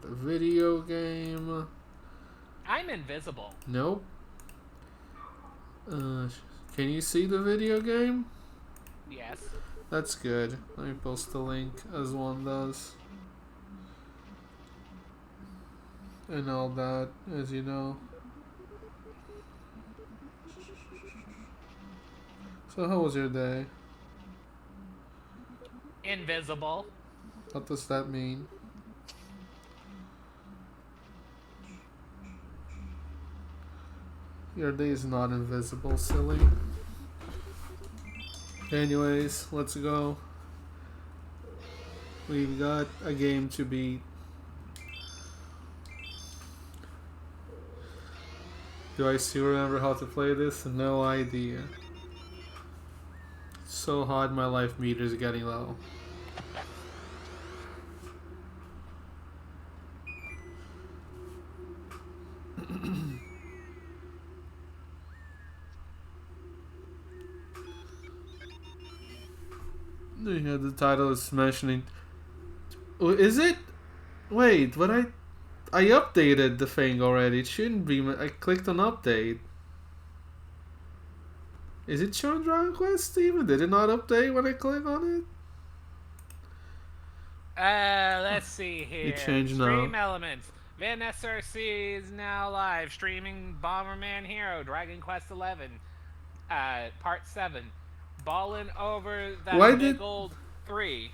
the video game. I'm invisible. Nope. Can you see the video game? Yes. That's good. Let me post the link as one does. And all that, as you know. So how was your day? Invisible. What does that mean? Your day is not invisible, silly. Anyways, let's go. We've got a game to beat. Do I still remember how to play this? No idea. It's so hot, my life meter is getting low. Yeah, the title is mentioning. Oh, is it? Wait, what I updated the thing already. It shouldn't be. I clicked on update. Is it showing Dragon Quest, Steven? Did it not update when I click on it? Let's see here. You changed now. Stream elements. Vin SRC is now live streaming Bomberman Hero, Dragon Quest 11, Part 7. Ballin' over that big old 3.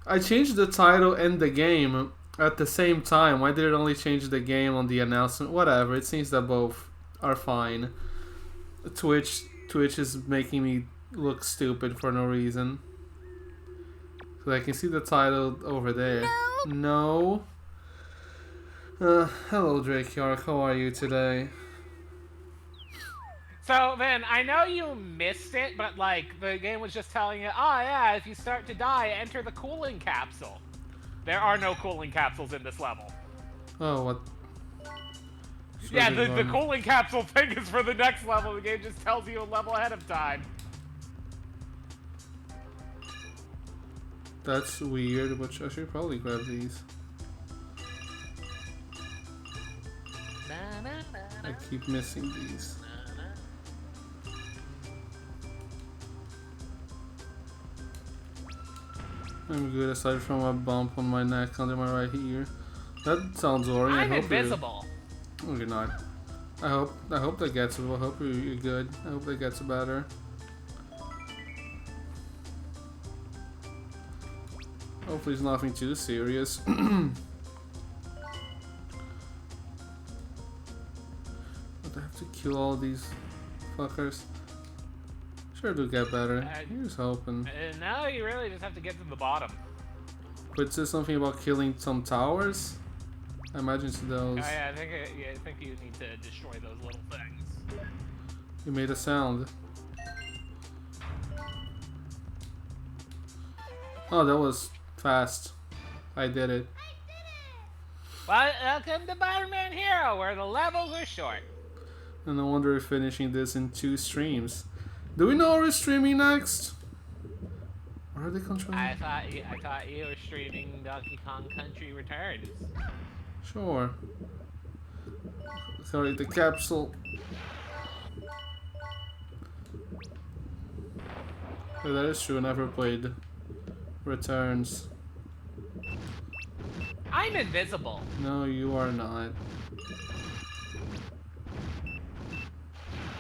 I changed the title and the game at the same time. Why did it only change the game on the announcement? Whatever. It seems that both are fine. Twitch is making me look stupid for no reason. So I can see the title over there. No. Hello, Drake York. How are you today? So, Vin, I know you missed it, but, like, the game was just telling you, oh, yeah, if you start to die, enter the cooling capsule. There are no cooling capsules in this level. Oh, what? Yeah, the cooling capsule thing is for the next level. The game just tells you a level ahead of time. That's weird, but I should probably grab these. I keep missing these. I'm good aside from a bump on my neck under my right ear. That sounds boring. I'm invisible. Oh, you're not. I hope that gets. I hope you're good. I hope that gets better. Hopefully it's nothing too serious. But I have to kill all these fuckers. Sure do get better. Here's hoping. No, you really just have to get to the bottom. But it says something about killing some towers? I imagine it's those. Oh, yeah, I think you need to destroy those little things. You made a sound. Oh, that was fast. I did it. Well, welcome to Bomberman Hero, where the levels are short. And no wonder we're finishing this in 2 streams. Do we know we're streaming next? Or are they controlling? I thought you were streaming Donkey Kong Country Returns. Sure. Sorry, the capsule. Yeah, that is true. I never played Returns. I'm invisible. No, you are not.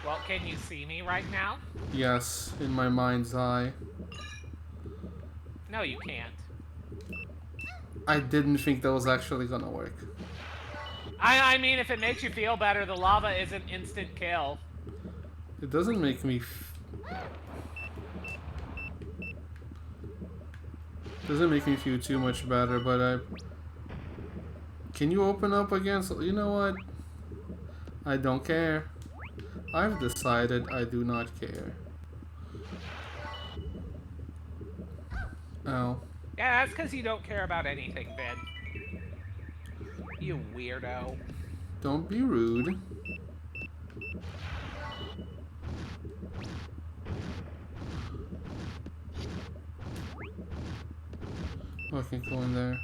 Well, can you see me right now? Yes, in my mind's eye. No, you can't. I didn't think that was actually gonna work. I mean, if it makes you feel better, the lava is an instant kill. It doesn't make me... doesn't make me feel too much better, but I... Can you open up again? So, you know what? I don't care. I've decided I do not care. Oh. Yeah, that's because you don't care about anything, Ben. You weirdo. Don't be rude. Oh, I can go in there.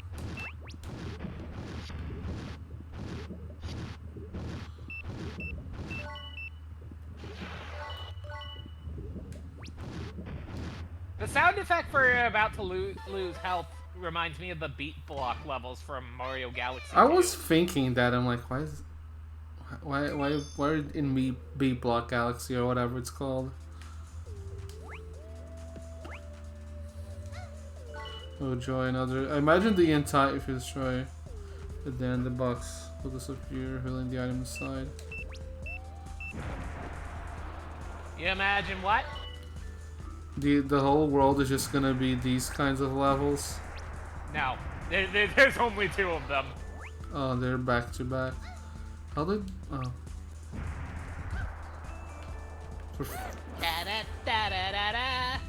The sound effect for about to lose health reminds me of the beat block levels from Mario Galaxy I 2. was thinking that. I'm like, why in me B Block Galaxy or whatever it's called? Oh joy, another. I imagine the entire if you destroy it, then the box will disappear, revealing the item inside. You imagine what? The whole world is just gonna be these kinds of levels. No, there's only 2 of them. Oh, they're back to back. How did? Oh. Da da da da da da.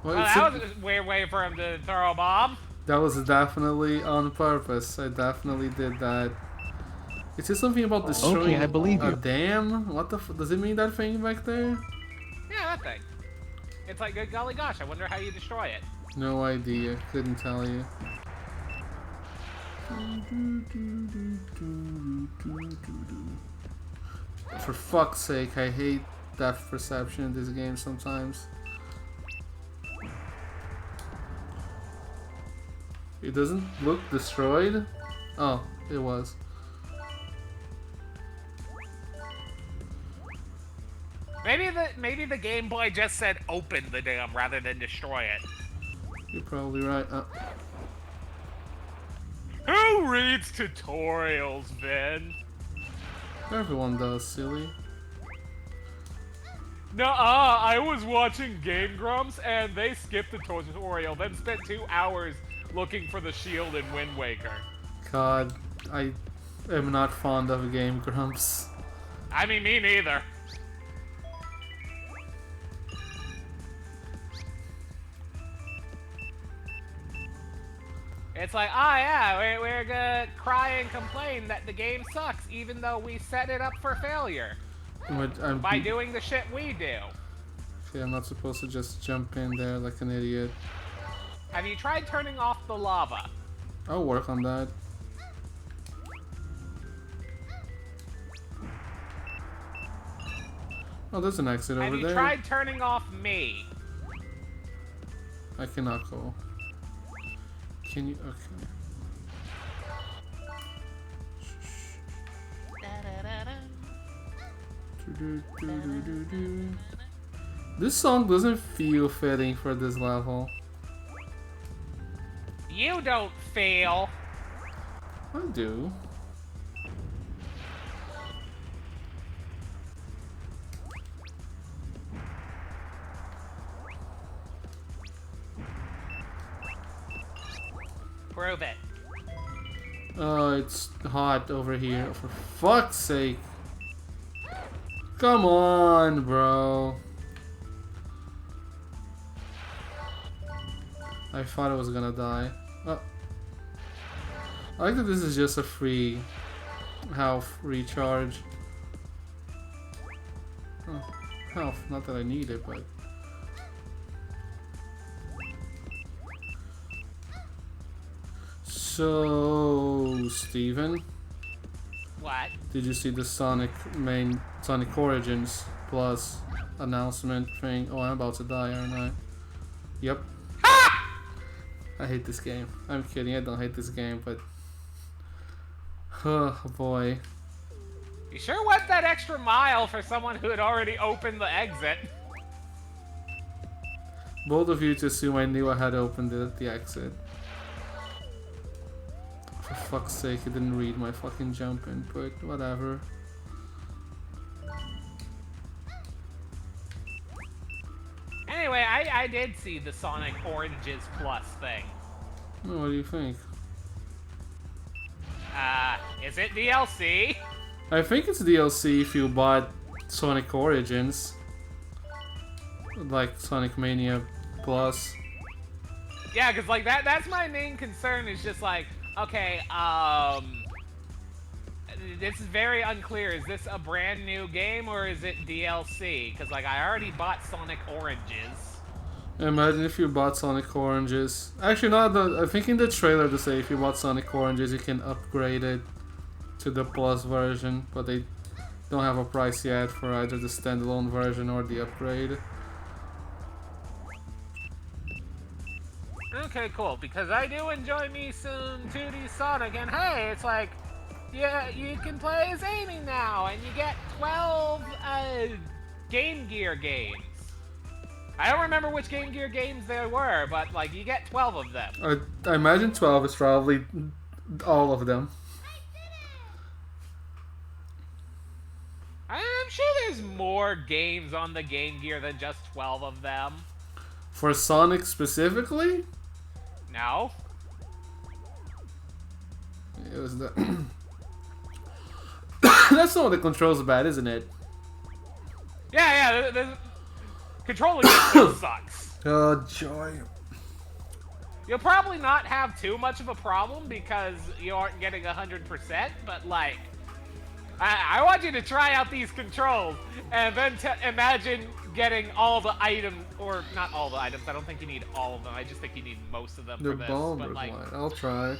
Well, that was a weird way for him to throw a bomb. That was definitely on purpose. I definitely did that. It says something about destroying Okay, I believe a you. dam? What the does it mean, that thing back there? Yeah, that thing. It's like, good golly gosh, I wonder how you destroy it. No idea. Couldn't tell you. For fuck's sake, I hate depth perception in this game sometimes. It doesn't look destroyed? Oh, it was. Maybe the Game Boy just said open the dam rather than destroy it. You're probably right. Who reads tutorials, Vin? Everyone does, silly. Nuh-uh, I was watching Game Grumps and they skipped the tutorial, then spent 2 hours looking for the shield in Wind Waker. God, I am not fond of Game Grumps. I mean, me neither. It's like, oh yeah, we're gonna cry and complain that the game sucks even though we set it up for failure. By doing the shit we do. Okay, I'm not supposed to just jump in there like an idiot. Have you tried turning off the lava? I'll work on that. Oh, there's an exit over there. Have you tried turning off me? I cannot go. Can you? Okay. This song doesn't feel fitting for this level. You don't fail. I do. Prove it. Oh, it's hot over here. For fuck's sake. Come on, bro. I thought I was gonna die. Oh. I like that this is just a free health recharge. Oh, health, not that I need it, but... So, Steven? What? Did you see the Sonic Origins Plus announcement thing? Oh, I'm about to die, aren't I? Yep. I hate this game. I'm kidding, I don't hate this game, but... Oh boy. You sure went that extra mile for someone who had already opened the exit? Both of you to assume I knew I had opened the exit. For fuck's sake, I didn't read my fucking jump input. Whatever. Anyway, I did see the Sonic Oranges Plus thing. Oh, what do you think? Is it DLC? I think it's DLC if you bought Sonic Origins. Like Sonic Mania Plus. Yeah, because like that's my main concern is just like, okay, this is very unclear. Is this a brand new game or is it DLC? Because like I already bought Sonic Oranges. Imagine if you bought Sonic Oranges. Actually, not the. I think in the trailer to say if you bought Sonic Oranges, you can upgrade it to the Plus version, but they don't have a price yet for either the standalone version or the upgrade. Okay, cool. Because I do enjoy me some 2D Sonic, and hey, it's like, yeah, you can play as Amy now, and you get 12 Game Gear games. I don't remember which Game Gear games there were, but like you get 12 of them. I imagine 12 is probably all of them. I'm sure there's more games on the Game Gear than just 12 of them. For Sonic specifically? No. It was the. That's not what the controls bad, isn't it? Yeah, the controlling it still sucks. Oh, joy. You'll probably not have too much of a problem because you aren't getting 100%, but like, I want you to try out these controls and then imagine getting all the items, or not all the items. I don't think you need all of them. I just think you need most of them for this. But like, I'll try.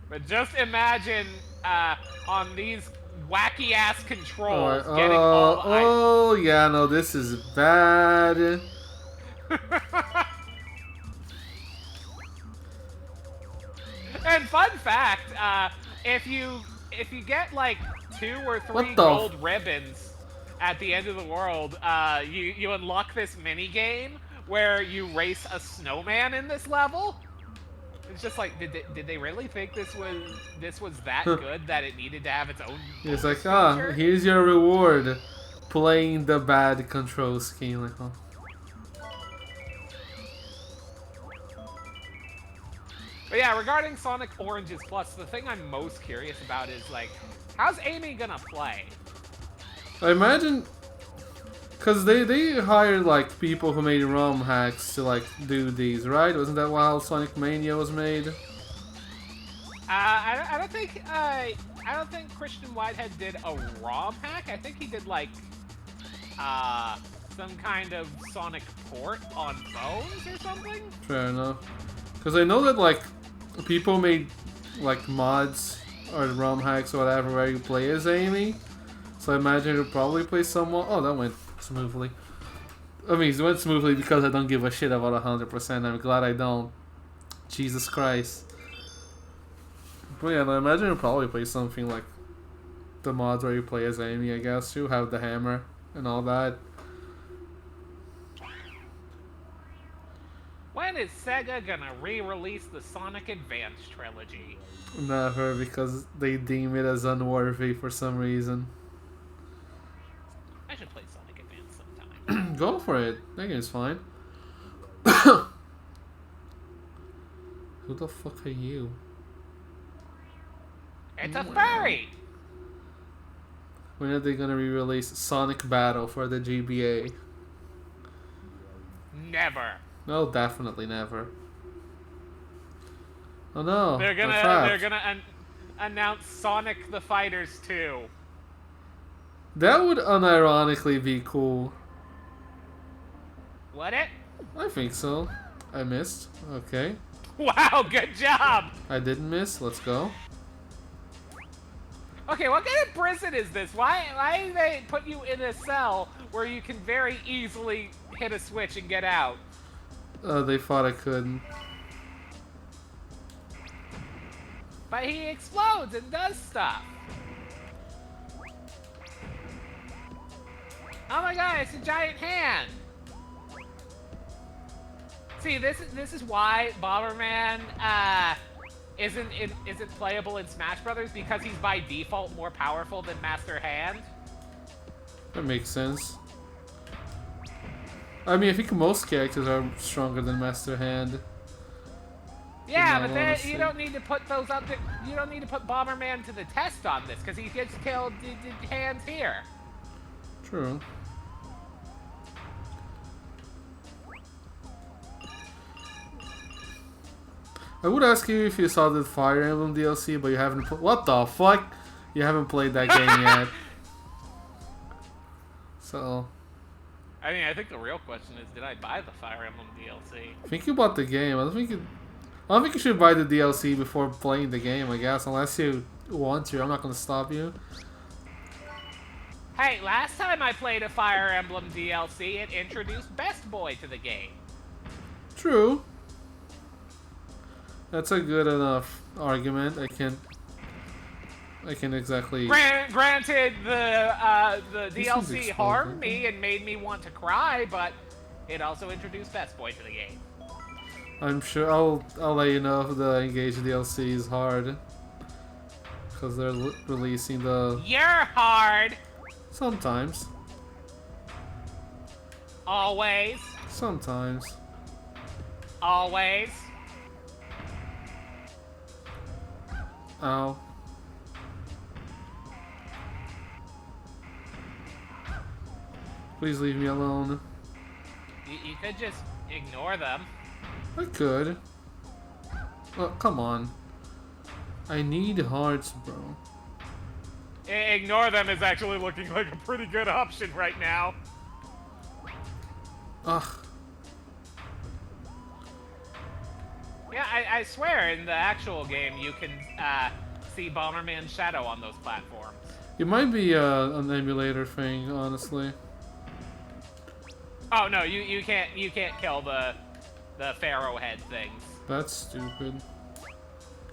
But just imagine on these wacky ass controls getting all the items. Oh yeah, no, this is bad. And fun fact, if you get like 2 or 3 gold ribbons at the end of the world, you unlock this mini game where you race a snowman in this level. It's just like, did they really think this was that good that it needed to have its own? It's like, here's your reward, playing the bad control scheme. Like, oh. But yeah, regarding Sonic Oranges Plus, the thing I'm most curious about is like, how's Amy gonna play? I imagine, cause they hired like people who made ROM hacks to like do these, right? Wasn't that how Sonic Mania was made? I don't think Christian Whitehead did a ROM hack. I think he did like some kind of Sonic port on phones or something. Fair enough. Cause I know that like people made like mods or ROM hacks or whatever where you play as Amy. So I imagine you'll probably play someone. Oh, that went smoothly. I mean, it went smoothly because I don't give a shit about 100%. I'm glad I don't. Jesus Christ. But yeah, I imagine you'll probably play something like the mods where you play as Amy, I guess. You have the hammer and all that. When is Sega gonna re-release the Sonic Advance trilogy? Never, because they deem it as unworthy for some reason. I should play Sonic Advance sometime. Go for it. That game's fine. Who the fuck are you? It's a furry! When are they gonna re-release Sonic Battle for the GBA? Never. No, definitely never. Oh no! They're gonna announce Sonic the Fighters 2. That would unironically be cool. Would it? I think so. I missed. Okay. Wow, good job! I didn't miss. Let's go. Okay, what kind of prison is this? Why do they put you in a cell where you can very easily hit a switch and get out? They thought I couldn't. But he explodes and does stuff. Oh my god, it's a giant hand! See, this is why Bomberman isn't playable in Smash Brothers, because he's by default more powerful than Master Hand. That makes sense. I mean, I think most characters are stronger than Master Hand. Yeah, but then you don't need to put those up. You don't need to put Bomberman to the test on this, because he gets killed hands here. True. I would ask you if you saw the Fire Emblem DLC, but you haven't. What the fuck? You haven't played that game yet. So. I mean, I think the real question is, did I buy the Fire Emblem DLC? I think you bought the game. I don't think you should buy the DLC before playing the game, I guess, unless you want to. I'm not gonna stop you. Hey, last time I played a Fire Emblem DLC, it introduced Best Boy to the game. True. That's a good enough argument. I can't exactly. Granted, the DLC harmed me and made me want to cry, but it also introduced Best Boy to the game. I'm sure I'll let you know if the Engage DLC is hard, because they're releasing the. You're hard. Sometimes. Always. Sometimes. Always. Ow. Please leave me alone. You could just ignore them. I could. Oh, come on. I need hearts, bro. Ignore them is actually looking like a pretty good option right now. Ugh. Yeah, I swear in the actual game you can see Bomberman's shadow on those platforms. It might be an emulator thing, honestly. Oh no, you can't kill the Pharaoh head things. That's stupid.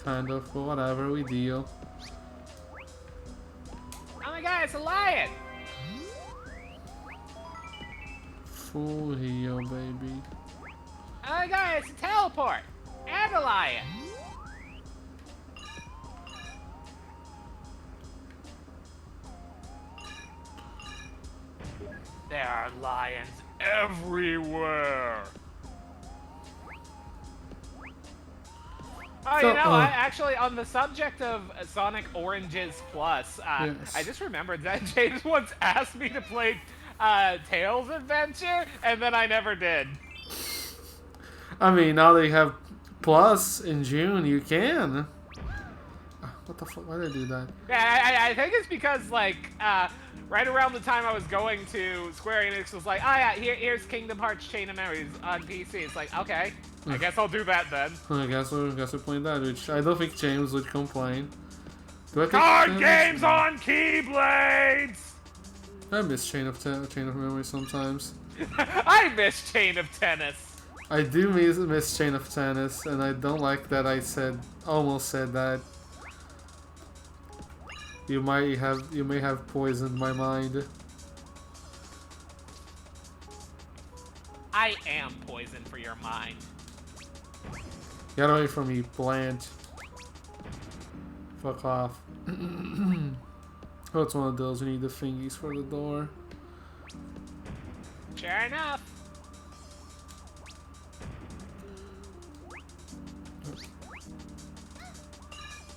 Kind of, but whatever, we deal. Oh my god, it's a lion! Full heal, baby. Oh my god, it's a teleport! And a lion! There are lions everywhere! Oh, you know, actually, on the subject of Sonic Oranges Plus, yes. I just remembered that James once asked me to play Tails Adventure, and then I never did. I mean, now they have Plus in June, you can. What the fuck? Why did I do that? Yeah, I think it's because, like, right around the time I was going to Square Enix was like, oh yeah, here's Kingdom Hearts Chain of Memories on PC. It's like, okay, I guess I'll do that then. I guess we're playing that, which I don't think James would complain. Card games on Keyblades! I miss Chain of Memory sometimes. I miss Chain of Tennis. I do miss Chain of Tennis, and I don't like that I almost said that. You may have poisoned my mind. I am poison for your mind. Get away from me, Blanche. Fuck off. Oh, it's one of those. We need the thingies for the door. Sure enough.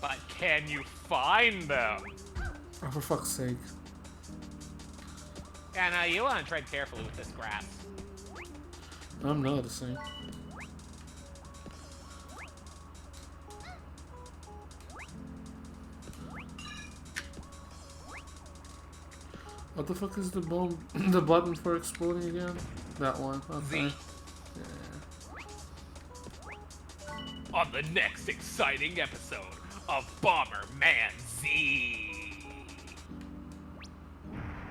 But can you find them? Oh, for fuck's sake. Yeah, no, you want to tread carefully with this grass. I'm noticing. What the fuck is the the button for exploding again? That one. Okay. Z. Yeah. On the next exciting episode of Bomberman Z.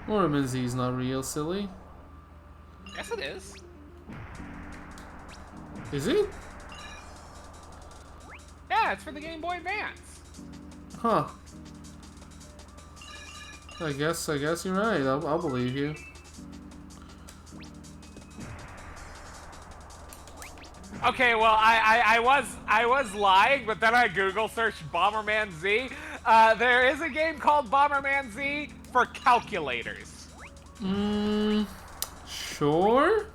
Bomberman Z is not real, silly. Yes, it is. Is it? Yeah, it's for the Game Boy Advance. Huh. I guess you're right. I'll believe you. Okay, well, I was lying, but then I Google searched Bomberman Z. There is a game called Bomberman Z for calculators. Sure.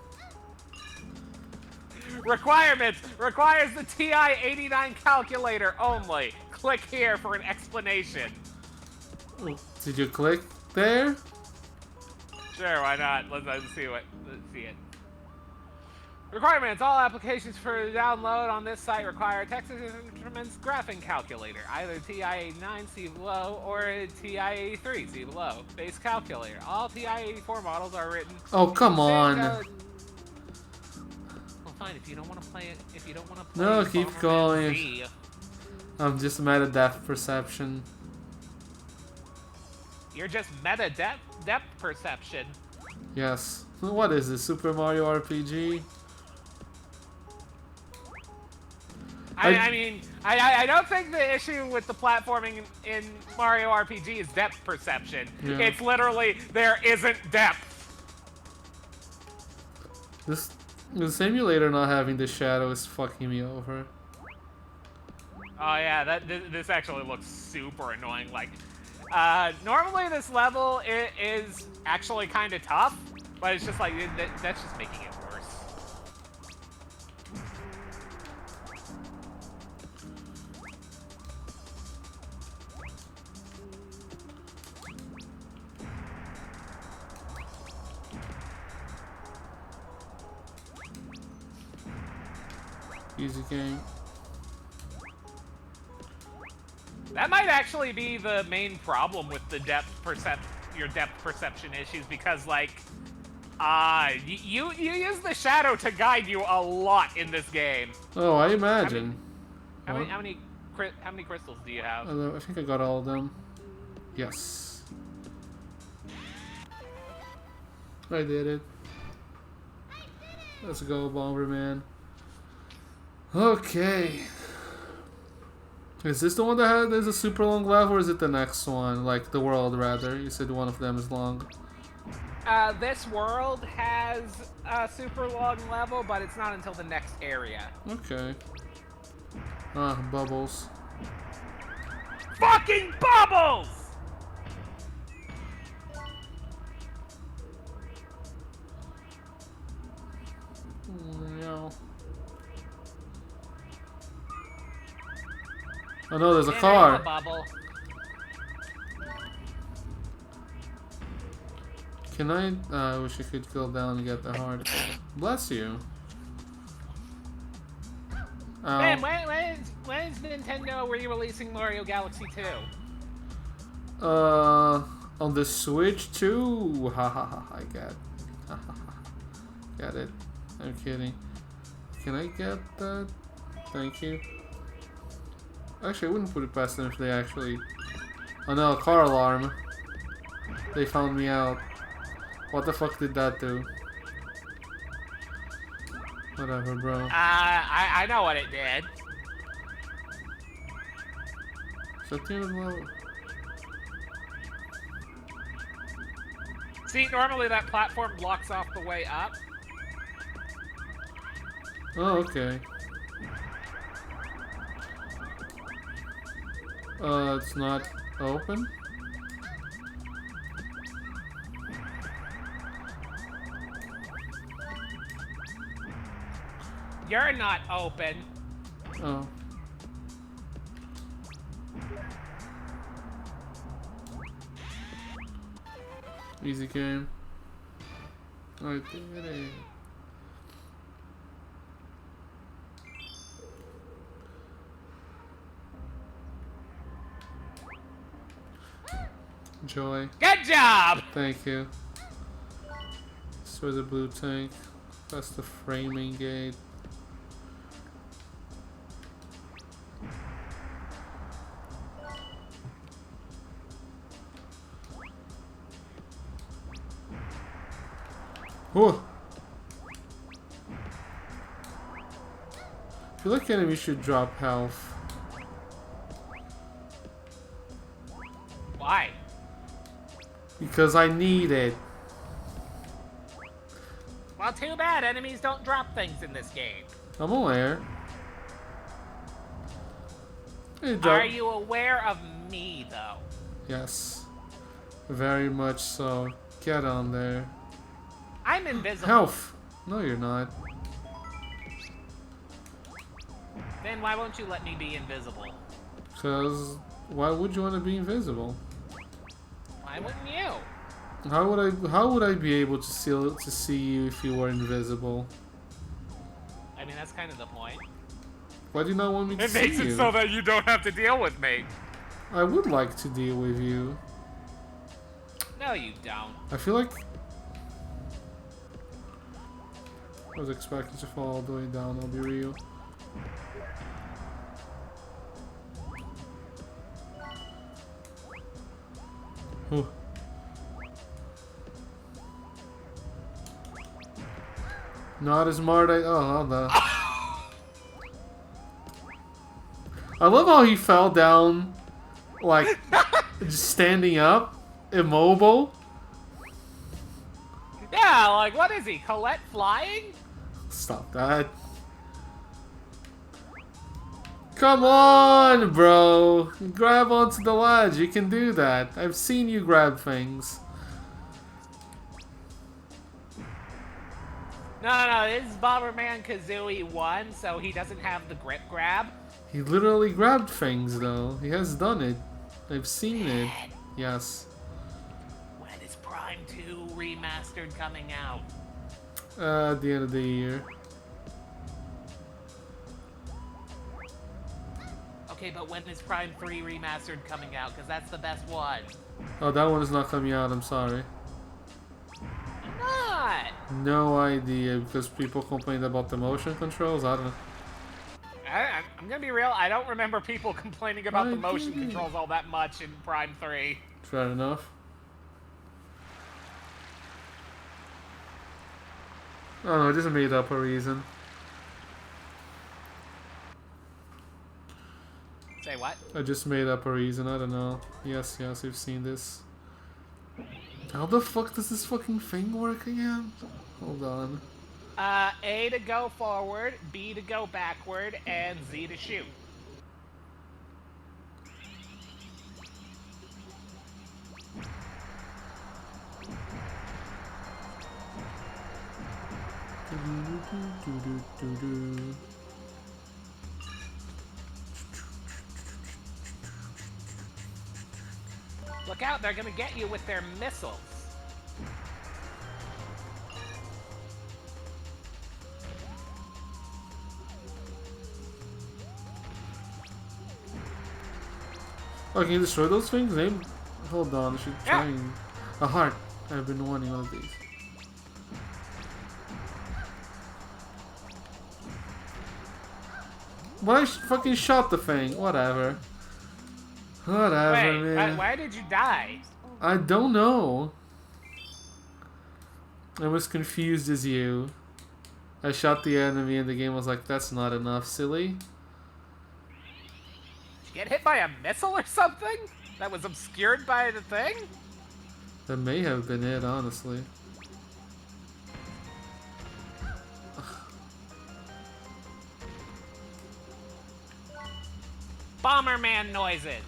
Requirements: requires the TI-89 calculator only. Click here for an explanation. Did you click there? Sure, why not? Let's see it. Requirements. All applications for download on this site require a Texas Instruments graphing calculator, either TI-89 see below or a TI-83 see below. Base calculator. All TI-84 models are written. Oh, come on. Well, fine. If you don't want to play it, if you don't want to play. No, keep Bomberman going. Z. I'm just mad at depth perception. You're just meta depth perception. Yes. What is this, Super Mario RPG? I mean, I don't think the issue with the platforming in Mario RPG is depth perception. Yeah. It's literally, there isn't depth. The simulator not having the shadow is fucking me over. Oh yeah, this actually looks super annoying. Like, normally this level is actually kind of tough, but it's just like, that's just making it worse. Easy game. That might actually be the main problem with the your depth perception issues, because like, you use the shadow to guide you a lot in this game. Oh, I imagine. How many crystals do you have? I think I got all of them. Yes. I did it. Let's go, Bomberman. Okay. Is this the one that has a super long level, or is it the next one? Like, the world, rather. You said one of them is long. This world has a super long level, but it's not until the next area. Okay. Ah, bubbles. Fucking bubbles! No. Oh no, there's a car. Bubble. Can I wish I could go down and get the heart. Bless you. Ow. Man, when is Nintendo re-releasing Mario Galaxy 2? On the Switch too? Ha ha ha, I get it. Ha ha ha. Got it. I'm kidding. Can I get that? Thank you. Actually, I wouldn't put it past them if they actually... Oh no, a car alarm. They found me out. What the fuck did that do? Whatever, bro. I know what it did. So well. See, normally that platform blocks off the way up. Oh, okay. It's not open? You're not open. Oh. Easy game. I did it. Joy. Good job! Thank you. This was a blue tank. That's the framing gate. Oh! I feel like enemies should drop health. Why? Because I need it. Well, too bad enemies don't drop things in this game. I'm aware. Hey, Are you aware of me, though? Yes. Very much so. Get on there. I'm invisible. Health! No, you're not. Then why won't you let me be invisible? Because why would you want to be invisible? Why wouldn't you? How would I be able to see you if you were invisible? I mean, that's kind of the point. Why do you not want me to It see makes it you? so that you don't have to deal with me. I would like to deal with you. No, you don't. I feel like I was expecting to fall all the way down, I'll be real. Huh. Not as smart as... Oh, hold on. I love how he fell down, like, just standing up, immobile. Yeah, like, what is he, Colette flying? Stop that. Come on, bro. Grab onto the ledge. You can do that. I've seen you grab things. No, this is Bomberman Kazooie 1, so he doesn't have the grip grab. He literally grabbed things, though. He has done it. I've seen it. Yes. When is Prime 2 Remastered coming out? At the end of the year. Okay, but when is Prime 3 Remastered coming out? Because that's the best one. Oh, that one is not coming out. I'm sorry. Not! No idea, because people complained about the motion controls. I don't know. I'm gonna be real, I don't remember people complaining about the motion controls all that much in Prime 3. Fair enough. Oh no, I just made up a reason. Say what? I just made up a reason, I don't know. Yes, we've seen this. How the fuck does this fucking thing work again? Hold on. A to go forward, B to go backward, and Z to shoot. Look out, they're gonna get you with their missiles. Oh, can you destroy those things? Hold on, I should try Yeah. a heart. I've been wanting one of these. But I fucking shot the thing. Whatever. Whatever, Wait, man. why did you die? I don't know. I was confused as you. I shot the enemy and the game was like, that's not enough, silly. Did you get hit by a missile or something? That was obscured by the thing? That may have been it, honestly. Bomberman noises.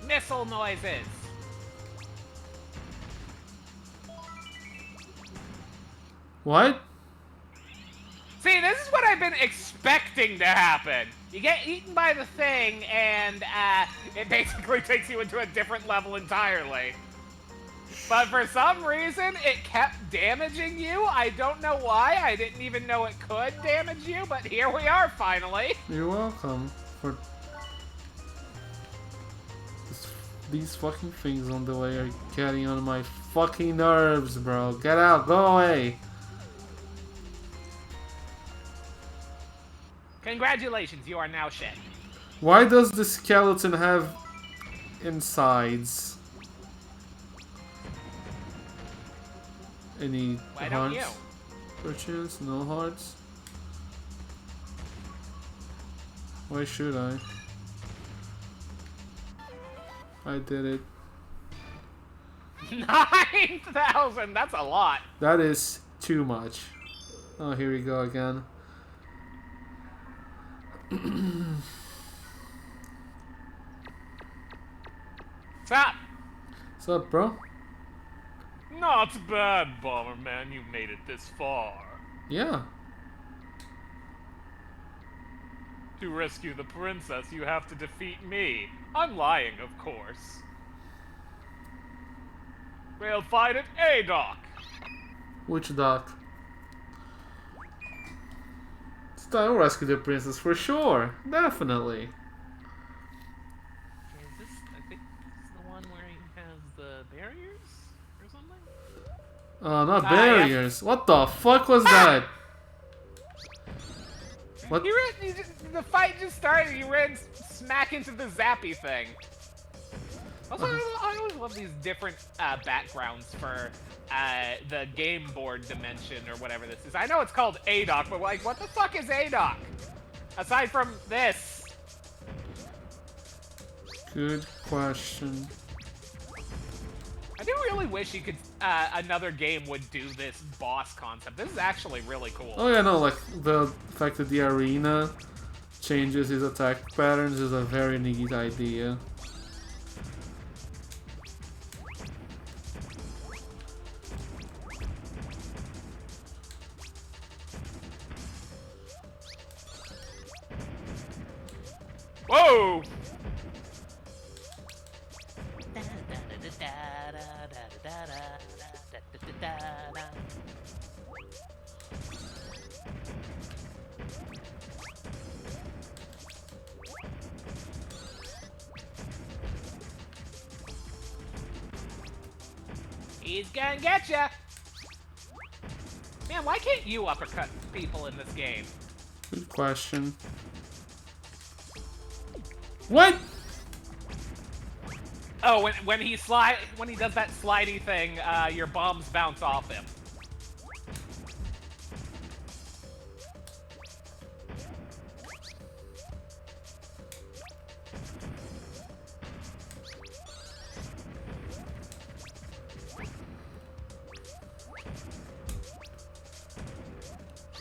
Missile noises. What? See, this is what I've been expecting to happen. You get eaten by the thing, and it basically takes you into a different level entirely. But for some reason, it kept damaging you. I don't know why. I didn't even know it could damage you, but here we are, finally. You're welcome for these fucking things on the way are getting on my fucking nerves, bro. Get out, go away. Congratulations, you are now shit. Why does the skeleton have insides? Any Why don't hearts? Perchance? No hearts? Why should I? I did it. 9,000! That's a lot. That is too much. Oh, here we go again. Stop! What's up, bro? Not bad, Bomberman. You made it this far. Yeah. To rescue the princess, you have to defeat me. I'm lying, of course. We'll fight at A dock. Which dock? It's time to rescue the princess for sure. Definitely. Is this, I think this is the one where he has the barriers or something? Not barriers. Yeah. What the fuck was that? What? The fight just started. You ran smack into the zappy thing. Also, I always love these different backgrounds for the game board dimension or whatever this is. I know it's called A-Dock, but like, what the fuck is A-Dock? Aside from this. Good question. I do really wish you could, another game would do this boss concept. This is actually really cool. Oh yeah, no, like the fact that the arena changes his attack patterns is a very neat idea. Whoa! He's gonna get ya! Man, why can't you uppercut people in this game? Good question. What? Oh, when he does that slidey thing, your bombs bounce off him.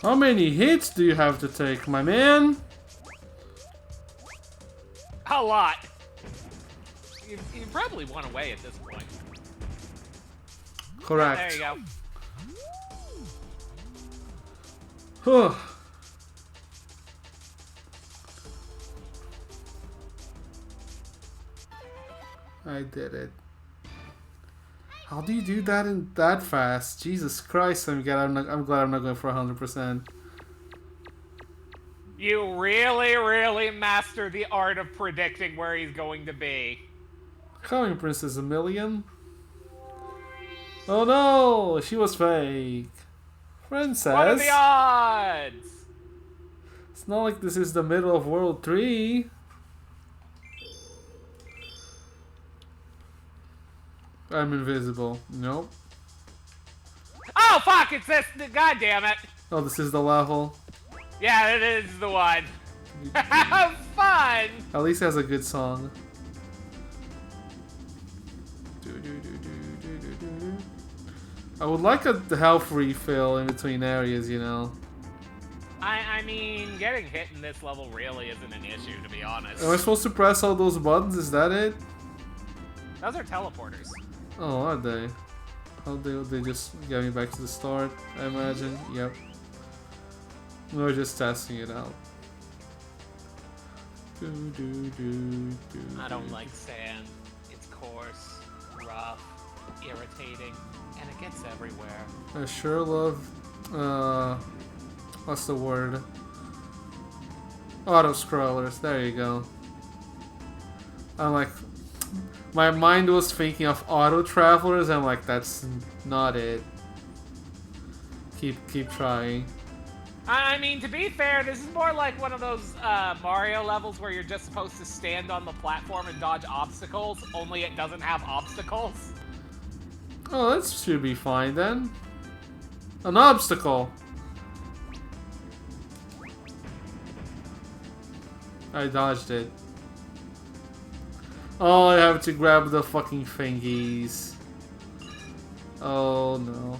How many hits do you have to take, my man? A lot. You probably won away at this point. Correct. There you go. Huh. I did it. How do you do that in that fast? Jesus Christ! I'm glad I'm not going for 100%. You really, really master the art of predicting where he's going to be. Coming Princess a million. Oh no! She was fake. Princess. What are the odds? It's not like this is the middle of World 3. I'm invisible. Nope. Oh fuck! It's this. God damn it! Oh, this is the level. Yeah, it is the one. Fun. At least it has a good song. I would like a health refill in between areas, you know. I mean, getting hit in this level really isn't an issue, to be honest. Am I supposed to press all those buttons? Is that it? Those are teleporters. Oh, are they? How they just get me back to the start, I imagine? Yep. We're just testing it out. I don't like sand. It's coarse, rough, irritating, and it gets everywhere. I sure love, what's the word? Auto-scrollers, there you go. I'm like, my mind was thinking of auto-travelers, I'm like, that's not it. Keep trying. I mean, to be fair, this is more like one of those Mario levels where you're just supposed to stand on the platform and dodge obstacles, only it doesn't have obstacles. Oh, that should be fine then. An obstacle. I dodged it. Oh, I have to grab the fucking thingies. Oh no.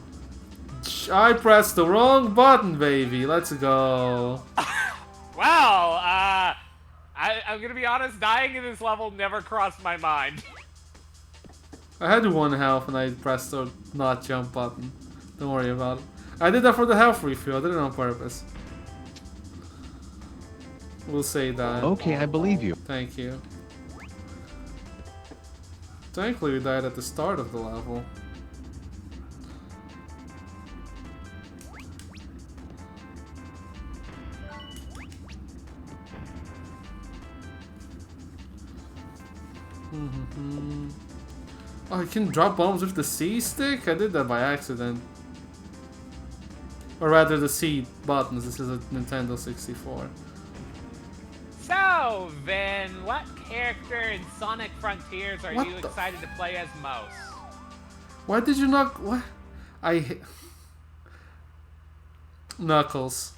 I pressed the wrong button, baby. Let's go. Well, I'm gonna be honest, dying in this level never crossed my mind. I had 1 health and I pressed the not jump button. Don't worry about it. I did that for the health refill. I did it on purpose. We'll say that. Okay, I believe you. Thank you. Thankfully, we died at the start of the level. Oh, you can drop bombs with the C stick? I did that by accident. Or rather, the C buttons. This is a Nintendo 64. So, Vin, what character in Sonic Frontiers are you excited to play as most? Why did you not... What? Knuckles.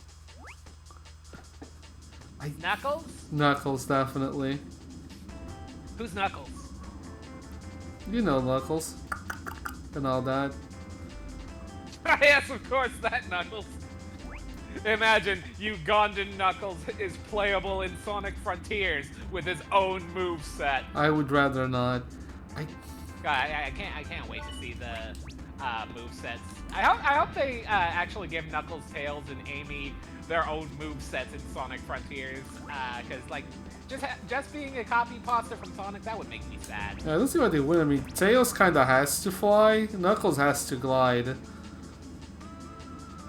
Knuckles? Knuckles, definitely. Who's Knuckles? You know Knuckles. And all that. Yes, of course, that Knuckles. Imagine Ugandan Knuckles is playable in Sonic Frontiers with his own moveset. I would rather not. I can't wait to see the movesets. I hope they actually give Knuckles, Tails, and Amy their own movesets in Sonic Frontiers. Because like just being a copy pasta from Sonic, that would make me sad. Yeah, I don't see why they win. I mean, Tails kinda has to fly. Knuckles has to glide.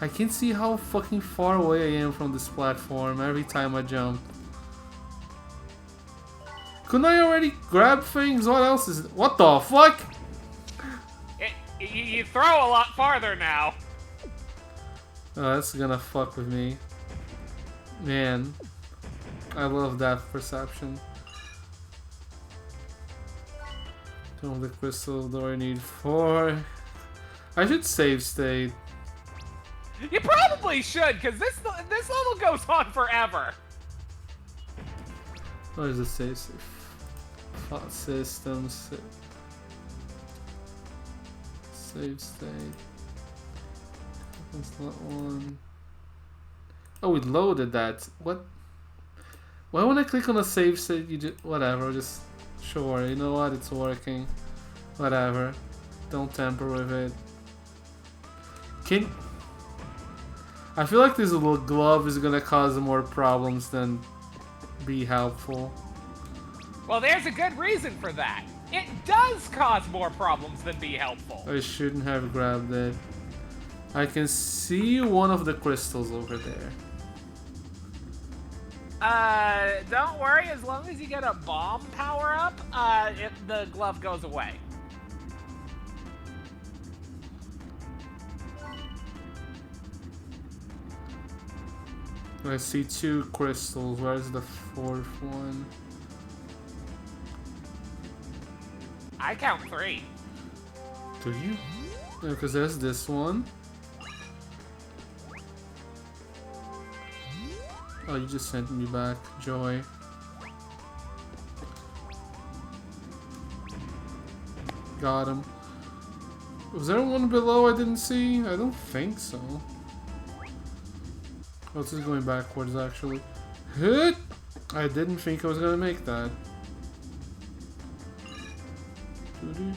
I can see how fucking far away I am from this platform every time I jump. Couldn't I already grab things? What else is it? What the fuck? You throw a lot farther now. Oh, that's gonna fuck with me. Man, I love depth perception. Two of the crystals, do I need 4? I should save state. You probably should, because this level goes on forever. Where's the save state? Systems. Save state. That's not one. Oh, we loaded that. What? Why when I click on a save state, you just whatever, just sure. You know what? It's working. Whatever. Don't tamper with it. I feel like this little glove is gonna cause more problems than be helpful. Well, there's a good reason for that. It does cause more problems than be helpful. I shouldn't have grabbed it. I can see one of the crystals over there. Don't worry. As long as you get a bomb power-up, the glove goes away. I see 2 crystals. Where's the 4th one? I count 3. Do you? No, because there's this one. Oh, you just sent me back, Joy. Got him. Was there one below I didn't see? I don't think so. Oh, this is going backwards, actually. Hit! I didn't think I was gonna make that.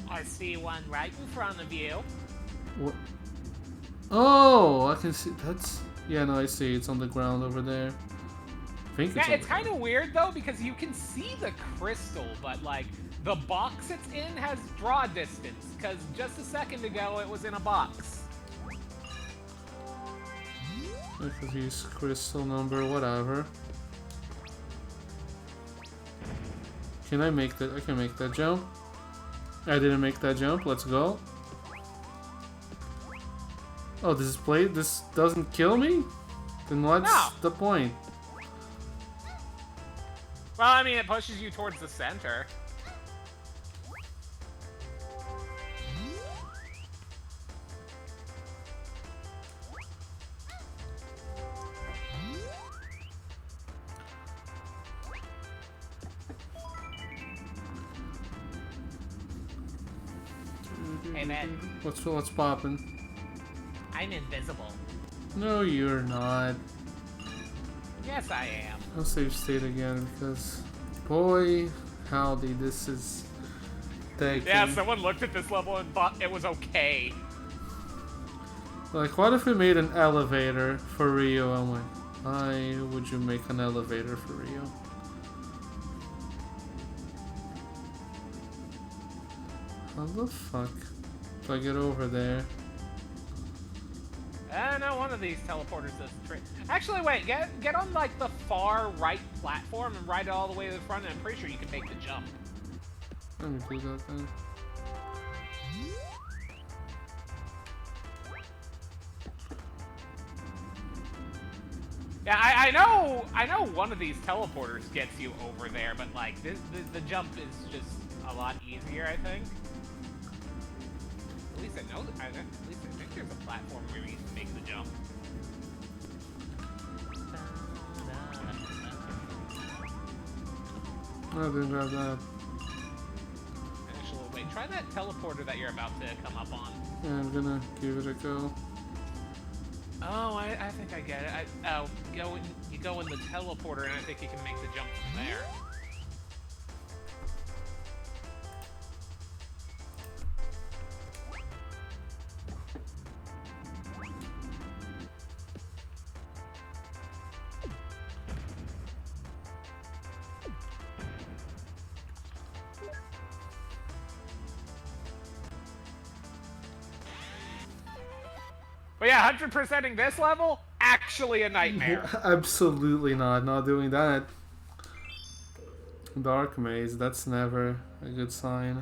I see one right in front of you. What? Oh, I can see. That's... Yeah, no, I see. It's on the ground over there. I think it's It's kind of weird, though, because you can see the crystal, but, like, the box it's in has draw distance, because just a second ago it was in a box. I could use crystal number, whatever. Can I make that? I can make that jump. I didn't make that jump. Let's go. Oh, this doesn't kill me? Then what's the point? Well, I mean, it pushes you towards the center. Hey, man. What's poppin'? I'm invisible. No, you're not. Yes, I am. I'll save state again because, boy, howdy, this is breathtaking. Yeah, someone looked at this level and thought it was okay. Like, what if we made an elevator for Rio? I'm like, why would you make an elevator for Rio? How the fuck do I get over there? I know one of these teleporters doesn't trade. Actually, wait, get on like the far right platform and ride it all the way to the front, and I'm pretty sure you can make the jump. Let me do that then. Yeah, I know one of these teleporters gets you over there, but like the jump is just a lot easier, I think. At least I know. At least I think there's a platform where you can make the jump. I didn't grab that. Actually, wait. Try that teleporter that you're about to come up on. Yeah, I'm gonna give it a go. Oh, I think I get it. You go in the teleporter, and I think you can make the jump from there. But yeah, 100%ing this level, actually a nightmare. Absolutely not doing that. Dark maze, that's never a good sign.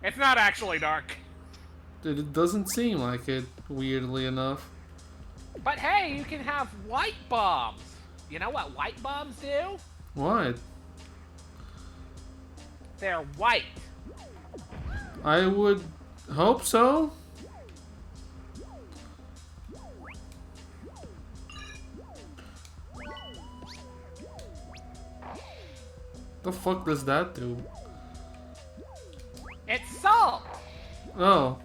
It's not actually dark. It doesn't seem like it, weirdly enough. But hey, you can have white bombs. You know what white bombs do? What? They're white. I would hope so. The fuck does that do? It's salt. Oh.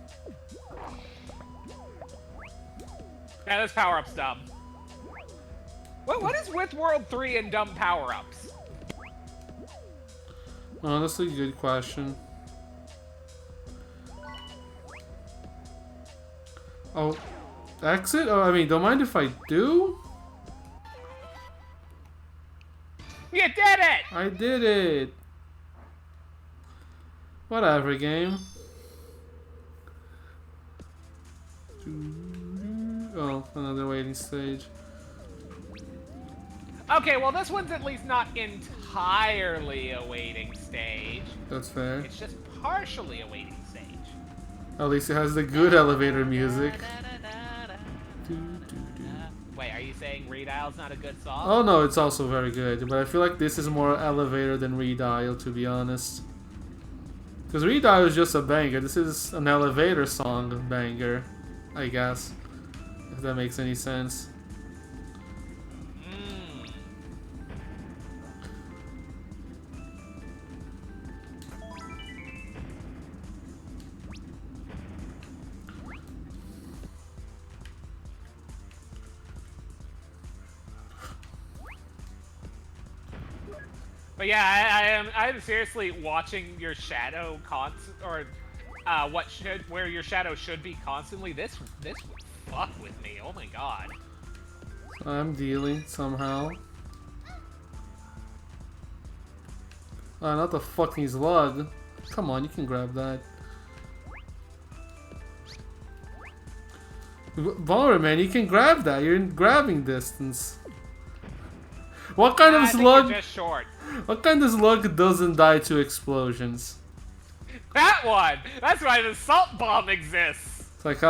Yeah, this power-up's dumb. What is with World 3 and dumb power-ups? Honestly, good question. Oh, exit? Oh, I mean, don't mind if I do? You did it! I did it! Whatever, game. Oh, another waiting stage. Okay, well this one's at least not entirely a waiting stage. That's fair. It's just partially a waiting stage. At least it has the good elevator music. Wait, are you saying Redial's not a good song? Oh no, it's also very good, but I feel like this is more elevator than Redial, to be honest. Because Redial is just a banger. This is an elevator song banger, I guess. If that makes any sense. But yeah, I'm seriously watching your shadow where your shadow should be constantly. This would fuck with me. Oh my god. I'm dealing somehow. Not the fucking slug. Come on, you can grab that. Bomberman, you can grab that. You're in grabbing distance. What kind of slug? Just short. What kind of slug doesn't die to explosions? That one! That's why the salt bomb exists! It's like,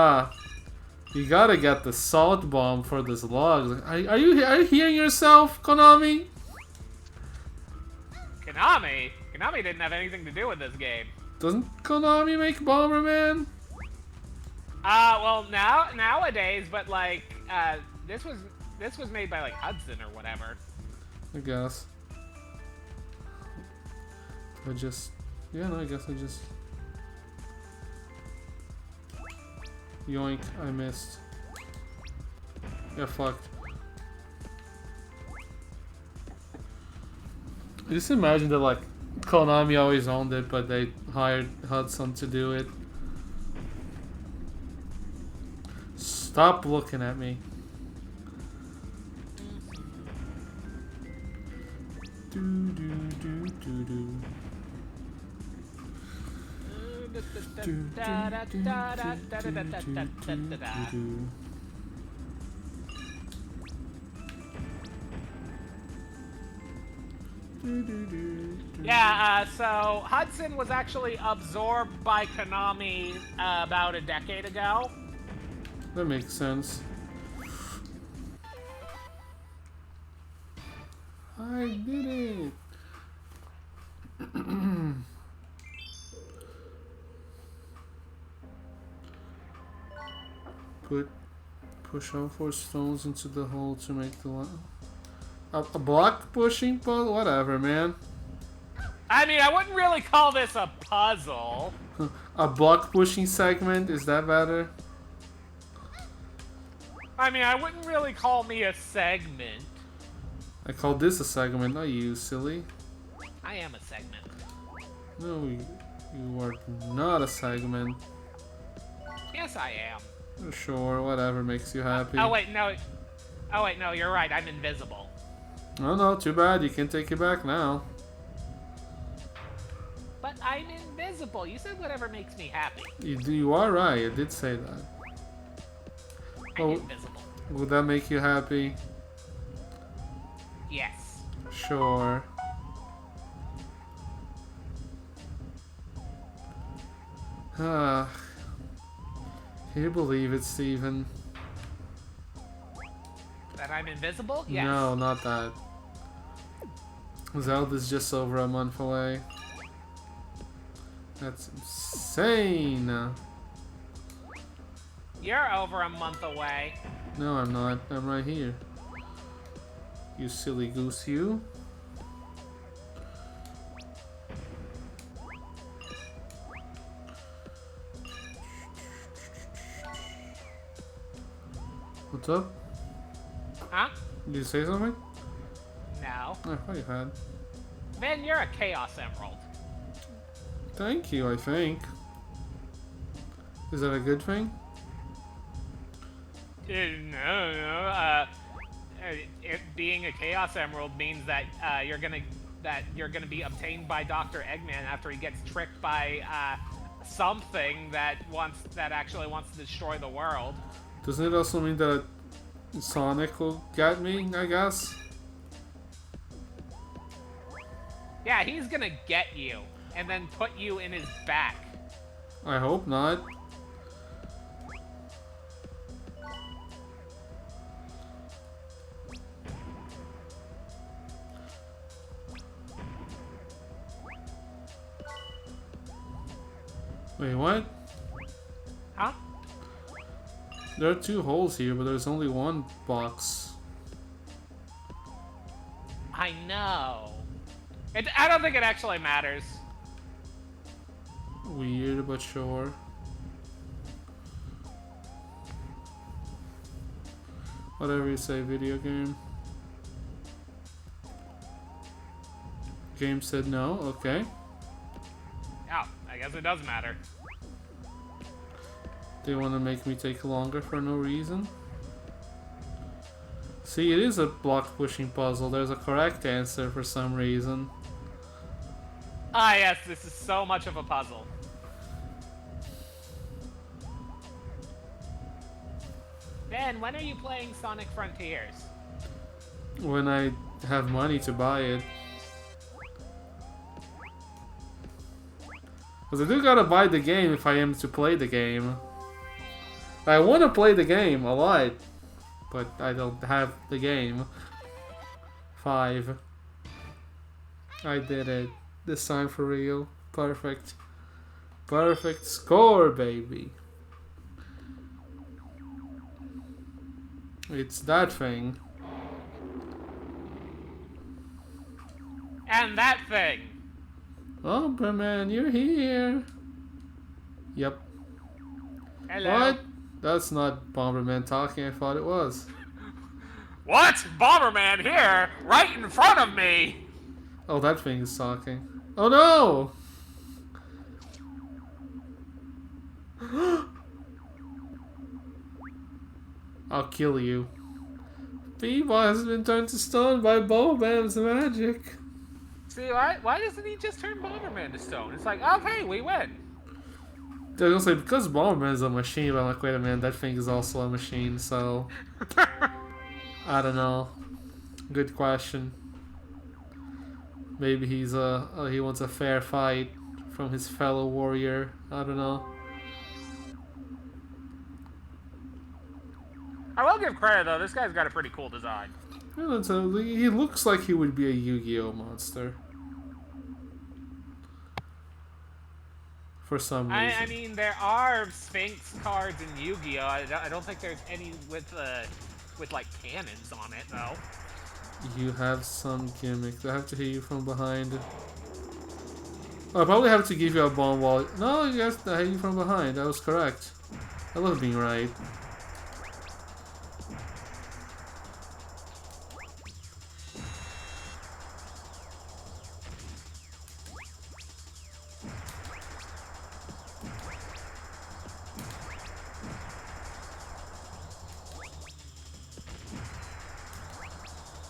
you gotta get the salt bomb for the slugs. Are you hearing yourself, Konami? Konami? Konami didn't have anything to do with this game. Doesn't Konami make Bomberman? Well, nowadays, but like, this was made by like Hudson or whatever. I guess. I guess I just... Yoink, I missed. Yeah, fucked. Just imagine that, like, Konami always owned it, but they hired Hudson to do it. Stop looking at me. Do do do do do. Yeah, so Hudson was actually absorbed by Konami about a decade ago. That makes sense. I did it. Push all 4 stones into the hole to make the line. A block pushing puzzle? Whatever, man. I mean, I wouldn't really call this a puzzle. A block pushing segment? Is that better? I mean, I wouldn't really call me a segment. I call this a segment, not you, silly. I am a segment. No, you are not a segment. Yes, I am. Sure, whatever makes you happy. Oh wait, no. Oh wait, no, you're right. I'm invisible. Oh no, too bad. You can take it back now. But I'm invisible. You said whatever makes me happy. You are right. I did say that. I'm invisible. Would that make you happy? Yes. Sure. Can you believe it, Steven? That I'm invisible? Yes. No, not that. Zelda's just over a month away. That's insane. You're over a month away. No, I'm not. I'm right here. You silly goose, you. What's up? Huh? Did you say something? No. I thought you had. Man, you're a Chaos Emerald. Thank you, I think. Is that a good thing? No. Being a Chaos Emerald means that you're gonna be obtained by Dr. Eggman after he gets tricked by something that actually wants to destroy the world. Doesn't it also mean that Sonic will get me, I guess? Yeah, he's gonna get you and then put you in his back. I hope not. Wait, what? Huh? There are 2 holes here, but there's only 1 box. I know. I don't think it actually matters. Weird, but sure. Whatever you say, video game. Game said no, okay. Oh, I guess it does matter. They want to make me take longer for no reason. See, it is a block pushing puzzle. There's a correct answer for some reason. Ah, yes, this is so much of a puzzle. Ben, when are you playing Sonic Frontiers? When I have money to buy it. Because I do gotta buy the game if I am to play the game. I want to play the game a lot, but I don't have the game. 5. I did it. This time for real. Perfect. Perfect score, baby. It's that thing. And that thing. Bomberman, you're here. Yep. Hello. What? That's not Bomberman talking. I thought it was. What? Bomberman here? Right in front of me! Oh, that thing is talking. Oh no! I'll kill you. Peabody has been turned to stone by Bomberman's magic. See, why doesn't he just turn Bomberman to stone? It's like, okay, we win. They're gonna say, because Bomberman is a machine, but I'm like, wait a minute, that thing is also a machine, so... I don't know. Good question. Maybe he wants a fair fight from his fellow warrior. I don't know. I will give credit though. This guy's got a pretty cool design. Yeah, he looks like he would be a Yu-Gi-Oh monster. For some reason. I mean, there are Sphinx cards in Yu-Gi-Oh. I don't think there's any with like cannons on it though. You have some gimmick. Do I have to hit you from behind? Oh, I probably have to give you a bomb wall. No, you have to hit you from behind. That was correct. I love being right.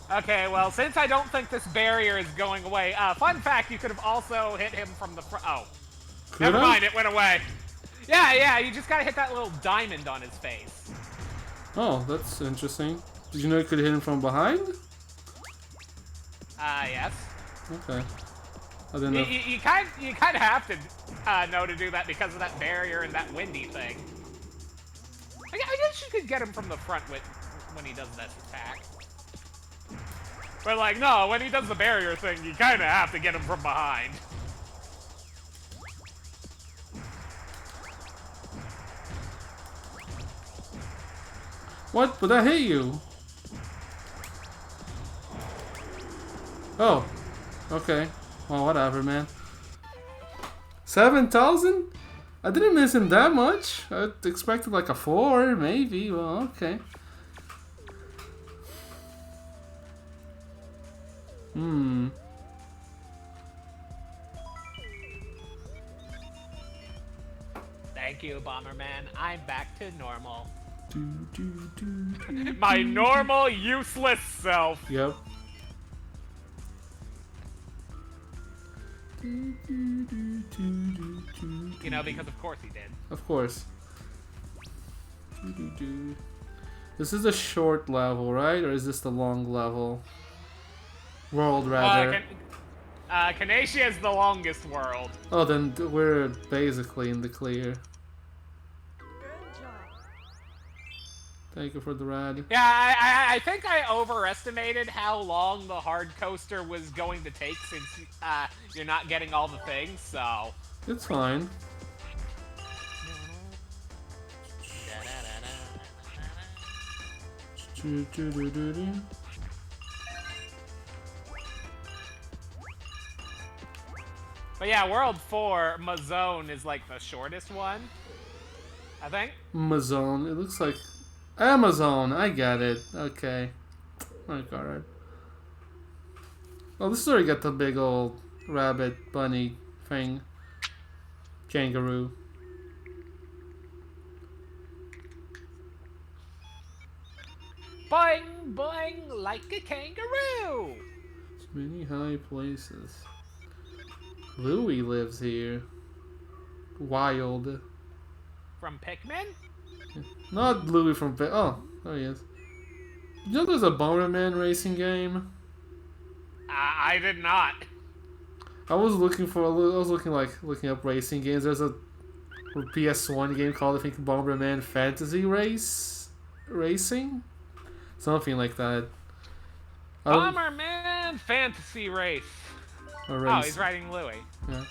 Okay, well, since I don't think this barrier is going away, fun fact, you could have also hit him from the front. Oh. Never mind, it went away. Yeah, you just gotta hit that little diamond on his face. Oh, that's interesting. Did you know you could hit him from behind? Yes. Okay. I didn't know. You kind of have to know to do that because of that barrier and that windy thing. I guess you could get him from the front when he does this attack. But like, no, when he does the barrier thing, you kind of have to get him from behind. What? But I hit you. Oh. Okay. Well, whatever, man. 7,000? I didn't miss him that much. I expected like a 4, maybe. Well, okay. Thank you, Bomberman. I'm back to normal. My normal, useless self. Yep. You know, because of course he did. Of course. This is a short level, right? Or is this the long level? World, rather. Canacia is the longest world. Oh, then we're basically in the clear. Thank you for the rad. Yeah, I think I overestimated how long the hard coaster was going to take since you're not getting all the things, so... It's fine. But yeah, World 4, Mazone is like the shortest one, I think. Mazone, it looks like Amazon. I get it. Okay. I got it. Oh, this is where you get the big old rabbit bunny thing. Kangaroo. Boing, boing, like a kangaroo! So many high places. Louie lives here. Wild. From Pikmin? Not Louie from oh, there he is. You know there's a Bomberman racing game? I did not. I was looking up racing games. There's a PS1 game called, I think, Bomberman Fantasy Racing? Something like that. Bomberman Fantasy Race. Oh, he's riding Louie. Yeah.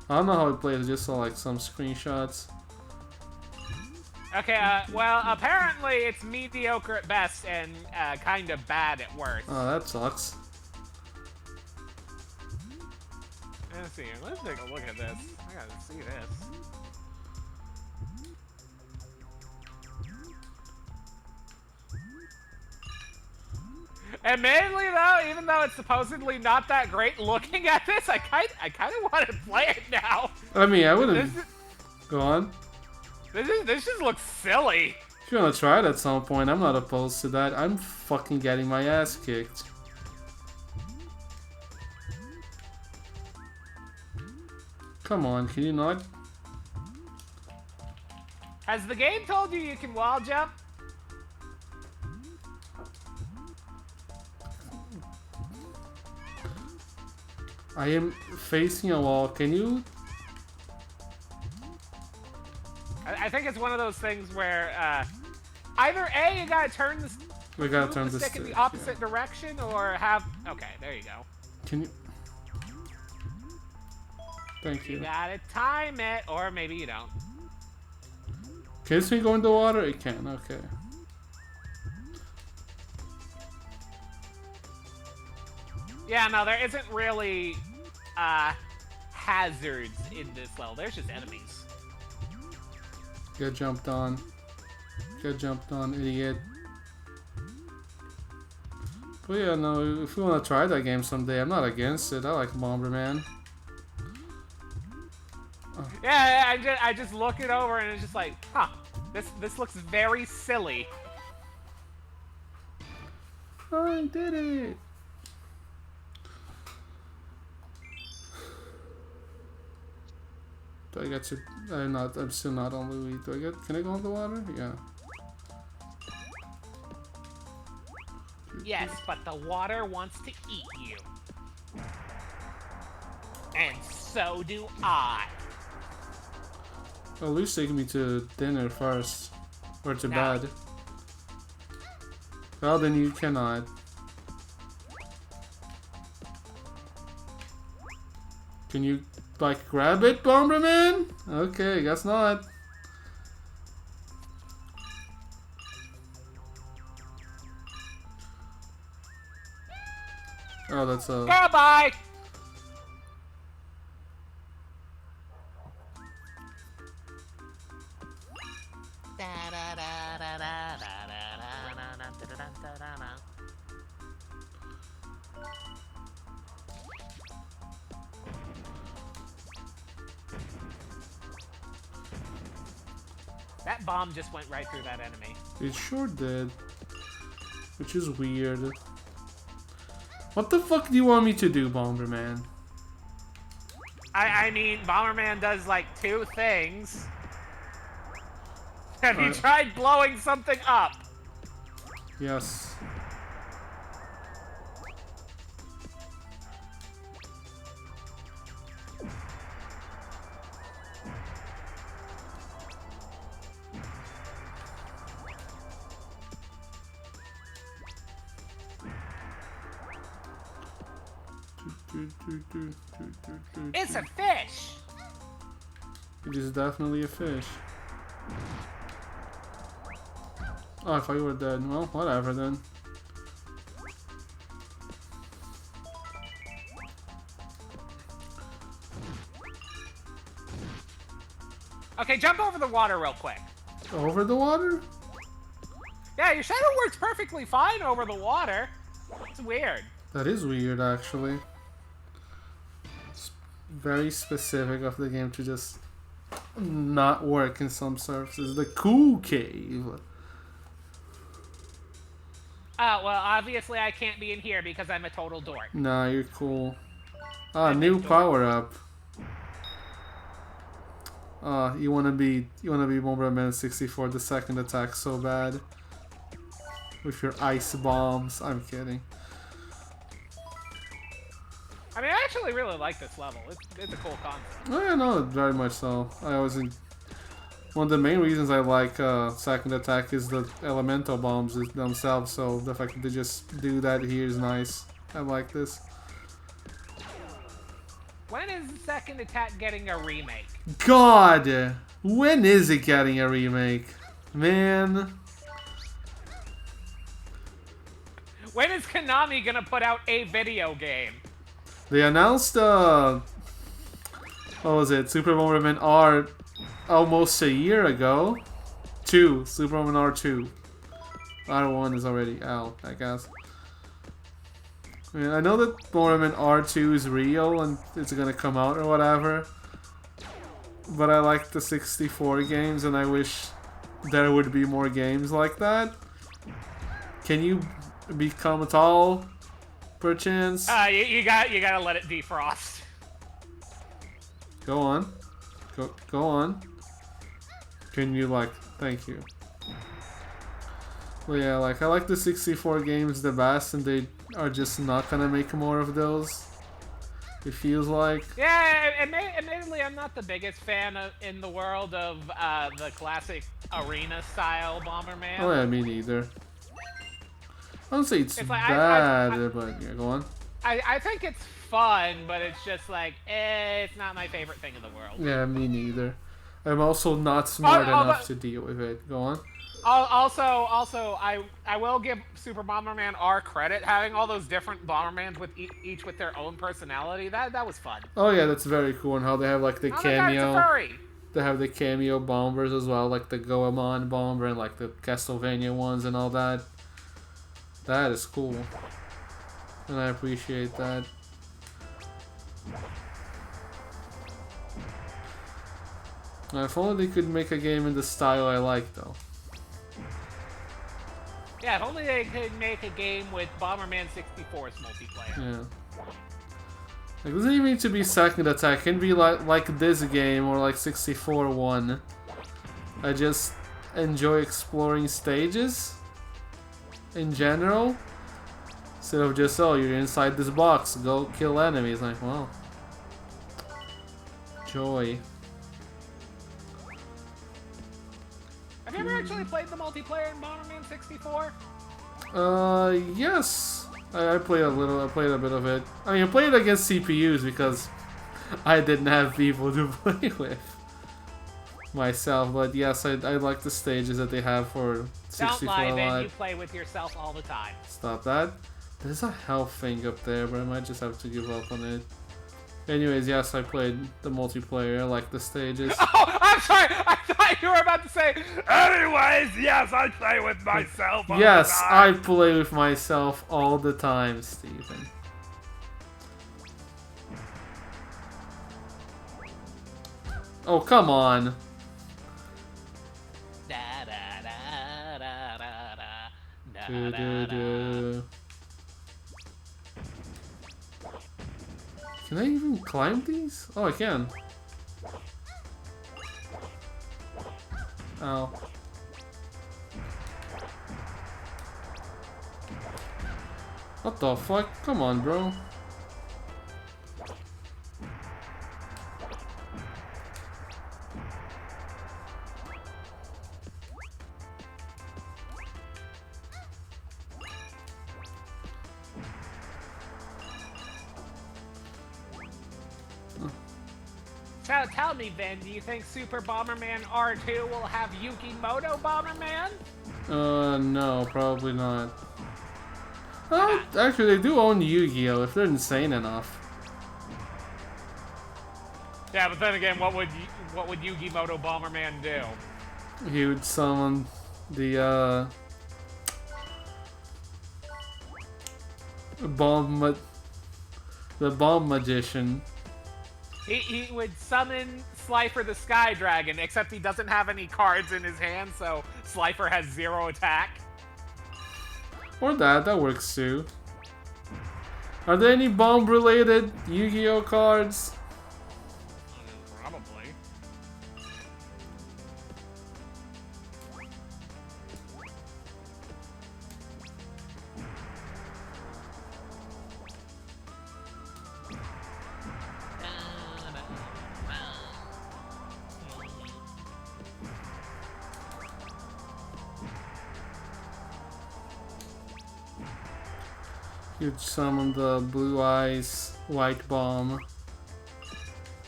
I don't know how it plays, I just saw like some screenshots. Okay, well, apparently it's mediocre at best and kind of bad at worst. Oh, that sucks. Let's see, let's take a look at this. I gotta see this. Admittedly, though, even though it's supposedly not that great looking at this, I kind of want to play it now. I mean, I wouldn't. Go on. This just looks silly. If you want to try it at some point, I'm not opposed to that. I'm fucking getting my ass kicked. Come on, can you not? Has the game told you you can wall jump? I am facing a wall. Can you? I think it's one of those things where either A, you gotta turn the stick in the opposite direction, or have. Okay, there you go. Can you? Thank you. You gotta time it, or maybe you don't. Can this thing go in the water? It can. Okay. Yeah, no, there isn't really hazards in this level. There's just enemies. Get jumped on. Get jumped on, idiot. But yeah, no, if you want to try that game someday, I'm not against it. I like Bomberman. Oh. Yeah, I just look it over and it's just like, huh, this looks very silly. I did it! Do I get to? I'm still not on Louis. Can I go in the water? Yeah. Yes, but the water wants to eat you. And so do I. Well, at least take me to dinner first. Or to bed. Well, then you cannot. Can you, like, grab it, Bomberman? Okay, guess not. Oh, that's a... Goodbye! That bomb just went right through that enemy. It sure did. Which is weird. What the fuck do you want me to do, Bomberman? I mean, Bomberman does like two things. Have you tried blowing something up? Yes. It's a fish! It is definitely a fish. Oh, I thought you were dead. Well, whatever then. Okay, jump over the water real quick. Over the water? Yeah, your shadow works perfectly fine over the water. It's weird. That is weird, actually. It's very specific of the game to just not work in some surfaces. The cool cave. Well, obviously I can't be in here because I'm a total dork. Nah, you're cool. Ah, new power up. You wanna be Bomberman 64 the second attack so bad. With your ice bombs. I'm kidding. I mean, I actually really like this level. It's a cool concept. Oh yeah, no, very much so. One of the main reasons I like second attack is the elemental bombs themselves, so the fact that they just do that here is nice. I like this. When is second attack getting a remake? God! When is it getting a remake? Man. When is Konami gonna put out a video game? They announced, what was it? Super Bomberman R almost a year ago. Super Bomberman R2. R1 is already out, I guess. I mean, I know that Bomberman R2 is real and it's gonna come out or whatever. But I like the 64 games and I wish there would be more games like that. Can you become tall, perchance? You gotta let it defrost. Go on. Go on. Can you, like... Thank you. Well, yeah, like, I like the 64 games the best, and they are just not gonna make more of those. It feels like. Yeah, admittedly, I'm not the biggest fan in the world of the classic arena-style Bomberman. Oh yeah, me neither. I don't say it's like, bad, but yeah, go on. I think it's fun, but it's just like, it's not my favorite thing in the world. Yeah, me neither. I'm also not smart enough to deal with it. Go on. Also, I will give Super Bomberman R credit, having all those different Bombermans with each with their own personality. That was fun. Oh yeah, that's very cool. And how they have like the cameo. They have the cameo bombers as well, like the Goemon bomber and like the Castlevania ones and all that. That is cool, and I appreciate that. If only they could make a game in the style I like, though. Yeah, if only they could make a game with Bomberman 64's multiplayer. Yeah. Like, it doesn't even need to be second attack. It can be like this game or like 64 one. I just enjoy exploring stages in general. Instead of just, oh, you're inside this box, go kill enemies. Like, well. Joy. Have you ever actually played the multiplayer in Bomberman 64? Yes. I played a little. I played a bit of it. I mean, I played against CPUs because I didn't have people to play with myself. But yes, I like the stages that they have for 64 Don't lie, Live. Ben. You play with yourself all the time. Stop that. There's a health thing up there, but I might just have to give up on it. Anyways, yes, I played the multiplayer. I like the stages. Oh, I'm sorry. I thought you were about to say. Anyways, yes, I play with myself. All yes, the time. I play with myself all the time, Steven. Oh, come on. Can I even climb these? Oh, I can. Ow. What the fuck? Come on, bro. Tell me, Ben, do you think Super Bomberman R2 will have Yukimoto Bomberman? No, probably not. Actually, they do own Yu-Gi-Oh! If they're insane enough. Yeah, but then again, what would Yukimoto Bomberman do? He would summon the bomb magician. He would summon Slifer the Sky Dragon, except he doesn't have any cards in his hand, so Slifer has 0 attack. Or that works too. Are there any bomb-related Yu-Gi-Oh cards? Probably. You'd summon the Blue Eyes White Bomb.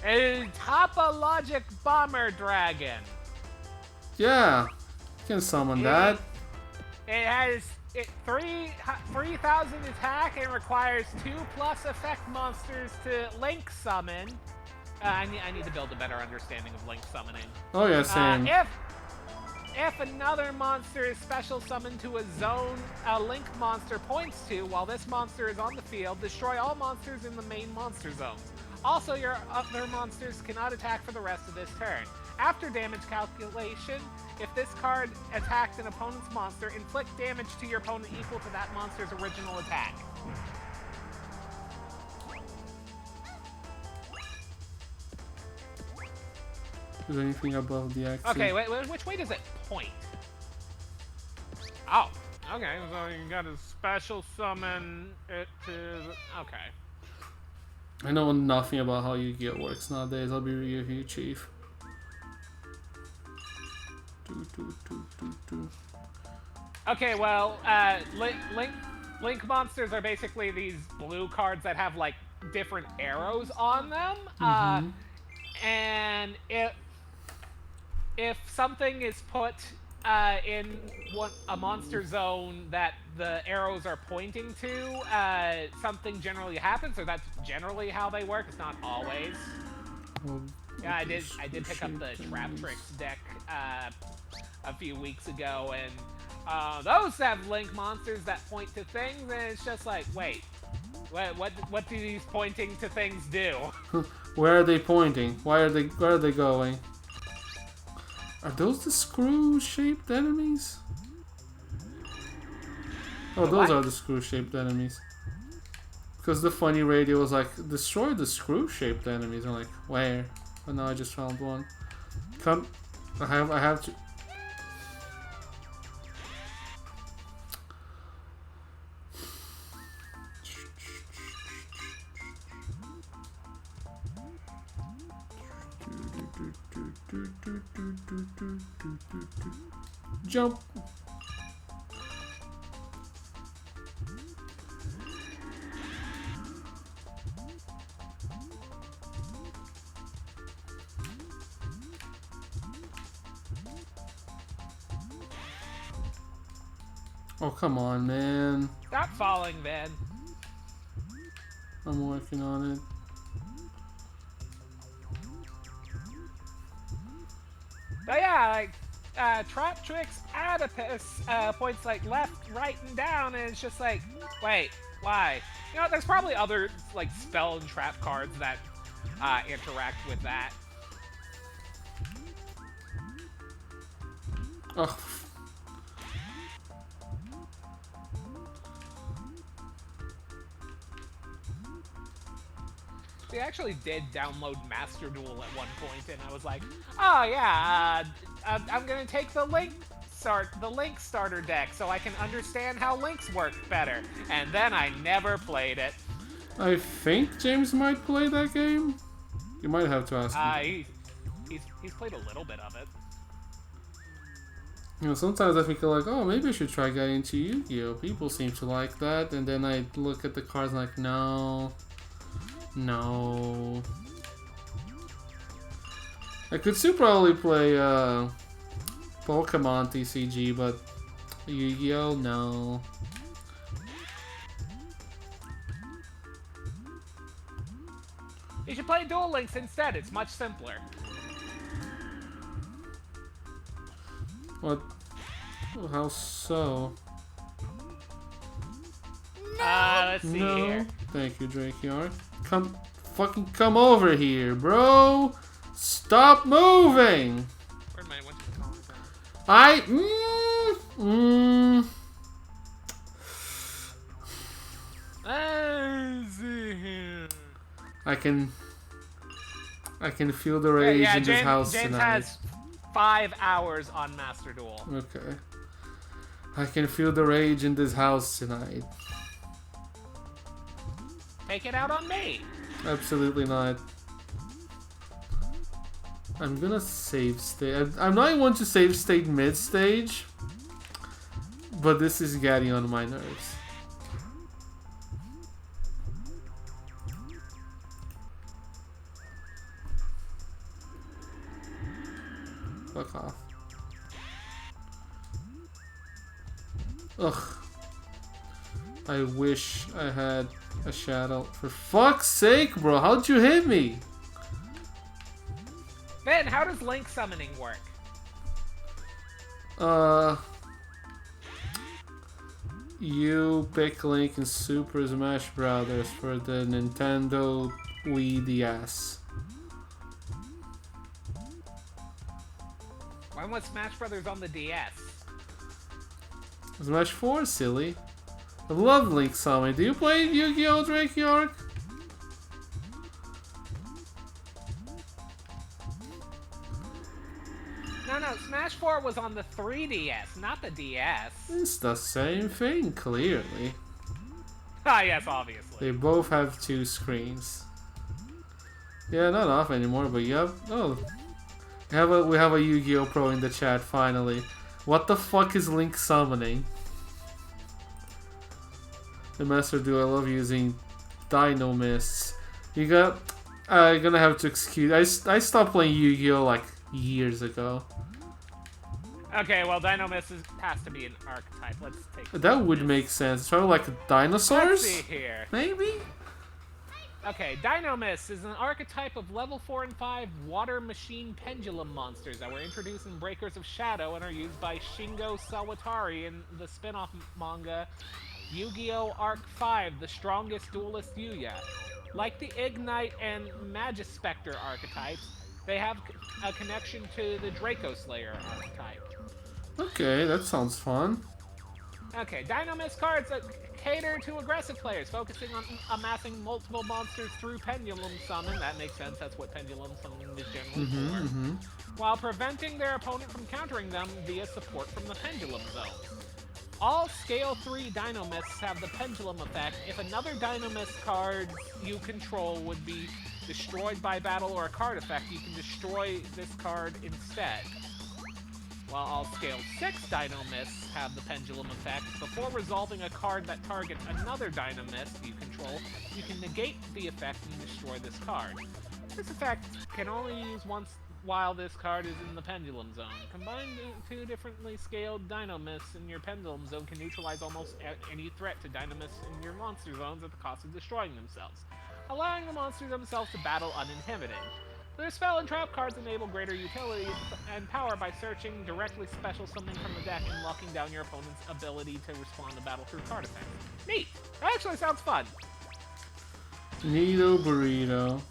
A Topologic Bomber Dragon. Yeah, you can summon that. It has 3,000 attack and requires 2+ effect monsters to link summon. I need to build a better understanding of link summoning. Oh yeah, same. If another monster is special summoned to a zone a Link monster points to while this monster is on the field, destroy all monsters in the main monster zones. Also, your other monsters cannot attack for the rest of this turn. After damage calculation, if this card attacked an opponent's monster, inflict damage to your opponent equal to that monster's original attack. Is there anything above the X? Okay, wait, which way does it point? Oh, okay, so you gotta special summon it to... Okay. I know nothing about how Yu-Gi-Oh works nowadays, I'll be real with you, Chief. Okay, well, Link monsters are basically these blue cards that have, like, different arrows on them. And if something is put in a monster zone that the arrows are pointing to, something generally happens, or that's generally how they work. It's not always. Yeah, I did pick up the Trap Tricks deck a few weeks ago, and those have Link monsters that point to things, and it's just like, wait, what do these pointing to things do? Where are they pointing? Where are they going? Are those the screw-shaped enemies? Oh, those are the screw-shaped enemies. Because the funny radio was like, destroy the screw-shaped enemies. I'm like, where? But now I just found one. Come, I have to. Jump. Oh, come on, man. Stop falling, man. I'm working on it. But yeah, like, Trap Tricks Adipus points like left, right, and down, and it's just like, wait, why? You know, there's probably other, like, spell and trap cards that interact with that. Oh. I actually did download Master Duel at one point, and I was like, oh yeah, I'm gonna take the Link starter deck so I can understand how Links work better. And then I never played it. I think James might play that game. You might have to ask him. He's played a little bit of it. You know, sometimes I think like, oh, maybe I should try getting into Yu-Gi-Oh! People seem to like that, and then I look at the cards and like, no. No. I could still probably play Pokemon TCG, but Yu-Gi-Oh! No. You should play Duel Links instead. It's much simpler. What? How so? Let's see here. Thank you, Drake Yard. Fucking come over here, bro! Stop moving! Where'd my I see here. I can feel the rage in this house James tonight. has 5 hours on Master Duel. Okay. I can feel the rage in this house tonight. Take it out on me. Absolutely not. I'm gonna save state. I'm not one to save state mid-stage, but this is getting on my nerves. Fuck off. Ugh. I wish I had a shadow. For fuck's sake, bro, how'd you hit me? Ben, how does Link summoning work? Uh, you pick Link in Super Smash Brothers for the Nintendo Wii DS. When was Smash Brothers on the DS? Smash 4, silly. I love Link Summon. Do you play Yu-Gi-Oh! Drake York? No, Smash 4 was on the 3DS, not the DS. It's the same thing, clearly. Ah, yes, obviously. They both have 2 screens. Yeah, not off anymore, but yep. Oh, we have a Yu-Gi-Oh! Pro in the chat finally. What the fuck is Link summoning? The Master Duo, I love using Dino Mists. You got... I'm gonna have to excuse... I stopped playing Yu-Gi-Oh! Like years ago. Okay, well, Dino Mist has to be an archetype. Let's take That would make sense. It's probably like dinosaurs? Let's see here. Maybe? Okay, Dino Mist is an archetype of level 4 and 5 water machine pendulum monsters that were introduced in Breakers of Shadow and are used by Shingo Sawatari in the spin-off manga Yu-Gi-Oh! Arc 5, The Strongest Duelist Yuya. Like the Ignite and Magispector archetypes, they have a connection to the Draco Slayer archetype. Okay, that sounds fun. Okay, Dino Mist cards cater to aggressive players, focusing on amassing multiple monsters through Pendulum Summon. That makes sense, that's what Pendulum Summon is generally for. While preventing their opponent from countering them via support from the Pendulum Zone. All Scale 3 Dino Mists have the Pendulum effect. If another Dino Mist card you control would be destroyed by battle or a card effect, you can destroy this card instead. While all Scale 6 Dino Mists have the Pendulum effect, before resolving a card that targets another Dino Mist you control, you can negate the effect and destroy this card. This effect can only be used once while this card is in the Pendulum Zone. Combine 2 differently scaled Dino Mists in your Pendulum Zone can neutralize almost any threat to Dino Mists in your monster zones at the cost of destroying themselves, allowing the monsters themselves to battle uninhibited. Their spell and trap cards enable greater utility and power by searching directly special summoning from the deck and locking down your opponent's ability to respond to battle through card effects. Neat! That actually sounds fun! Neato burrito.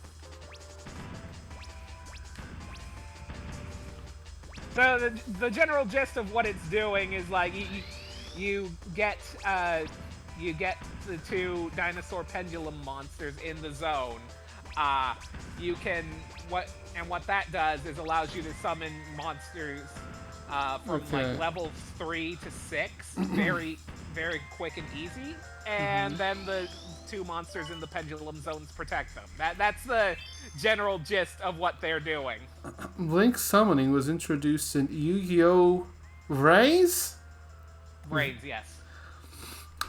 So the general gist of what it's doing is like you get the 2 dinosaur pendulum monsters in the zone. You can what that does is allows you to summon monsters from like level 3 to 6 very quick and easy, and then the 2 monsters in the pendulum zones protect them. That's the general gist of what they're doing. Link summoning was introduced in Yu-Gi-Oh! Rays? Brains, yes.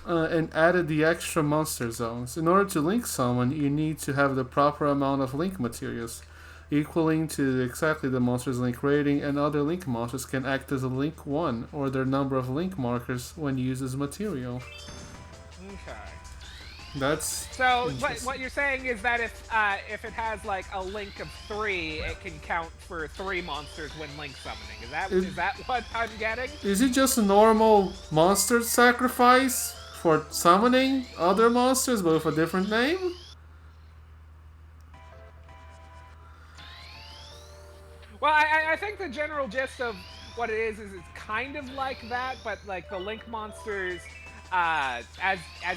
And added the extra monster zones. In order to Link summon, you need to have the proper amount of Link materials, equaling to exactly the monster's Link rating, and other Link monsters can act as a Link 1 or their number of Link markers when used as material. Okay. That's so. What you're saying is that if it has like a Link of 3, it can count for 3 monsters when Link summoning. Is that what I'm getting? Is it just a normal monster sacrifice for summoning other monsters but with a different name? Well, I think the general gist of what it is it's kind of like that, but like the Link monsters. As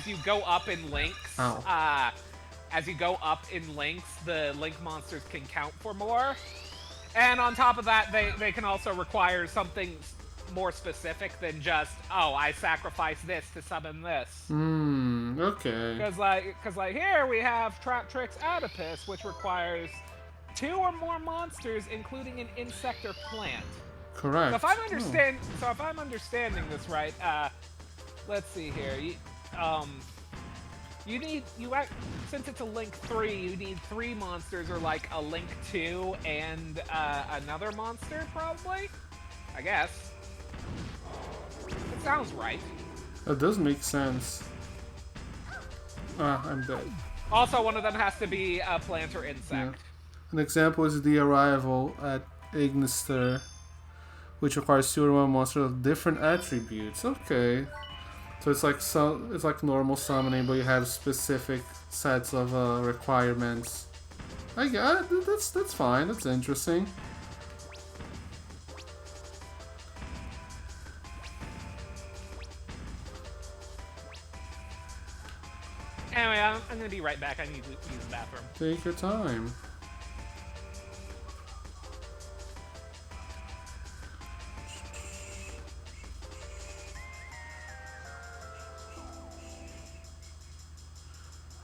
you go up in links, the Link monsters can count for more. And on top of that, they can also require something more specific than just, oh, I sacrifice this to summon this. Okay. Because like here we have Trap Tricks Oedipus, which requires 2 or more monsters, including an insect or plant. Correct. So if I'm understanding this right, let's see here. Since it's a Link 3, you need 3 monsters, or like a Link 2 and another monster, probably? I guess. It sounds right. That does make sense. I'm dead. Also, one of them has to be a plant or insect. Yeah. An example is the arrival at Ignister, which requires 2 or more monsters with different attributes. Okay. So it's like normal summoning, but you have specific sets of requirements. I got it. That's fine. That's interesting. Anyway, I'm gonna be right back. I need to use the bathroom. Take your time.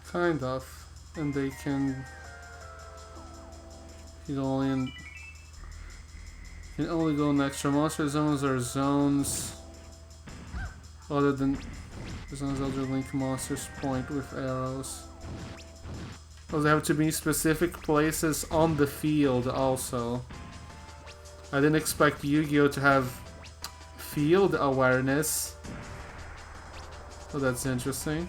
Kind of. And they can... You can only go in extra monster zones or zones other than the zones other link monsters point with arrows. Oh, they have to be specific places on the field also. I didn't expect Yu-Gi-Oh to have field awareness. Oh, that's interesting.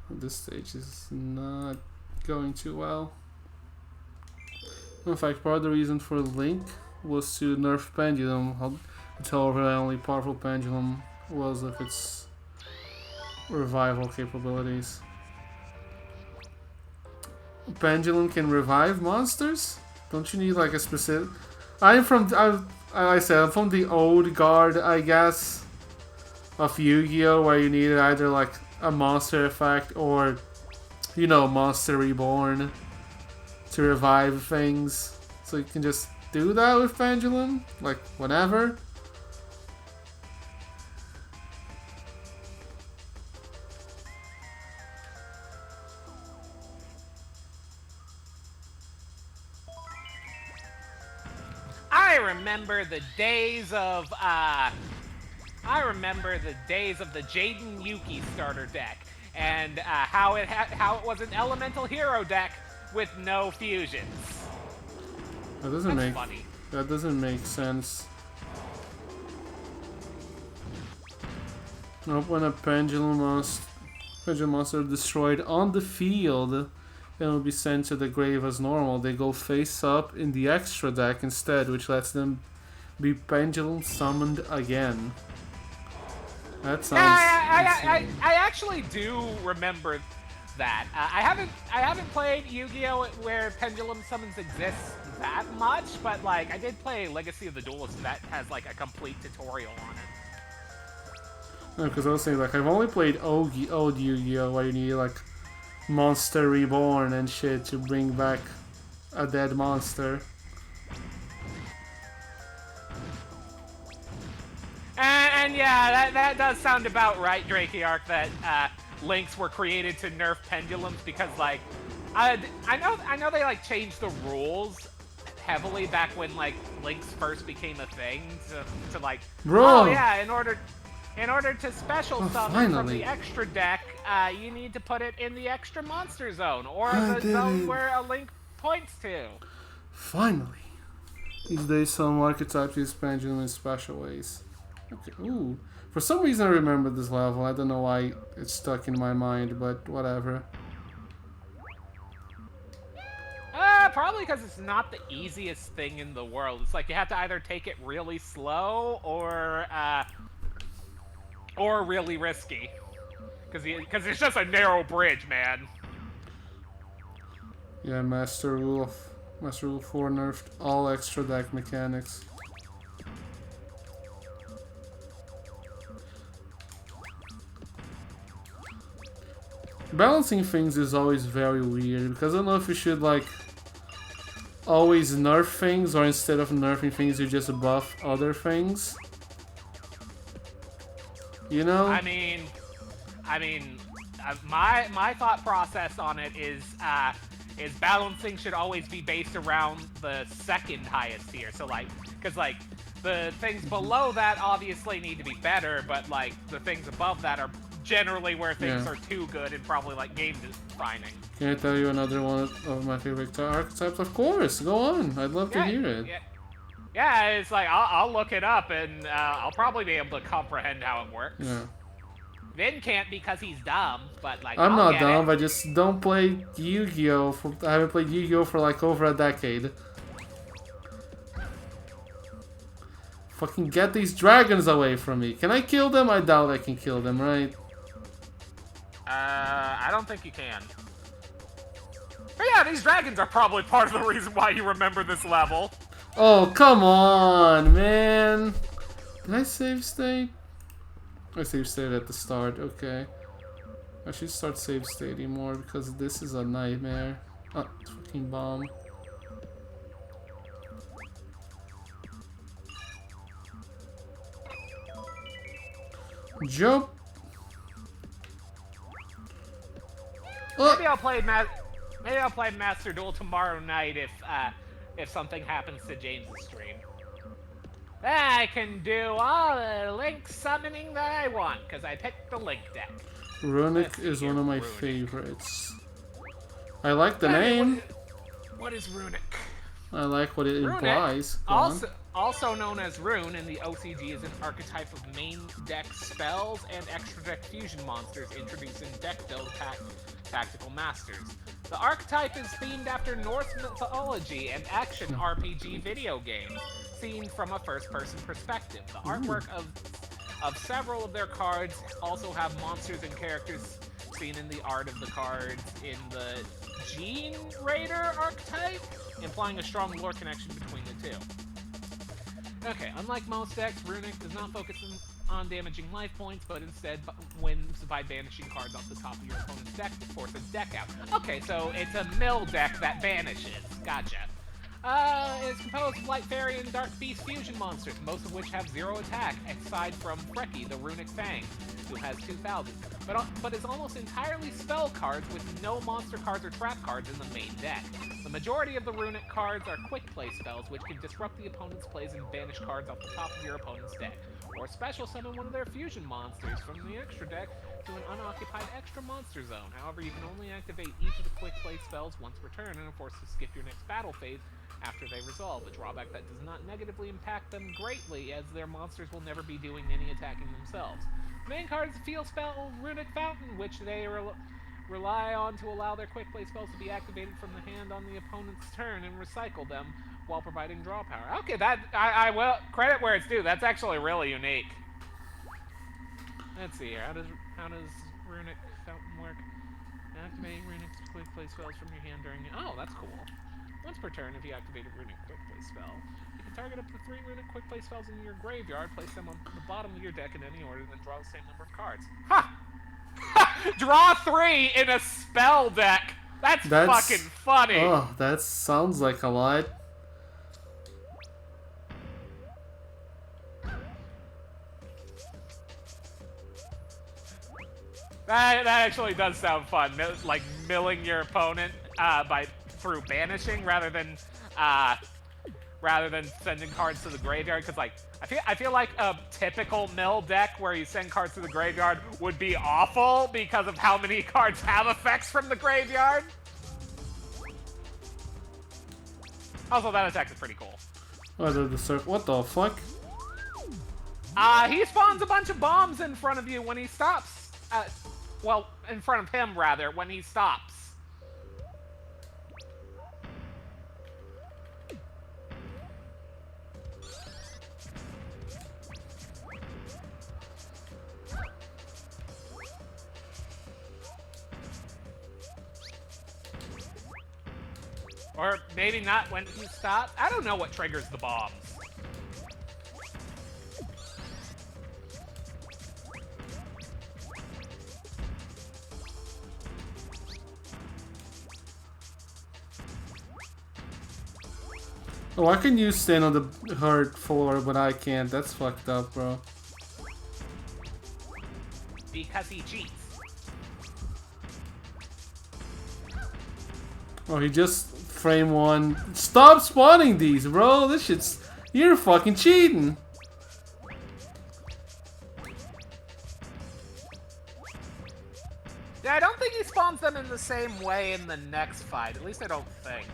This stage is not going too well. In fact, part of the reason for Link was to nerf Pendulum. How only powerful Pendulum was with its revival capabilities. Pendulum can revive monsters? Don't you need like a specific... I'm from the old guard, I guess, of Yu-Gi-Oh, where you needed either like a monster effect or, you know, Monster Reborn to revive things. So you can just do that with Pendulum, like whenever. I remember the days of the Jaden Yuki starter deck, and how it was an elemental hero deck with no fusions. That doesn't make sense. When a pendulum monster destroyed on the field, it will be sent to the grave as normal. They go face up in the extra deck instead, which lets them be pendulum summoned again. That sounds. I actually do remember that. I haven't played Yu-Gi-Oh where pendulum summons exist that much, but like I did play Legacy of the Duelist that has like a complete tutorial on it. No, because I was saying like I've only played old Yu-Gi-Oh where you need like Monster Reborn and shit to bring back a dead monster. And yeah, that does sound about right, Drakearch, that links were created to nerf pendulums because like I know they like changed the rules heavily back when like links first became a thing to like Bro. Oh yeah, in order to special summon from the extra deck, you need to put it in the extra monster zone or the zone where a link points to. Finally. These days some archetypes use pendulum in special ways. Okay. Ooh. For some reason I remember this level. I don't know why it's stuck in my mind, but whatever. Probably because it's not the easiest thing in the world. It's like you have to either take it really slow or really risky. Because it's just a narrow bridge, man. Yeah, Master Rule 4 nerfed all extra deck mechanics. Balancing things is always very weird because I don't know if you should like always nerf things or instead of nerfing things you just buff other things. You know? I mean, my thought process on it is is balancing should always be based around the second highest tier. So like, because like the things below that obviously need to be better, but like the things above that are generally where things are too good and probably like game defining. Can I tell you another one of my favorite archetypes? Of course, go on. I'd love to hear it. Yeah, it's like I'll look it up and I'll probably be able to comprehend how it works. Yeah. Vin can't because he's dumb, but like I'm not dumb. I just don't play Yu-Gi-Oh. I haven't played Yu-Gi-Oh for like over a decade. Fucking get these dragons away from me. Can I kill them? I doubt I can kill them, right? I don't think you can. But yeah, these dragons are probably part of the reason why you remember this level. Oh, come on, man. Did I save state? I save state at the start, okay. I should start save state anymore because this is a nightmare. Oh, fucking bomb. Jump. Maybe I'll play Master Duel tomorrow night if something happens to James' stream. I can do all the Link summoning that I want because I picked the Link deck. Runic is one of my favorites. I like the name. What is Runic? I like what it implies. Also known as Rune in the OCG, is an archetype of main deck spells and extra deck fusion monsters introduced in deck build tactical masters. The archetype is themed after Norse mythology and action RPG video games, seen from a first-person perspective. The artwork of several of their cards also have monsters and characters seen in the art of the cards in the Gene Raider archetype, implying a strong lore connection between the two. Okay, unlike most decks, Runic does not focus on damaging life points, but instead wins by banishing cards off the top of your opponent's deck to force a deck out. Okay, so it's a mill deck that banishes. Gotcha. It's composed of Light Fairy and Dark Beast fusion monsters, most of which have 0 attack, aside from Freki, the Runic Fang, who has 2,000, but is almost entirely spell cards with no monster cards or trap cards in the main deck. The majority of the Runic cards are quick play spells, which can disrupt the opponent's plays and banish cards off the top of your opponent's deck, or special summon one of their fusion monsters from the extra deck to an unoccupied extra monster zone. However, you can only activate each of the quick play spells once per turn and are forced to skip your next battle phase after they resolve, a drawback that does not negatively impact them greatly, as their monsters will never be doing any attacking themselves. The main card is the field spell Runic Fountain, which they rely on to allow their quick play spells to be activated from the hand on the opponent's turn and recycle them while providing draw power. Okay, that I will credit where it's due. That's actually really unique. Let's see here. How does Runic Fountain work? Activating Runic's quick play spells from your hand during. Oh, that's cool. Once per turn, if you activate a Runic Quick Play spell, you can target up to 3 Runic Quick Play spells in your graveyard, place them on the bottom of your deck in any order, then draw the same number of cards. Ha! Draw 3 in a spell deck! That's fucking funny! Oh, that sounds like a lot. That actually does sound fun, like milling your opponent through banishing rather than sending cards to the graveyard, because like I feel like a typical mill deck where you send cards to the graveyard would be awful because of how many cards have effects from the graveyard. Also, that attack is pretty cool. What the fuck? He spawns a bunch of bombs in front of you when he stops. Well, in front of him rather, when he stops. Or maybe not when he stops. I don't know what triggers the bombs. Oh, I can use stand on the hard floor, but I can't. That's fucked up, bro. Because he cheats. Oh, he just frame one. Stop spawning these, bro. This shit's... You're fucking cheating. Yeah, I don't think he spawns them in the same way in the next fight. At least I don't think.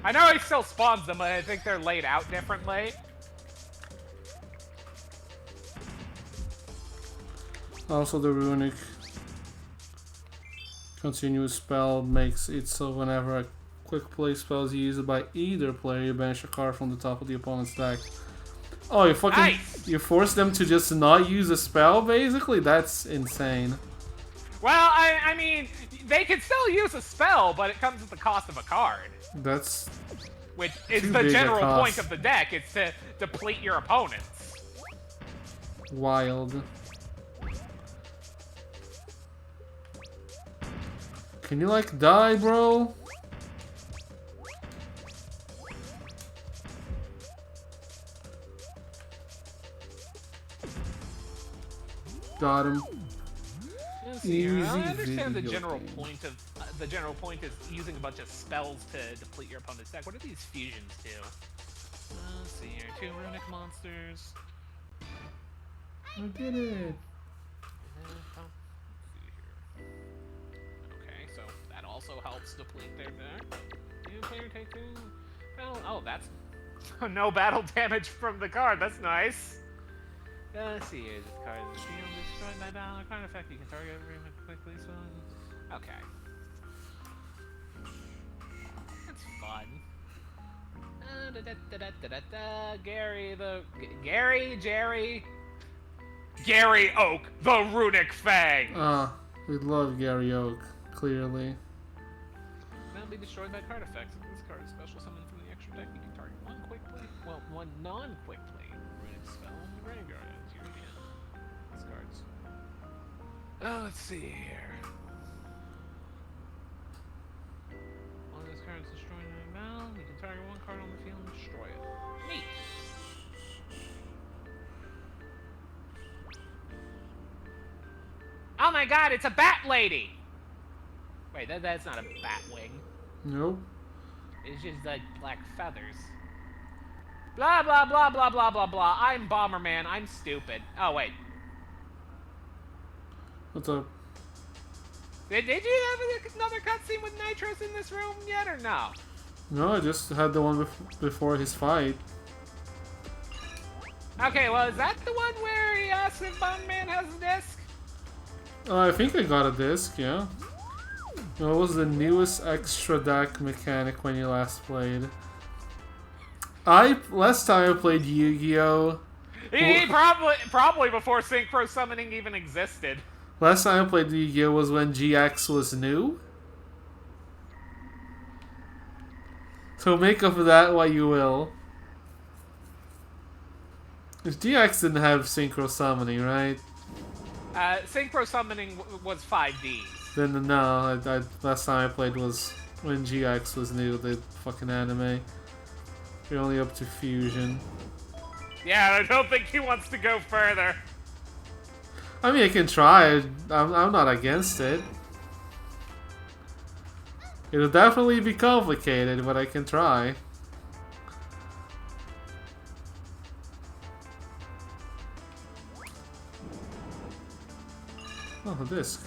I know he still spawns them, but I think they're laid out differently. Also, the runic continuous spell makes it so whenever a quick play spell is used by either player, you banish a card from the top of the opponent's deck. Oh, you fucking... Nice! You force them to just not use a spell, basically? That's insane. Well, I mean, they can still use a spell, but it comes at the cost of a card. That's... Which is the general point of the deck. It's to deplete your opponents. Wild. Can you, like, die, bro? Got him. Easy I understand the general point of the general point is using a bunch of spells to deplete your opponent's deck. What do these fusions do? Let's see here. 2 runic monsters. I did it. Okay, so that also helps deplete their deck. New player take 2. Oh, that's no battle damage from the card. That's nice. Let's see here. This card is destroyed by battle. A card effect you can target every quickly. So, okay. That's fun. Gary Oak, the Runic Fang. Ah, we love Gary Oak, clearly. Now be destroyed by card effects. If this card is special summon from the extra deck, you can target one quick play. Well, one non-quick play runic spell in the graveyard. These cards. Oh, let's see here. One of these cards destroyed in a battle. You can target one card on the field and destroy it. Neat. Oh my god, it's a bat lady! Wait, that's not a bat wing. Nope. It's just like black feathers. Blah, blah, blah, blah, blah, blah, blah. I'm Bomberman. I'm stupid. Oh, wait. What's up? Did you have another cutscene with Nitros in this room yet, or no? No, I just had the one before his fight. Okay, well, is that the one where he asks if Bomberman has a disc? I think I got a disc, yeah. What was the newest extra deck mechanic when you last played? Last time I played Yu-Gi-Oh! He probably before synchro summoning even existed. Last time I played Yu-Gi-Oh! Was when GX was new. So make of that what you will. If GX didn't have synchro summoning, right? Synchro summoning was 5D. Then no, last time I played was when GX was new, the fucking anime. You're only up to fusion. Yeah, I don't think he wants to go further. I mean, I can try. I'm not against it. It'll definitely be complicated, but I can try. Oh, a disc.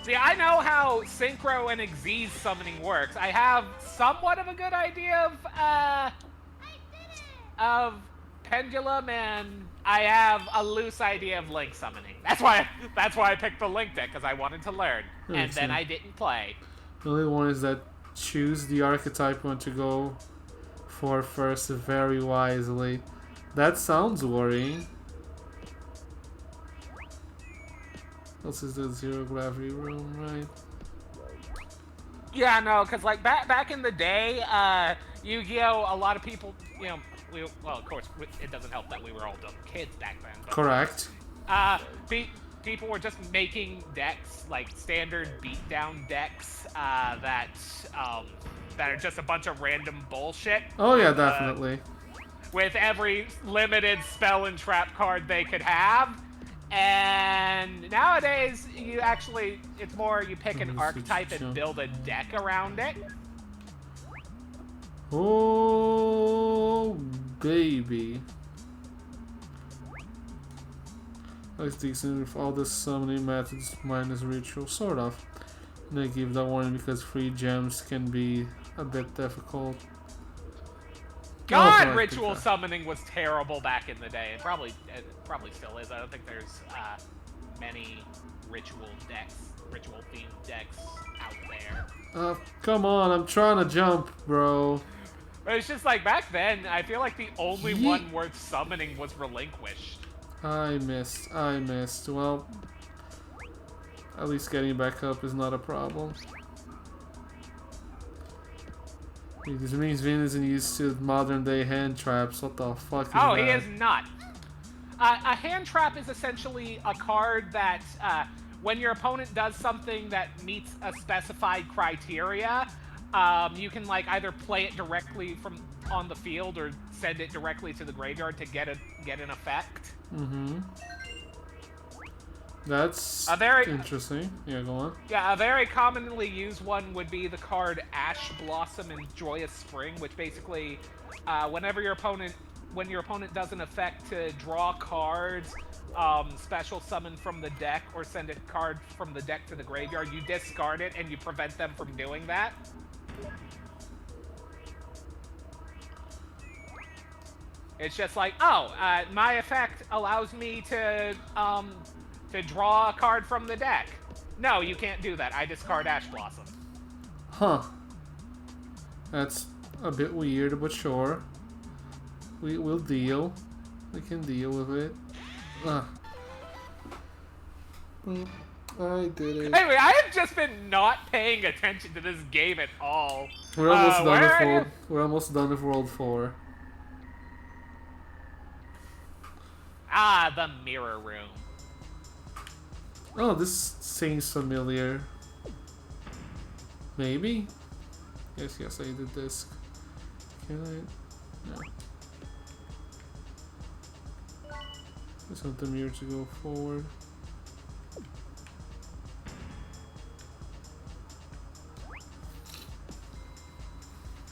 See, I know how Synchro and Xyz summoning works. I have somewhat of a good idea of Pendulum, and I have a loose idea of Link summoning. That's why I picked the Link deck, because I wanted to learn. And then I didn't play. The only one is that choose the archetype you want to go for first very wisely. That sounds worrying. This is the zero gravity room, right? Yeah, no, because like back in the day, Yu-Gi-Oh! A lot of people, you know, well, of course, it doesn't help that we were all dumb kids back then. But, correct. People were just making decks, like standard beatdown decks, that are just a bunch of random bullshit. Oh yeah, definitely. With every limited spell and trap card they could have. And nowadays, it's more you pick an archetype and build a deck around it. Oh, baby. That's decent with all the summoning methods minus ritual, sort of. And I give that warning because free gems can be a bit difficult. God, ritual summoning was terrible back in the day. It probably still is. I don't think there's many ritual themed decks out there. Come on, I'm trying to jump, bro. But it's just like back then, I feel like the only one worth summoning was Relinquished. I missed. Well, at least getting back up is not a problem. This means Vin isn't used to modern day hand traps. What the fuck is that? Oh, he is not. A hand trap is essentially a card that, when your opponent does something that meets a specified criteria, you can like either play it directly from on the field or send it directly to the graveyard to get an effect. Mm-hmm. That's interesting. Yeah, go on. Yeah, a very commonly used one would be the card Ash Blossom and Joyous Spring, which basically, when your opponent does an effect to draw cards, special summon from the deck, or send a card from the deck to the graveyard, you discard it and you prevent them from doing that. It's just like, my effect allows me to draw a card from the deck. No, you can't do that. I discard Ash Blossom. Huh. That's a bit weird, but sure. We'll deal. We can deal with it. I did it. Anyway, I have just been not paying attention to this game at all. We're almost done with World. We're almost done with World 4. Ah, the mirror room. Oh, this seems familiar. Maybe? Yes, I did this. Can I? No. Just want the mirror to go forward.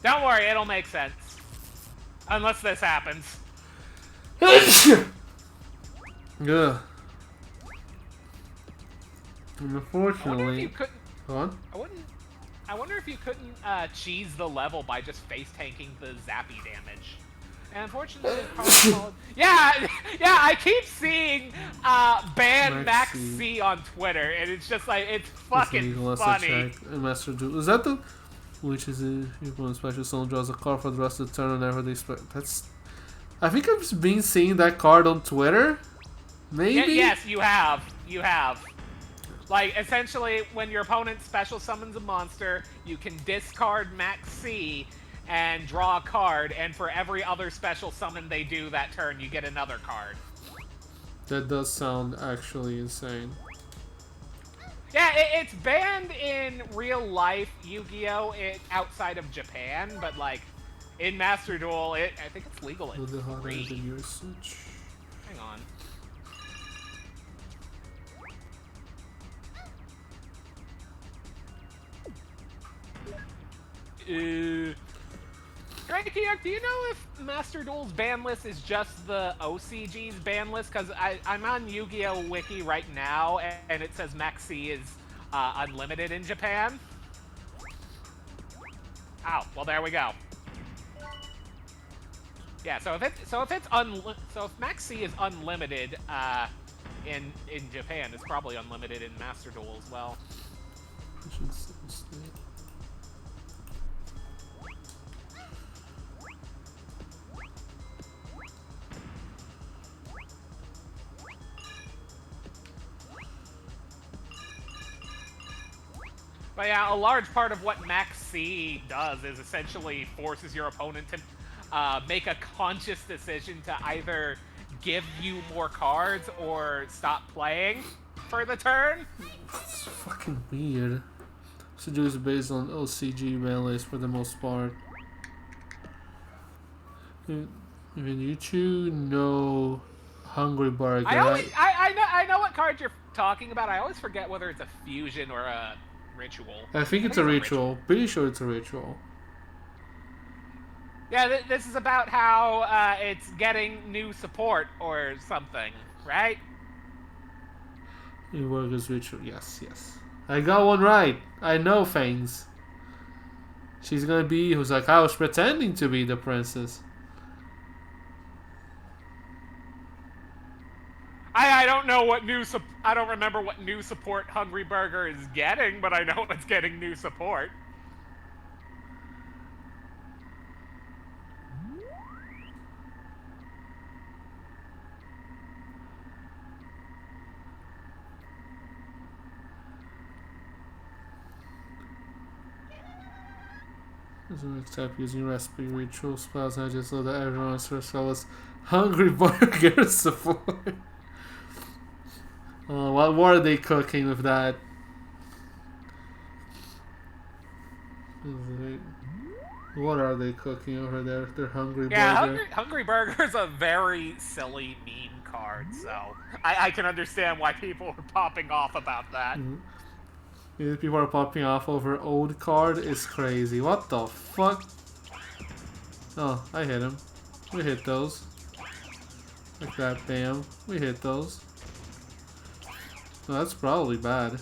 Don't worry, it'll make sense. Unless this happens. Ugh. Unfortunately, go on. I wonder if you couldn't cheese the level by just face tanking the zappy damage. And unfortunately, yeah, I keep seeing ban Max C on Twitter, and it's just like it's fucking funny. Master Duel. Is that the? Which is it? If one special someone draws a card for the rest of the turn whenever they that's. I think I've been seeing that card on Twitter. Maybe. Yes, you have. You have. Like, essentially, when your opponent special summons a monster, you can discard Max C and draw a card, and for every other special summon they do that turn, you get another card. That does sound actually insane. Yeah, it's banned in real life Yu-Gi-Oh! Outside of Japan, but, like, in Master Duel, I think it's legal in 3. Hang on. Drakiak, do you know if Master Duel's ban list is just the OCG's ban list? Because I'm on Yu-Gi-Oh! Wiki right now, and it says Max C is unlimited in Japan. Oh, well there we go. Yeah, so if Max C is unlimited in Japan, it's probably unlimited in Master Duel as well. But yeah, a large part of what Max C does is essentially forces your opponent to make a conscious decision to either give you more cards or stop playing for the turn. It's fucking weird. Procedure is based on OCG ban list for the most part. Even you two know Hungry Bargain. I I know what card you're talking about. I always forget whether it's a fusion or a ritual. I think it's a ritual. Pretty sure it's a ritual. Yeah, this is about how it's getting new support or something, right? It works as ritual. Yes, yes. I got one right. I know things. She's gonna be who's like, I was pretending to be the princess. I don't know what I don't remember what new support Hungry Burger is getting, but I know it's getting new support. Doesn't accept using recipe ritual spells. I just know that everyone's first spell was Hungry Burger support. What are they cooking with that? What are they cooking over there? They're Hungry Burger. Yeah, Hungry Burger's a very silly meme card, so I can understand why people are popping off about that. If people are popping off over old card is crazy. What the fuck? Oh, I hit him. We hit those. Like that, bam. We hit those. Oh, that's probably bad.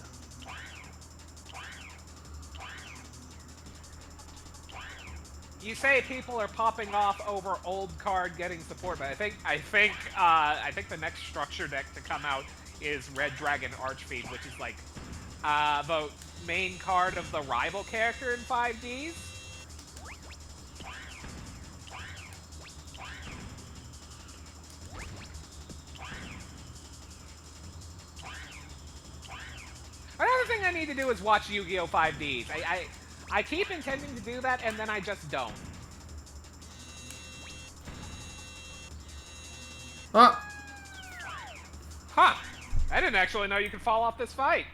You say people are popping off over old card getting support, but I think the next structure deck to come out is Red Dragon Archfiend, which is like the main card of the rival character in 5Ds. Another thing I need to do is watch Yu-Gi-Oh! 5Ds. I keep intending to do that, and then I just don't. Ah! Huh. I didn't actually know you could fall off this fight.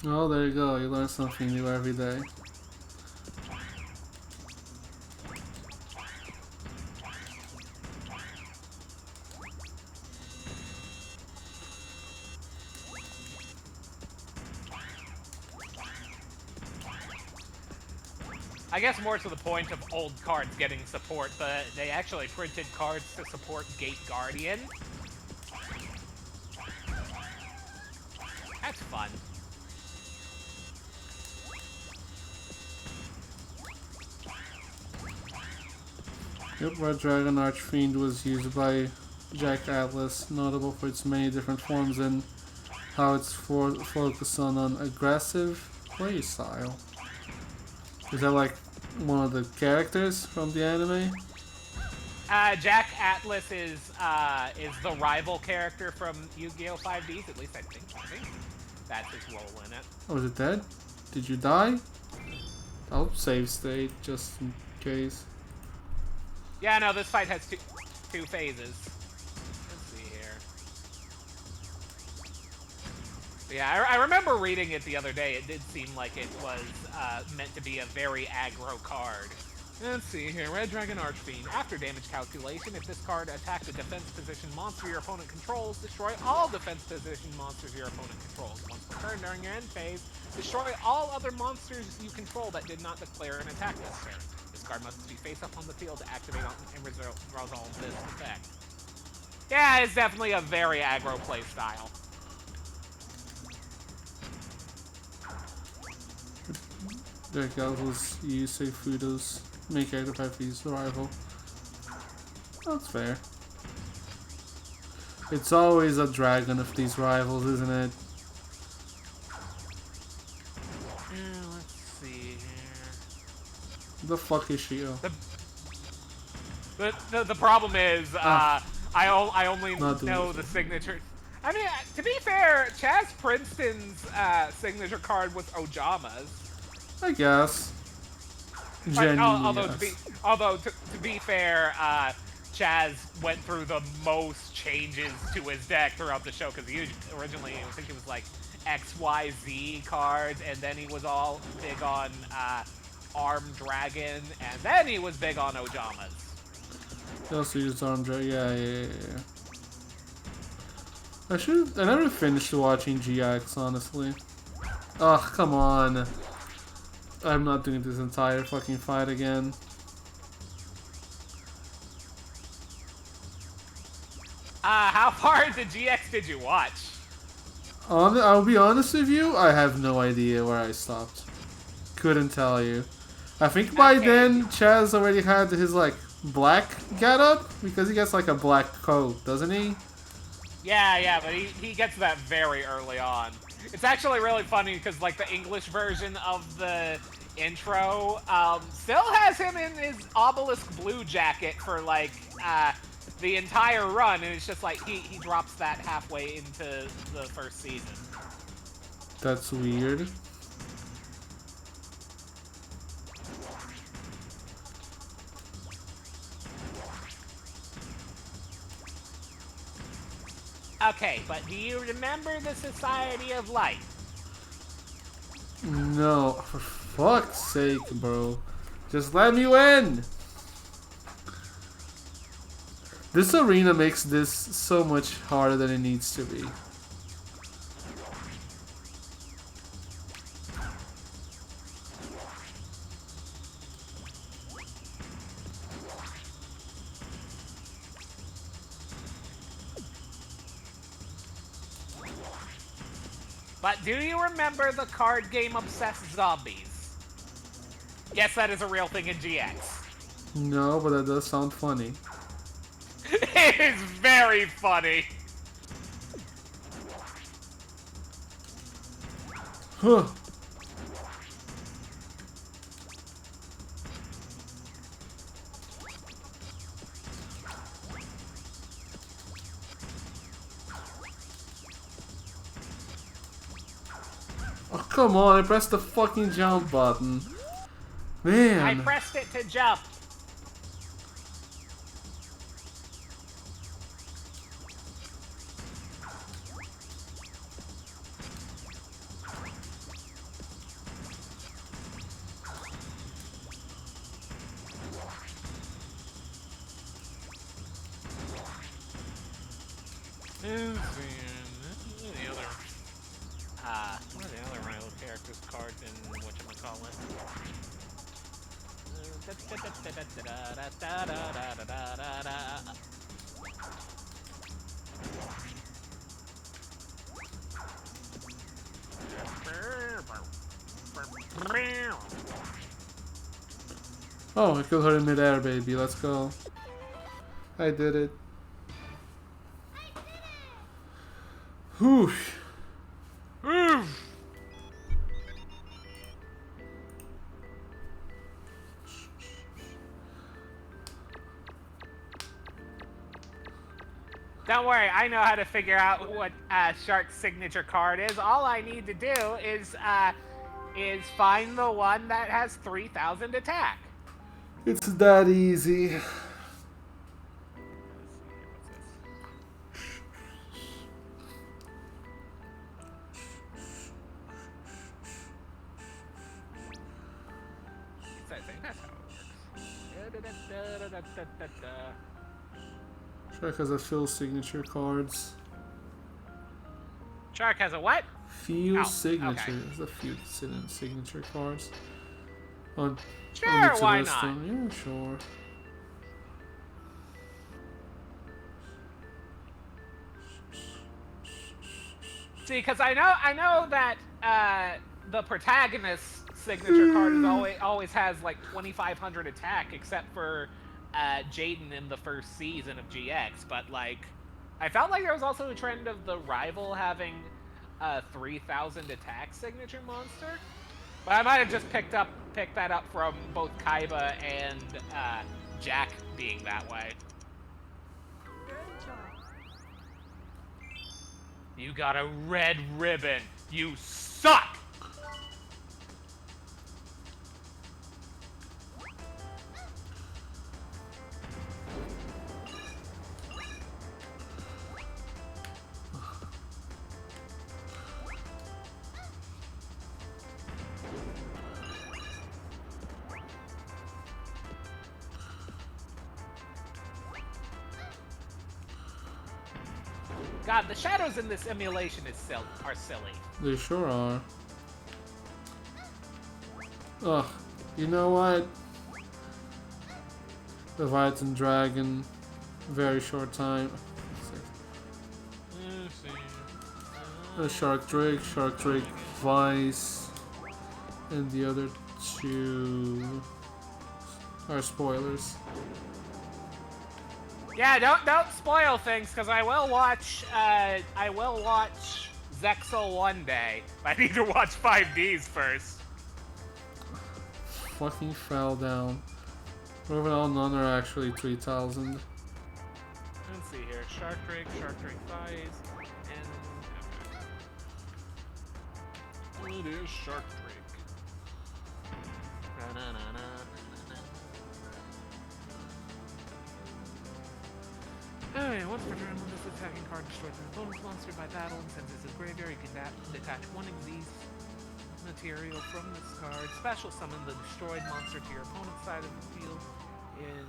Oh, there you go. You learn something new every day. I guess more to the point of old cards getting support, but they actually printed cards to support Gate Guardian. That's fun. Yep, Red Dragon Archfiend was used by Jack Atlas, notable for its many different forms and how it's focused on an aggressive playstyle. Is that like one of the characters from the anime? Jack Atlas is the rival character from Yu-Gi-Oh! 5Ds, at least I think that's his role in it. Oh, is it dead? Did you die? I'll save state just in case. Yeah, no, this fight has two phases. Let's see here. Yeah, I remember reading it the other day. It did seem like it was meant to be a very aggro card. Let's see here. Red Dragon Archfiend. After damage calculation, if this card attacks a defense position monster your opponent controls, destroy all defense position monsters your opponent controls. Once per turn during your end phase, destroy all other monsters you control that did not declare an attack this turn. This card must be face up on the field to activate and resolve this effect. Yeah, it's definitely a very aggro play style. Jack Atlas used Seifudo's main character 5D's rival. That's fair. It's always a dragon of these rivals, isn't it? Let's see here. The fuck is she? The problem is, I only know the signature. I mean, to be fair, Chaz Princeton's signature card was Ojama's. I guess. Although to be fair, Chaz went through the most changes to his deck throughout the show, because originally I think it was like XYZ cards, and then he was all big on Armed Dragon, and then he was big on Ojama's. He also used Armed Dragon. Yeah. I never finished watching GX, honestly. Ugh, come on. I'm not doing this entire fucking fight again. How far into GX did you watch? I'll be honest with you, I have no idea where I stopped. Couldn't tell you. I think by then, Chaz already had his, like, black getup, because he gets, like, a black coat, doesn't he? Yeah, but he gets that very early on. It's actually really funny because, like, the English version of the intro still has him in his obelisk blue jacket for, like, the entire run, and it's just like he drops that halfway into the first season. That's weird. Okay, but do you remember the Society of Light? No, for fuck's sake, bro. Just let me win! This arena makes this so much harder than it needs to be. But do you remember the card game Obsessed Zombies? Yes, that is a real thing in GX. No, but that does sound funny. It is very funny. Huh. Oh, come on, I pressed the fucking jump button. Man. I pressed it to jump. What are the other rival characters cards in whatchamacallit? Oh, I killed her in midair, baby. Let's go. I did it. Whew. Don't worry, I know how to figure out what Shark's signature card is. All I need to do is find the one that has 3,000 attack. It's that easy. I think that's how it works. Shark has a fill signature cards. Shark has a what? Few Oh, signature. okay. There's a few signature cards. On Sure, why list not? them. Yeah, sure. See, because I know that the protagonist's signature card is always has like 2,500 attack, except for Jaden in the first season of GX. But like, I felt like there was also a trend of the rival having a 3,000 attack signature monster. But I might have just picked that up from both Kaiba and Jack being that way. You got a red ribbon. You suck! God, the shadows in this emulation are silly. They sure are. Ugh. You know what? Leviathan Dragon. Very short time. Shark Drake Vice, and the other two are spoilers. Yeah, don't spoil things, because I will watch Zexel one day. I need to watch 5Ds first. Fucking fell down. Overall, none are actually 3,000. Let's see here. Shark Drake Vice, and it is Shark Drake. Alright, once per turn, when this attacking card destroys an opponent's monster by battle and sends it to the graveyard, you can detach one Xyz material from this card. Special summon the destroyed monster to your opponent's side of the field in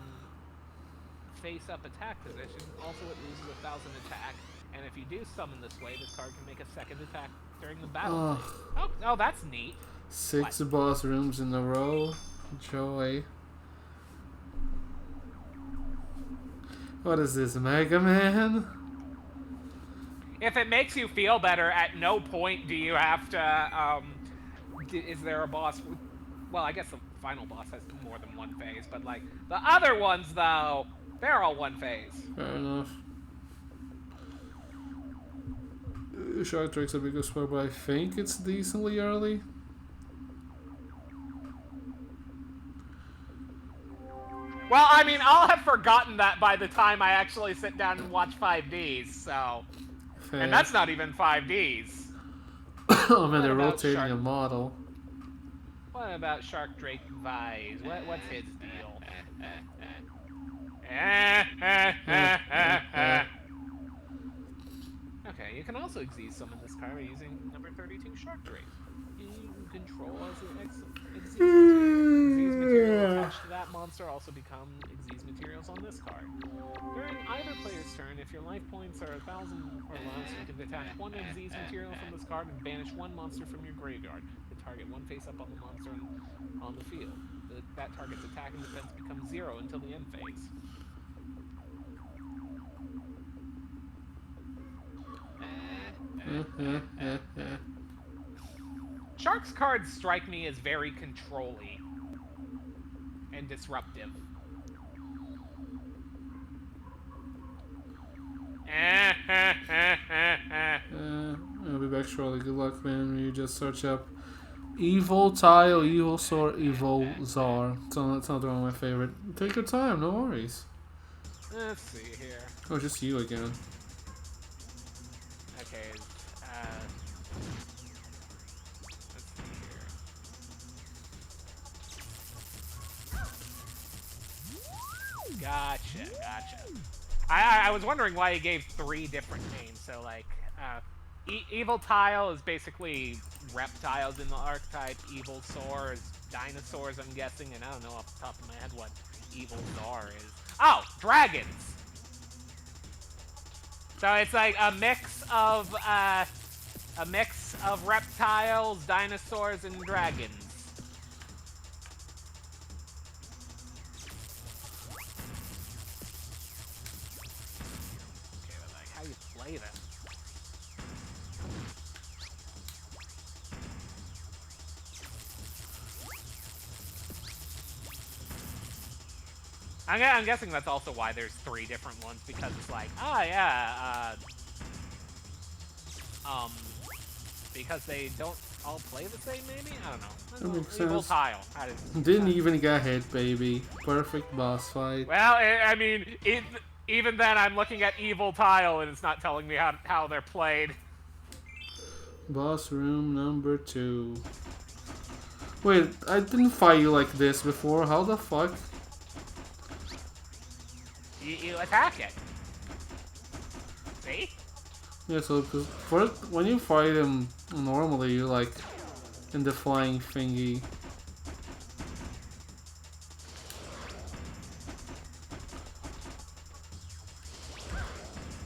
face-up attack position. Also, it loses 1,000 attack, and if you do summon this way, this card can make a second attack during the battle. Oh, that's neat. 6 boss rooms in a row. Joy. What is this, Mega Man? If it makes you feel better, at no point do you have to, is there a boss? Well, I guess the final boss has more than one phase, but, like, the other ones, though, they're all one phase. Fair enough. Shark Drake's a bigger spot, but I think it's decently early. Well, I mean, I'll have forgotten that by the time I actually sit down and watch 5Ds, so... Fair. And that's not even 5Ds. Oh man, they're rotating a model. What about Shark Drake Vise? What's his deal? Okay, you can also Xyz summon this card by using number 32 Shark Drake. You control as Xyz material attached to that monster also become Xyz materials on this card. During either player's turn, if your life points are 1,000 or less, you can detach one Xyz material from this card and banish one monster from your graveyard. The target one face up on the monster on the field. That target's attack and defense becomes 0 until the end phase. Shark's cards strike me as very control-y and disruptive. I'll be back shortly. Good luck, man. You just search up Evil Tile, Evil Sword, Evil Czar. It's another one of my favorite. Take your time, no worries. Let's see here. Oh, just you again. Okay, let's see here. Gotcha. I was wondering why he gave 3 different names. So, like, Evil Tile is basically reptiles in the archetype. Evil Soar is dinosaurs, I'm guessing. And I don't know off the top of my head what Evil Czar is. Oh, dragons! So it's like a mix of reptiles, dinosaurs, and dragons. Okay, but like, how do you play them? I'm guessing that's also why there's 3 different ones, because it's like, because they don't all play the same, maybe? I don't know. That makes Evil sense. Tile. Didn't even get hit, baby. Perfect boss fight. Well, I mean, even then, I'm looking at Evil Tile, and it's not telling me how they're played. Boss room number 2. Wait, I didn't fight you like this before. How the fuck? You attack it. See? Yeah, so first, when you fight him normally, you're like in the flying thingy.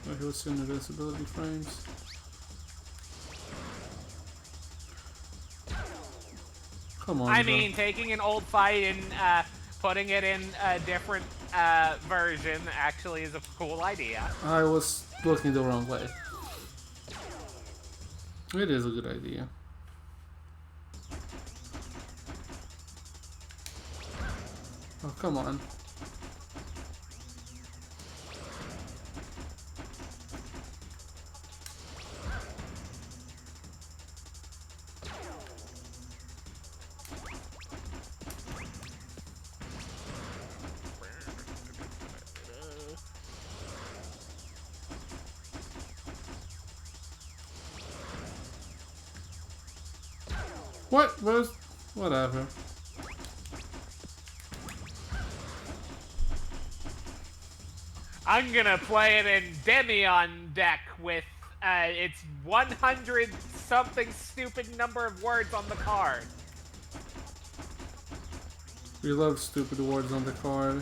Oh, he was in invincibility frames. Come on, I bro. mean, taking an old fight and putting it in a different version actually is a cool idea. I was looking the wrong way. It is a good idea. Oh, come on. What was... Whatever. I'm gonna play it in Demion deck with its 100 something stupid number of words on the card. We love stupid words on the card.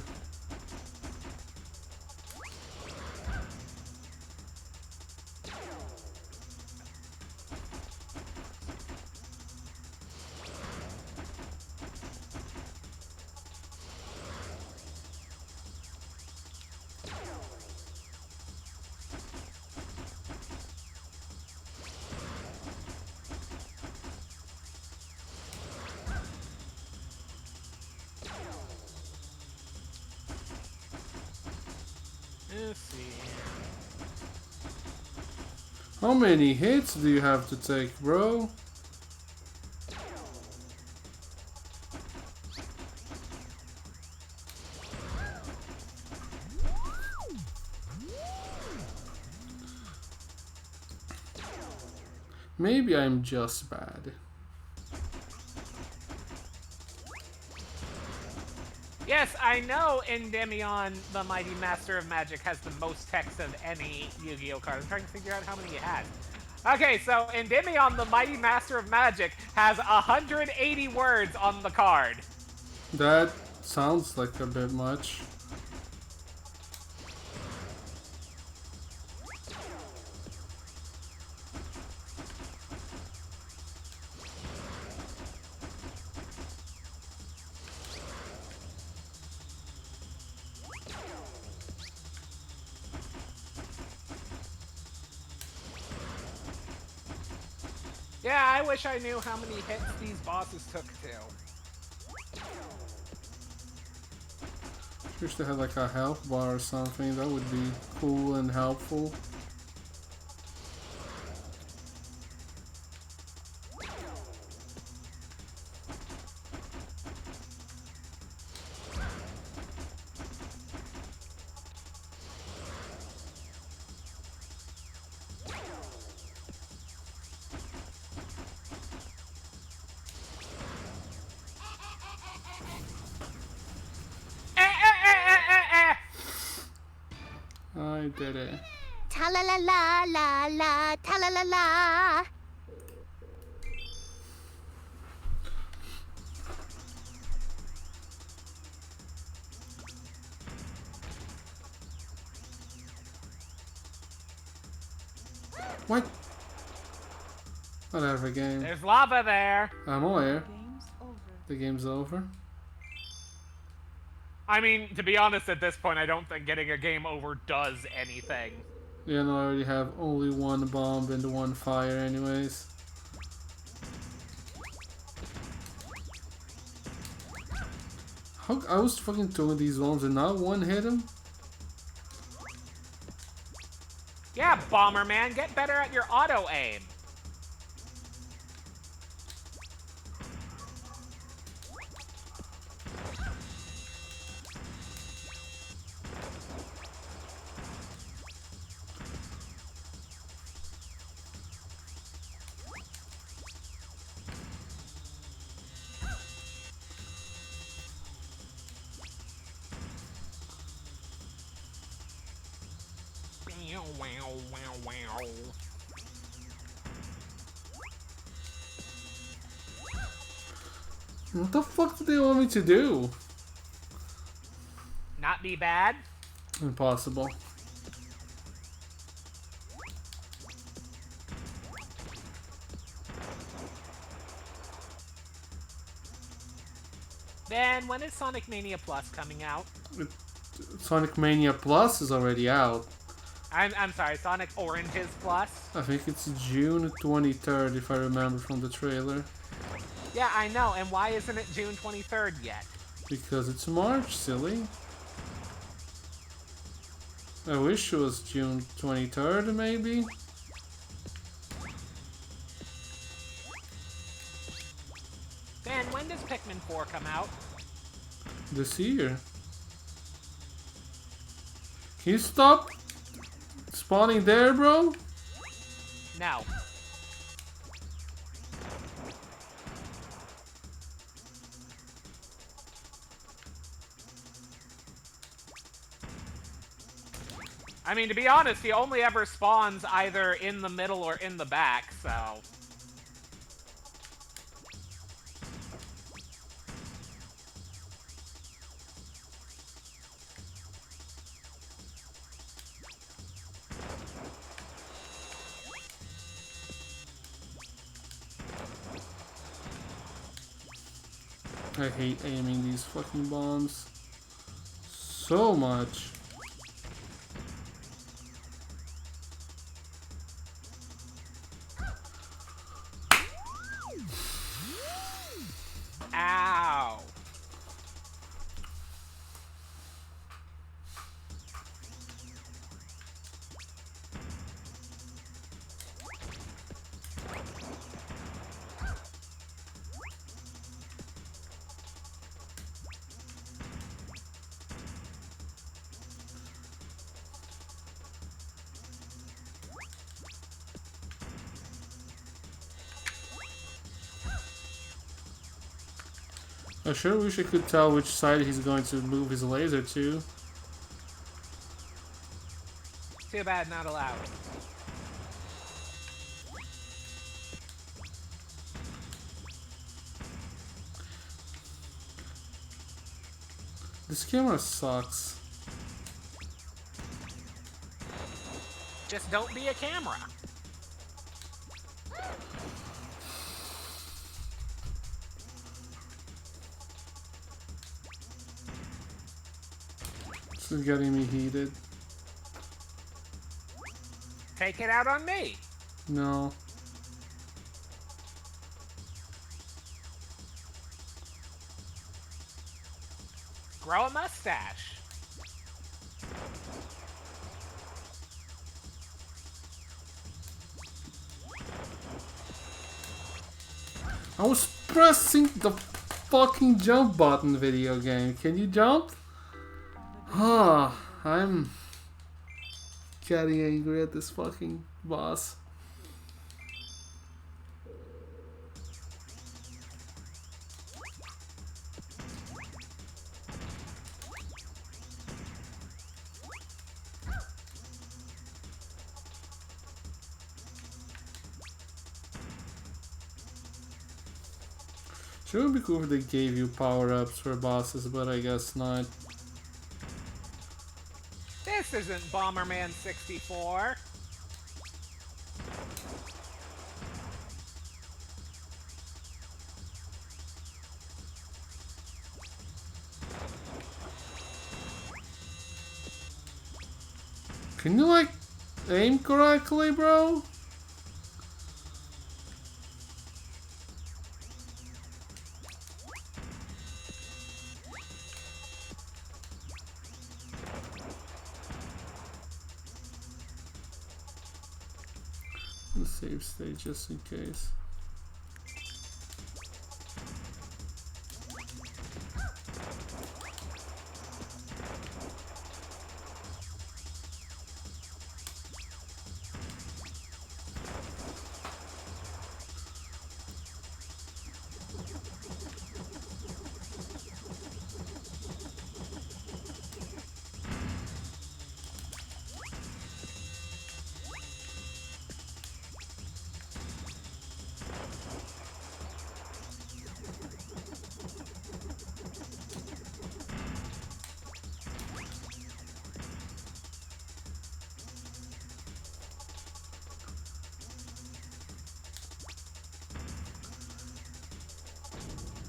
Let's see. How many hits do you have to take, bro? Maybe I'm just bad. Yes, I know Endymion, the Mighty Master of Magic, has the most text of any Yu-Gi-Oh card. I'm trying to figure out how many it has. Okay, so Endymion, the Mighty Master of Magic, has 180 words on the card. That sounds like a bit much. Yeah, I wish I knew how many hits these bosses took to. Wish they had like a health bar or something. That would be cool and helpful. I did it. Ta la la la la la, ta la la la. What? Whatever, game. There's lava there. I'm aware. Game's over. The game's over. I mean, to be honest, at this point, I don't think getting a game over does anything. Yeah, no, I already have only one bomb and one fire anyways. How I was fucking throwing these bombs and not one hit him? Yeah, Bomberman, get better at your auto aim. Wow, wow, wow. What the fuck do they want me to do? Not be bad? Impossible. Ben, when is Sonic Mania Plus coming out? Sonic Mania Plus is already out. I'm sorry, Sonic Oranges Plus? I think it's June 23rd, if I remember from the trailer. Yeah, I know, and why isn't it June 23rd yet? Because it's March, silly. I wish it was June 23rd, maybe? Ben, when does Pikmin 4 come out? This year. Can you stop spawning there, bro? No. I mean, to be honest, he only ever spawns either in the middle or in the back, so... I hate aiming these fucking bombs so much. Ow. I sure wish I could tell which side he's going to move his laser to. Too bad, not allowed. This camera sucks. Just don't be a camera. This is getting me heated. Take it out on me. No. Grow a mustache. I was pressing the fucking jump button, video game. Can you jump? Ah, I'm getting angry at this fucking boss. Sure, it would be cool if they gave you power-ups for bosses, but I guess not. This isn't Bomberman 64. Can you, like, aim correctly, bro? The save state just in case.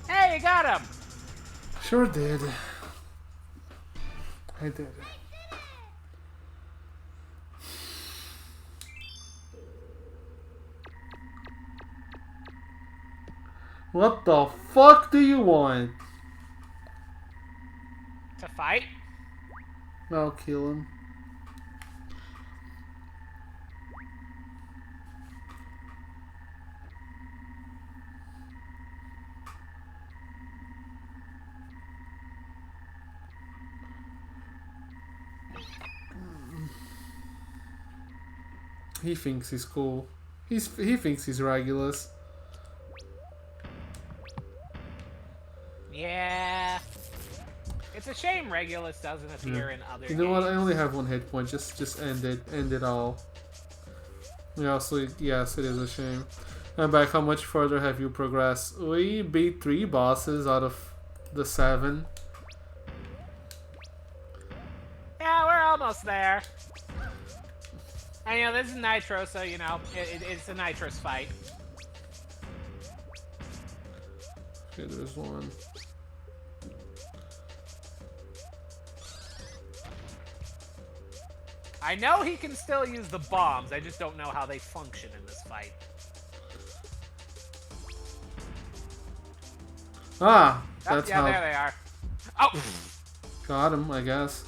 Hey, you got him! Sure did. I did. What the fuck do you want? To fight? I'll kill him. He thinks he's cool. He thinks he's Regulus. Yeah. It's a shame Regulus doesn't appear in other You know games. what? I only have one hit point. Just end it. End it all. Yeah, so yes, it is a shame. I'm back. How much further have you progressed? We beat 3 bosses out of the 7. Yeah, we're almost there. And you know, this is Nitro, so you know, it's a nitrous fight. Okay, there's one. I know he can still use the bombs, I just don't know how they function in this fight. Ah, that's yeah, how. there they are. Oh! Got him, I guess.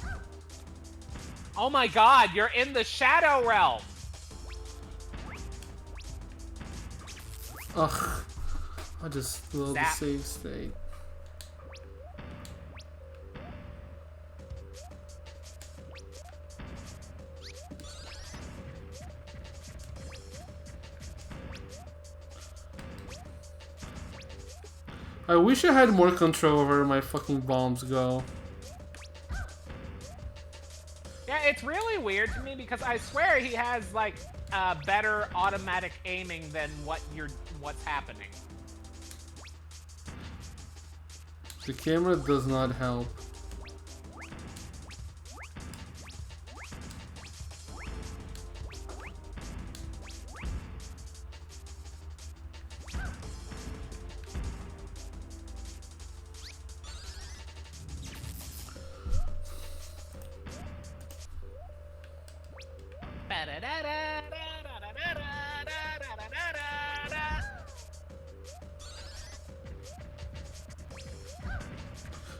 Oh my god, you're in the Shadow Realm! Ugh. I just load the Zap. save state. I wish I had more control over where my fucking bombs go. Yeah, it's really weird to me because I swear he has like better automatic aiming than what's happening. The camera does not help.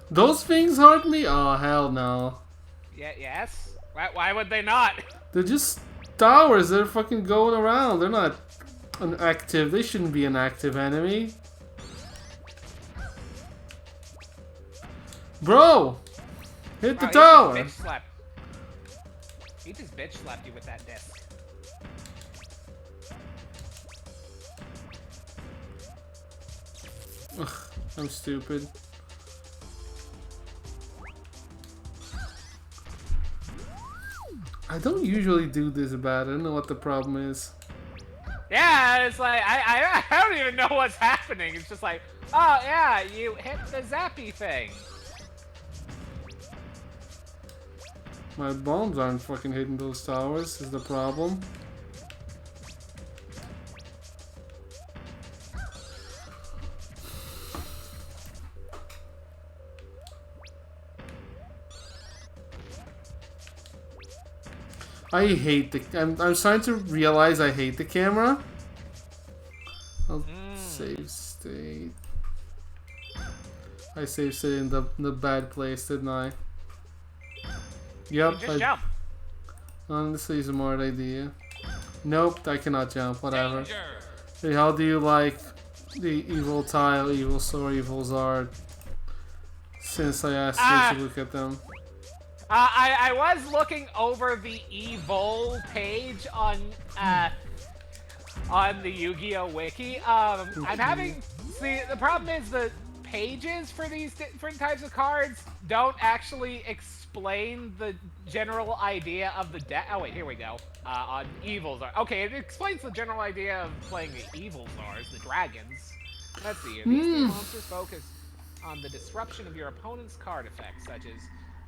Those things hurt me? Oh, hell no. Yeah, yes? Why would they not? They're just towers. They're fucking going around. They're not an active. They shouldn't be an active enemy. Bro! Hit the tower! He just bitch slapped you with that disc. Ugh, I'm stupid. I don't usually do this bad. I don't know what the problem is. Yeah, it's like, I don't even know what's happening. It's just like, oh yeah, you hit the zappy thing. My bombs aren't fucking hitting those towers, is the problem. I hate the... I'm starting to realize I hate the camera. I'll save state. I saved state in the bad place, didn't I? Yep. You just jump. Honestly, is a smart idea. Nope, I cannot jump. Whatever. Danger. Hey, how do you like the evil tile, evil sword, evil zard? Since I asked you to look at them. I was looking over the Evol page on the Yu-Gi-Oh wiki. I'm having the problem is the pages for these different types of cards don't actually explain the general idea of the deck. Oh wait, here we go. On Evil Zars. Okay, it explains the general idea of playing the Evil Zars, the dragons. Let's see here. These two monsters focus on the disruption of your opponent's card effects, such as.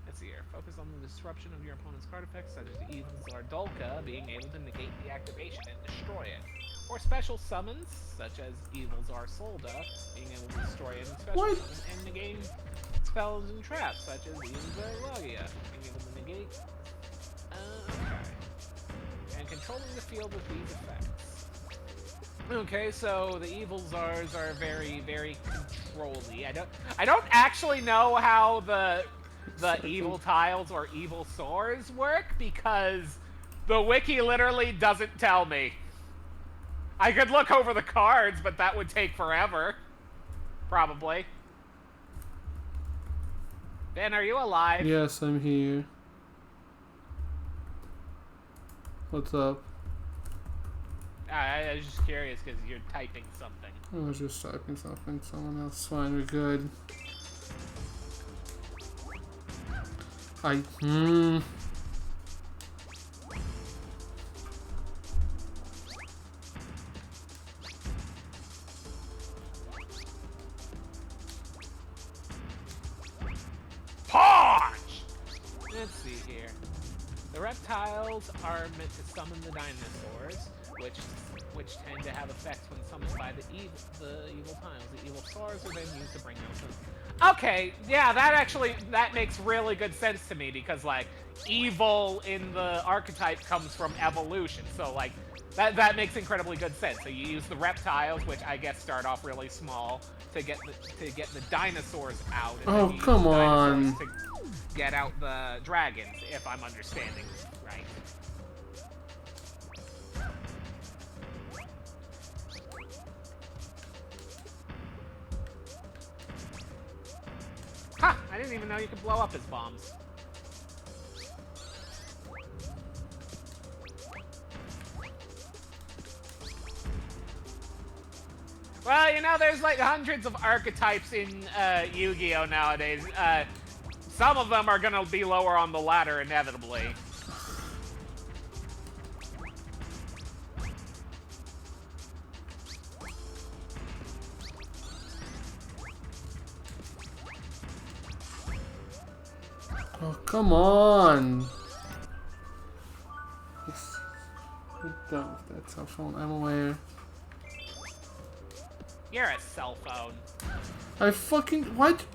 Let's see here. Focus on the disruption of your opponent's card effects, such as the Evil Zar Dolka being able to negate the activation and destroy it. Or special summons, such as Evil Zar Solda, being able to destroy it and special summon and negate spells and traps, such as Logia. Can give them the negate. Okay. And controlling the field with these effects. Okay, so the evil czars are very, very controlly. I don't actually know how the evil tiles or evil swords work because the wiki literally doesn't tell me. I could look over the cards, but that would take forever. Probably. Ben, are you alive? Yes, I'm here. What's up? I was just curious because you're typing something. I was just typing something. Someone else. Fine, we're good. Punch! Let's see here. The reptiles are meant to summon the dinosaurs, which tend to have effects when summoned by the evil tiles. The evil swords are then used to bring out some... Okay, yeah, that makes really good sense to me because, like, evil in the archetype comes from evolution, so, like, that makes incredibly good sense. So you use the reptiles, which I guess start off really small, to get the dinosaurs out. And Oh, come on. To get out the dragons, if I'm understanding right. Ha! I didn't even know you could blow up his bombs. Well, you know, there's like hundreds of archetypes in Yu-Gi-Oh! Nowadays. Some of them are gonna be lower on the ladder, inevitably. Oh, come on. I'm done with that cell phone. I'm aware. You're a cell phone. I fucking... What?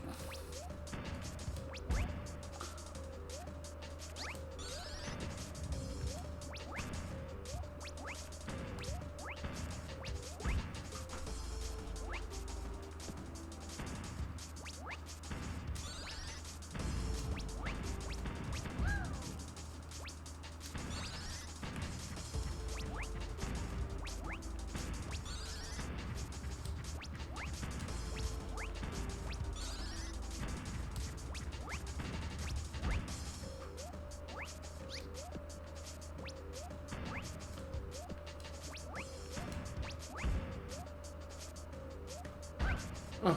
Ugh.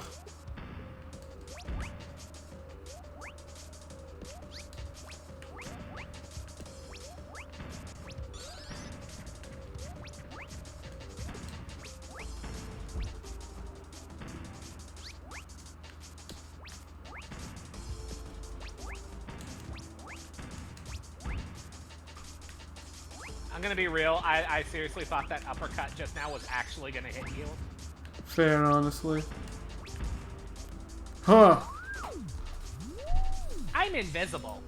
I'm gonna be real, I seriously thought that uppercut just now was actually gonna hit you. Fair, honestly. Huh. I'm invisible.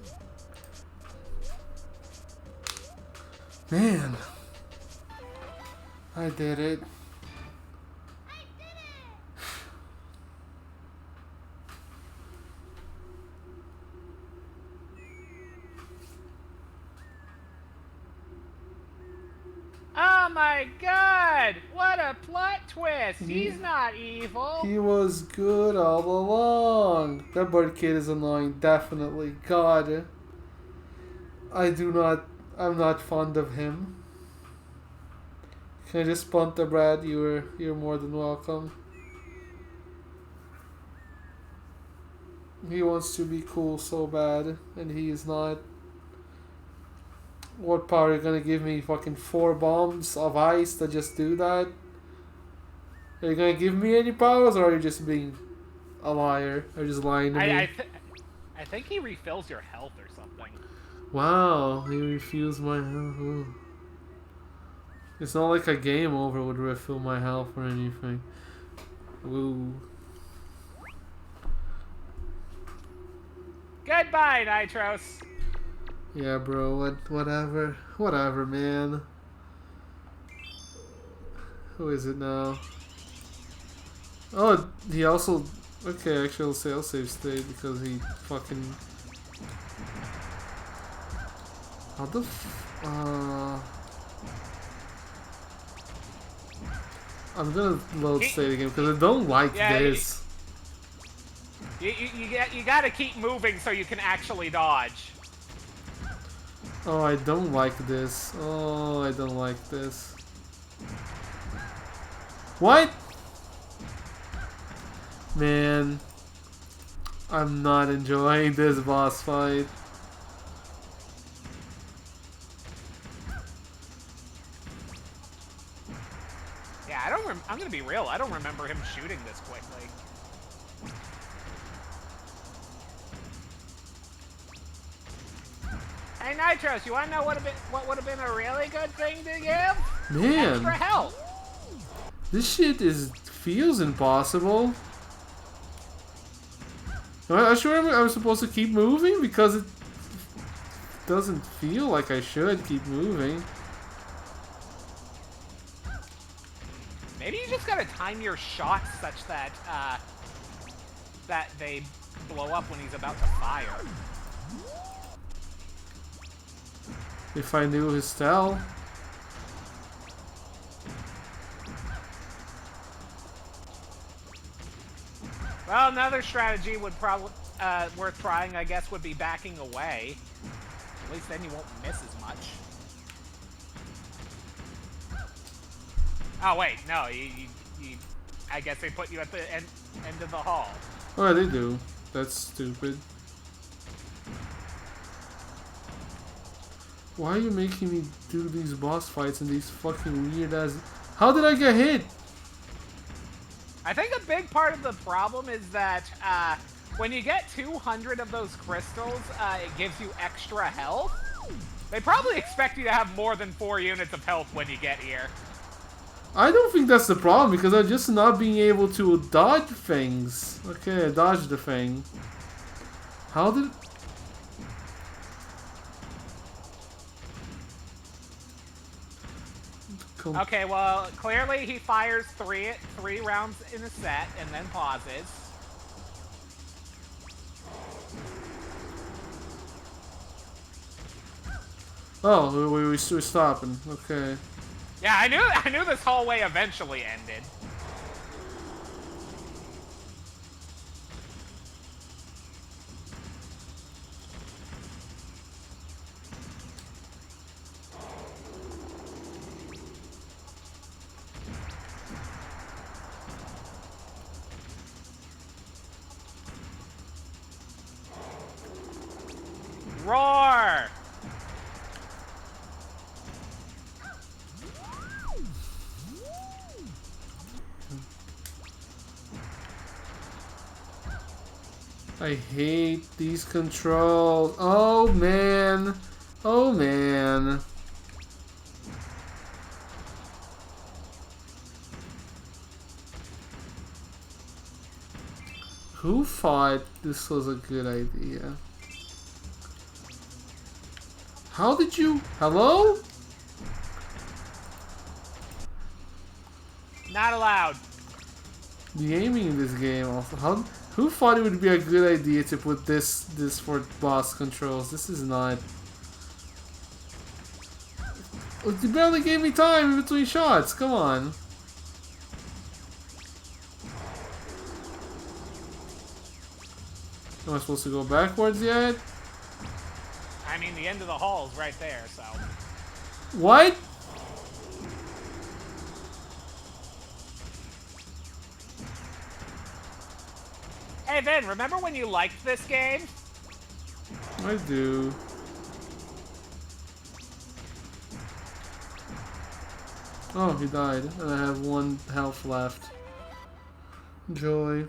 Man. I did it. Oh my god! What a plot twist! He's not evil! He was good all along. That bird kid is annoying, definitely. God. I'm not fond of him. Can I just punt the Brad? You're more than welcome. He wants to be cool so bad, and he is not. What power are you gonna give me? Fucking 4 bombs of ice to just do that? Are you gonna give me any powers, or are you just being a liar? Or just lying to me? I think he refills your health or something. Wow, he refills my health. It's not like a game over would refill my health or anything. Woo. Goodbye, Nitros. Yeah, bro. Whatever, man. Who is it now? Oh, he also. Okay, actually, I'll save state because he fucking. How the I'm gonna load state again because I don't like this. You gotta keep moving so you can actually dodge. Oh, I don't like this. Oh, I don't like this. What? Man, I'm not enjoying this boss fight. Yeah, I'm gonna be real. I don't remember him shooting this quickly. Hey, Nitros, you wanna know what would have been a really good thing to give? Man, Extra health. This shit feels impossible. Am I sure I'm supposed to keep moving because it doesn't feel like I should keep moving. Maybe you just gotta time your shots such that that they blow up when he's about to fire. If I knew his style. Well, another strategy would probably worth trying, I guess, would be backing away. At least then you won't miss as much. Oh wait, no, I guess they put you at the end of the hall. Oh, they do. That's stupid. Why are you making me do these boss fights and these fucking weird ass... How did I get hit? I think a big part of the problem is that when you get 200 of those crystals, it gives you extra health. They probably expect you to have more than 4 units of health when you get here. I don't think that's the problem because I'm just not being able to dodge things. Okay, I dodged the thing. How did... Okay, well, clearly he fires three rounds in a set and then pauses. Oh, we're stopping. Okay. Yeah, I knew this hallway eventually ended. Roar! I hate these controls. Oh man. Oh man. Who thought this was a good idea? How did you... Hello? Not allowed. The aiming in this game also... Who thought it would be a good idea to put this for boss controls? This is not... You barely gave me time in between shots. Come on. Am I supposed to go backwards yet? I mean, the end of the hall is right there, so... What? Hey, Vin, remember when you liked this game? I do. Oh, he died. And I have 1 health left. Joy.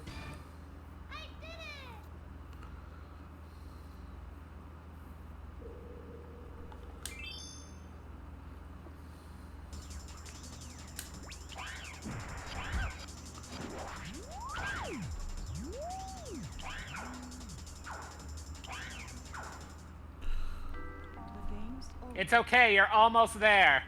It's okay, you're almost there.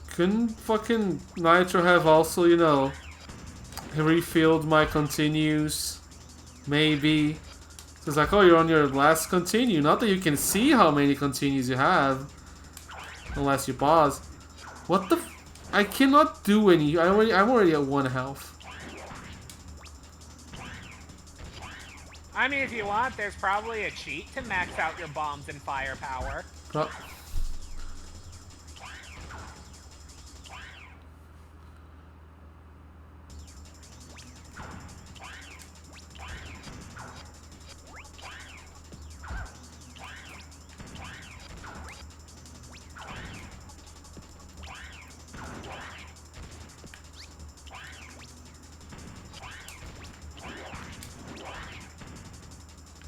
Couldn't fucking Nitro have also, you know, refilled my continues? Maybe. So it's like, oh, you're on your last continue. Not that you can see how many continues you have. Unless you pause. What the f- I cannot do any. I'm already at 1 health. I mean, if you want, there's probably a cheat to max out your bombs and firepower.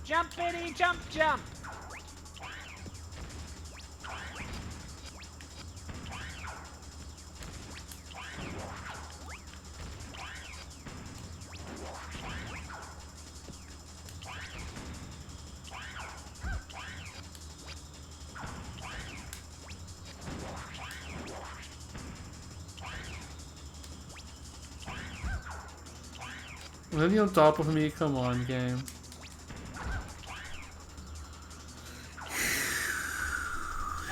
Jump, Biddy, jump, jump! Really on top of me? Come on, game.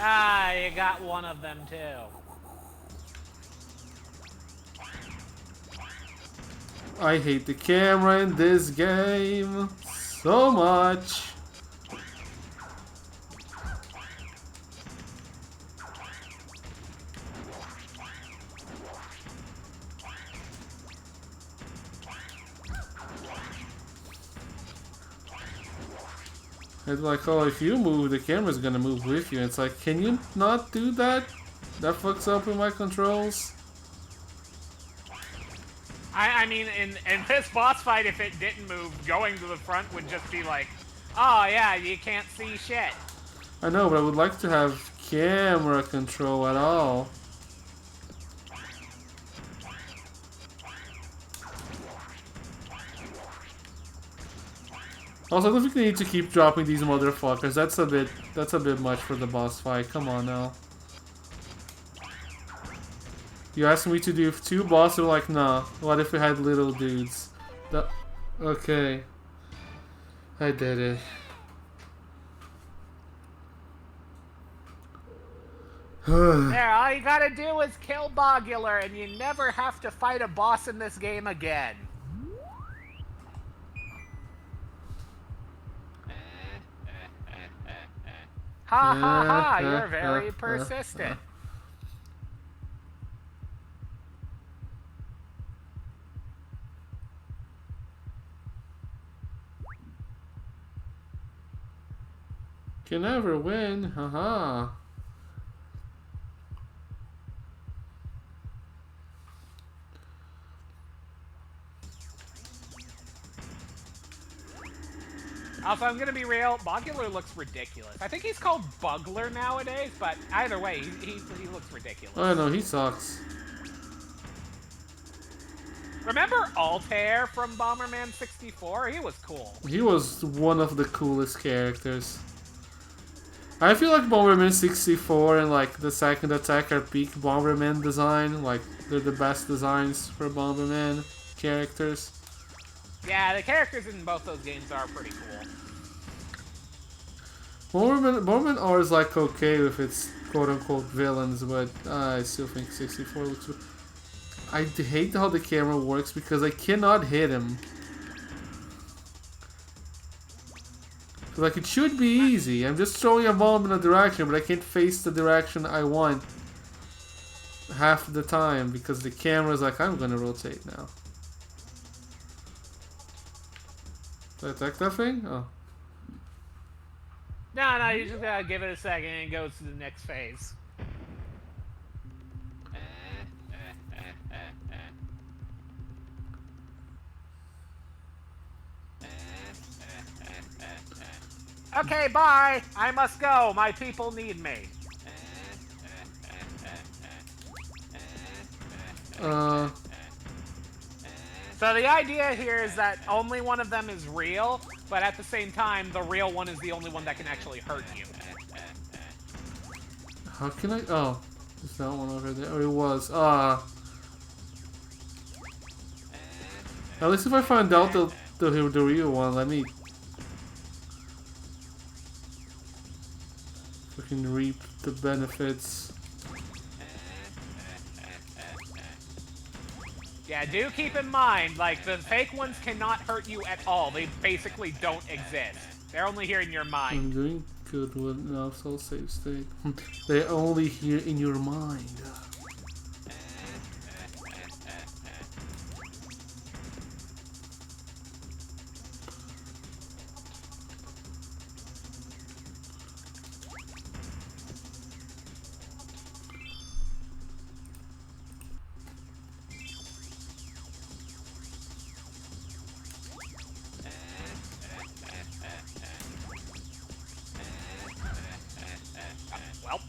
Ah, you got one of them too. I hate the camera in this game so much. It's like, oh, if you move, the camera's gonna move with you. It's like, can you not do that? That fucks up with my controls. I mean, in this boss fight, if it didn't move, going to the front would just be like, oh yeah, you can't see shit. I know, but I would like to have camera control at all. Also, I don't think we need to keep dropping these motherfuckers. That's a bit much for the boss fight. Come on now. You asked me to do 2 bosses, like, nah. What if we had little dudes? Okay. I did it. There, all you gotta do is kill Bogular, and you never have to fight a boss in this game again. Ha ha ha, you're very persistent. Can never win, haha. Also, I'm gonna be real, Bogular looks ridiculous. I think he's called Bugler nowadays, but either way, he looks ridiculous. Oh no, he sucks. Remember Altair from Bomberman 64? He was cool. He was one of the coolest characters. I feel like Bomberman 64 and like the second attack are peak Bomberman design. Like, they're the best designs for Bomberman characters. Yeah, the characters in both those games are pretty cool. Bomberman R is like okay with its quote-unquote villains, but I still think 64 looks... I hate how the camera works because I cannot hit him. Like, it should be easy. I'm just throwing a bomb in a direction, but I can't face the direction I want half the time because the camera's like, I'm gonna rotate now. Did I attack that thing? Oh. No, you just gotta give it a second and it goes to the next phase. Okay, bye! I must go. My people need me. So the idea here is that only one of them is real, but at the same time, the real one is the only one that can actually hurt you. How can I? Oh, there's that one over there. Oh, it was. At least if I find out the real one, let me fucking reap the benefits. Yeah, do keep in mind, like, the fake ones cannot hurt you at all. They basically don't exist. They're only here in your mind. I'm doing good with no soul save state. They're only here in your mind. Well,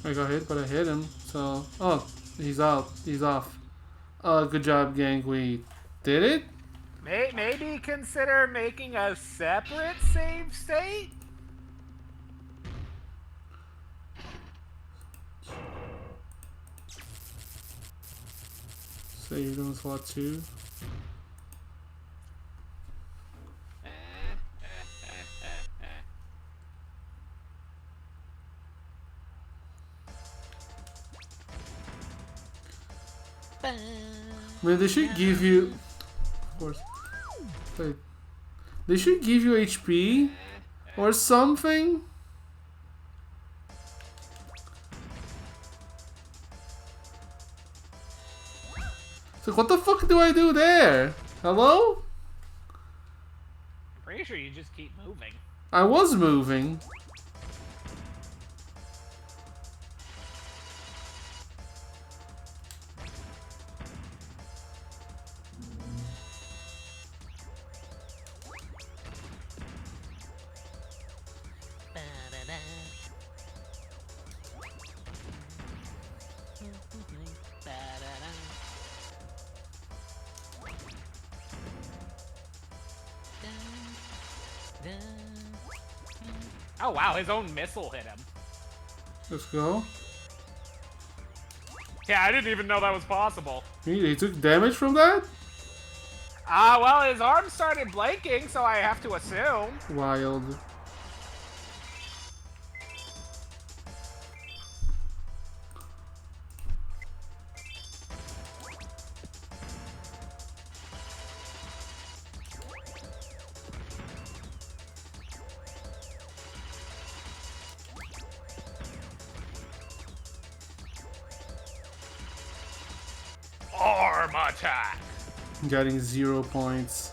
I got hit, but I hit him, so... Oh, he's out. He's off. Good job, gang. We did it? maybe consider making a separate save state? Saved on slot 2. Man, they should give you... Of course. Wait. They should give you HP or something. So what the fuck do I do there? Hello? I'm pretty sure you just keep moving. I was moving. Oh wow, his own missile hit him. Let's go. Yeah, I didn't even know that was possible. He took damage from that? Well, his arm started blinking, so I have to assume. Wild. Arm attack! Getting 0 points.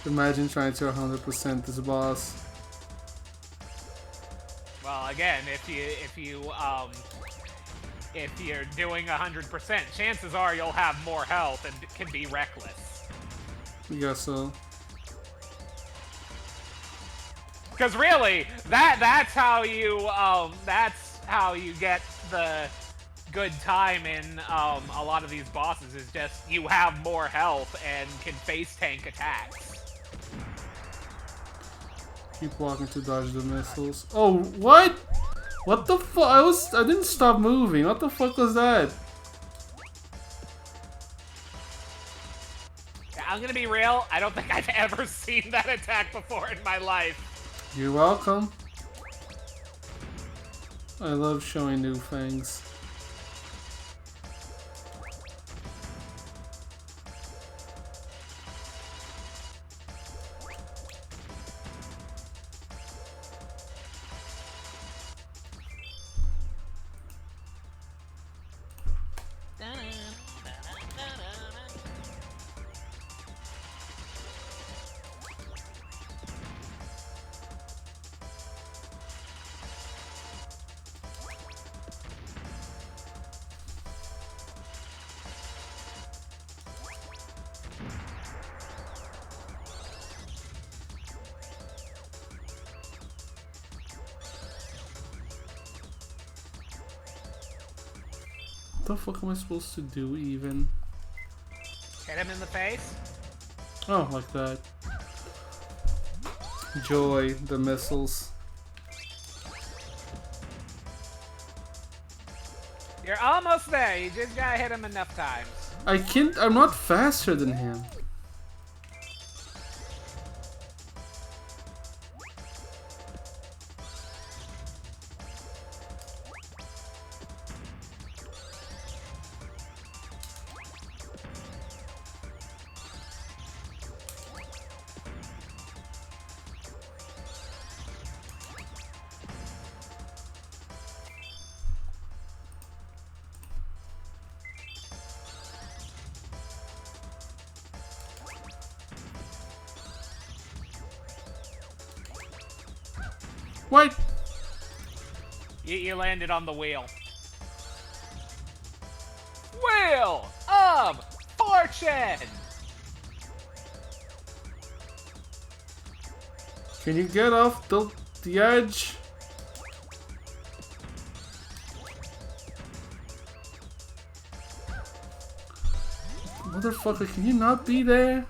Imagine trying to 100% this boss. Well, again, if you're doing 100%, chances are you'll have more health and can be reckless. I guess so. Because really, that's how you get the good time in a lot of these bosses, is just you have more health and can face tank attacks. Keep walking to dodge the missiles. Oh, what? What the fuck? I didn't stop moving. What the fuck was that? Yeah, I'm gonna be real, I don't think I've ever seen that attack before in my life. You're welcome. I love showing new things. What the fuck am I supposed to do even? Hit him in the face. Oh, like that. Enjoy the missiles. You're almost there. You just gotta hit him enough times. I can't. I'm not faster than him. What? You landed on the wheel. Wheel of Fortune! Can you get off the edge? Motherfucker, can you not be there?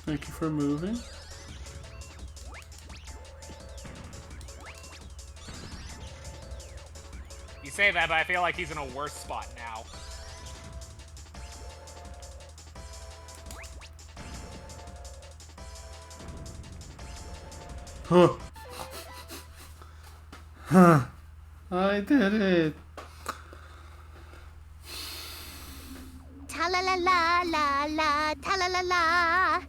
Thank you for moving. You say that, but I feel like he's in a worse spot now. Huh. Huh. I did it. Ta la la la la la, ta la la la.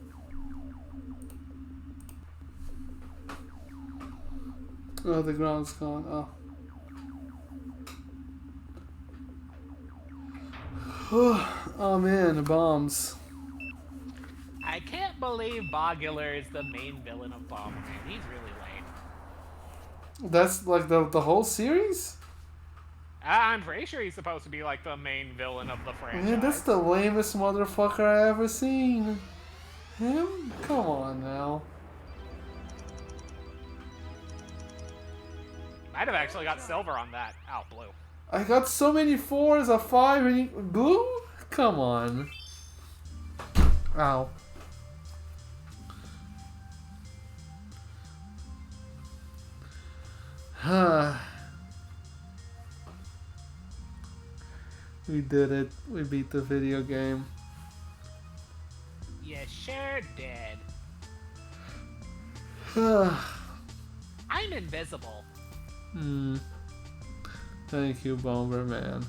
Oh, the ground's gone. Oh. Oh man, the bombs. I can't believe Bogular is the main villain of Bomberman. He's really lame. That's like the whole series? I'm pretty sure he's supposed to be like the main villain of the franchise. Man, that's the lamest motherfucker I ever seen. Him? Come on now. Might have actually got silver on that. Oh, blue. I got so many 4s, a 5, and you... Blue? Come on. Ow. We did it. We beat the video game. You sure did. I'm invisible. Thank you, Bomberman.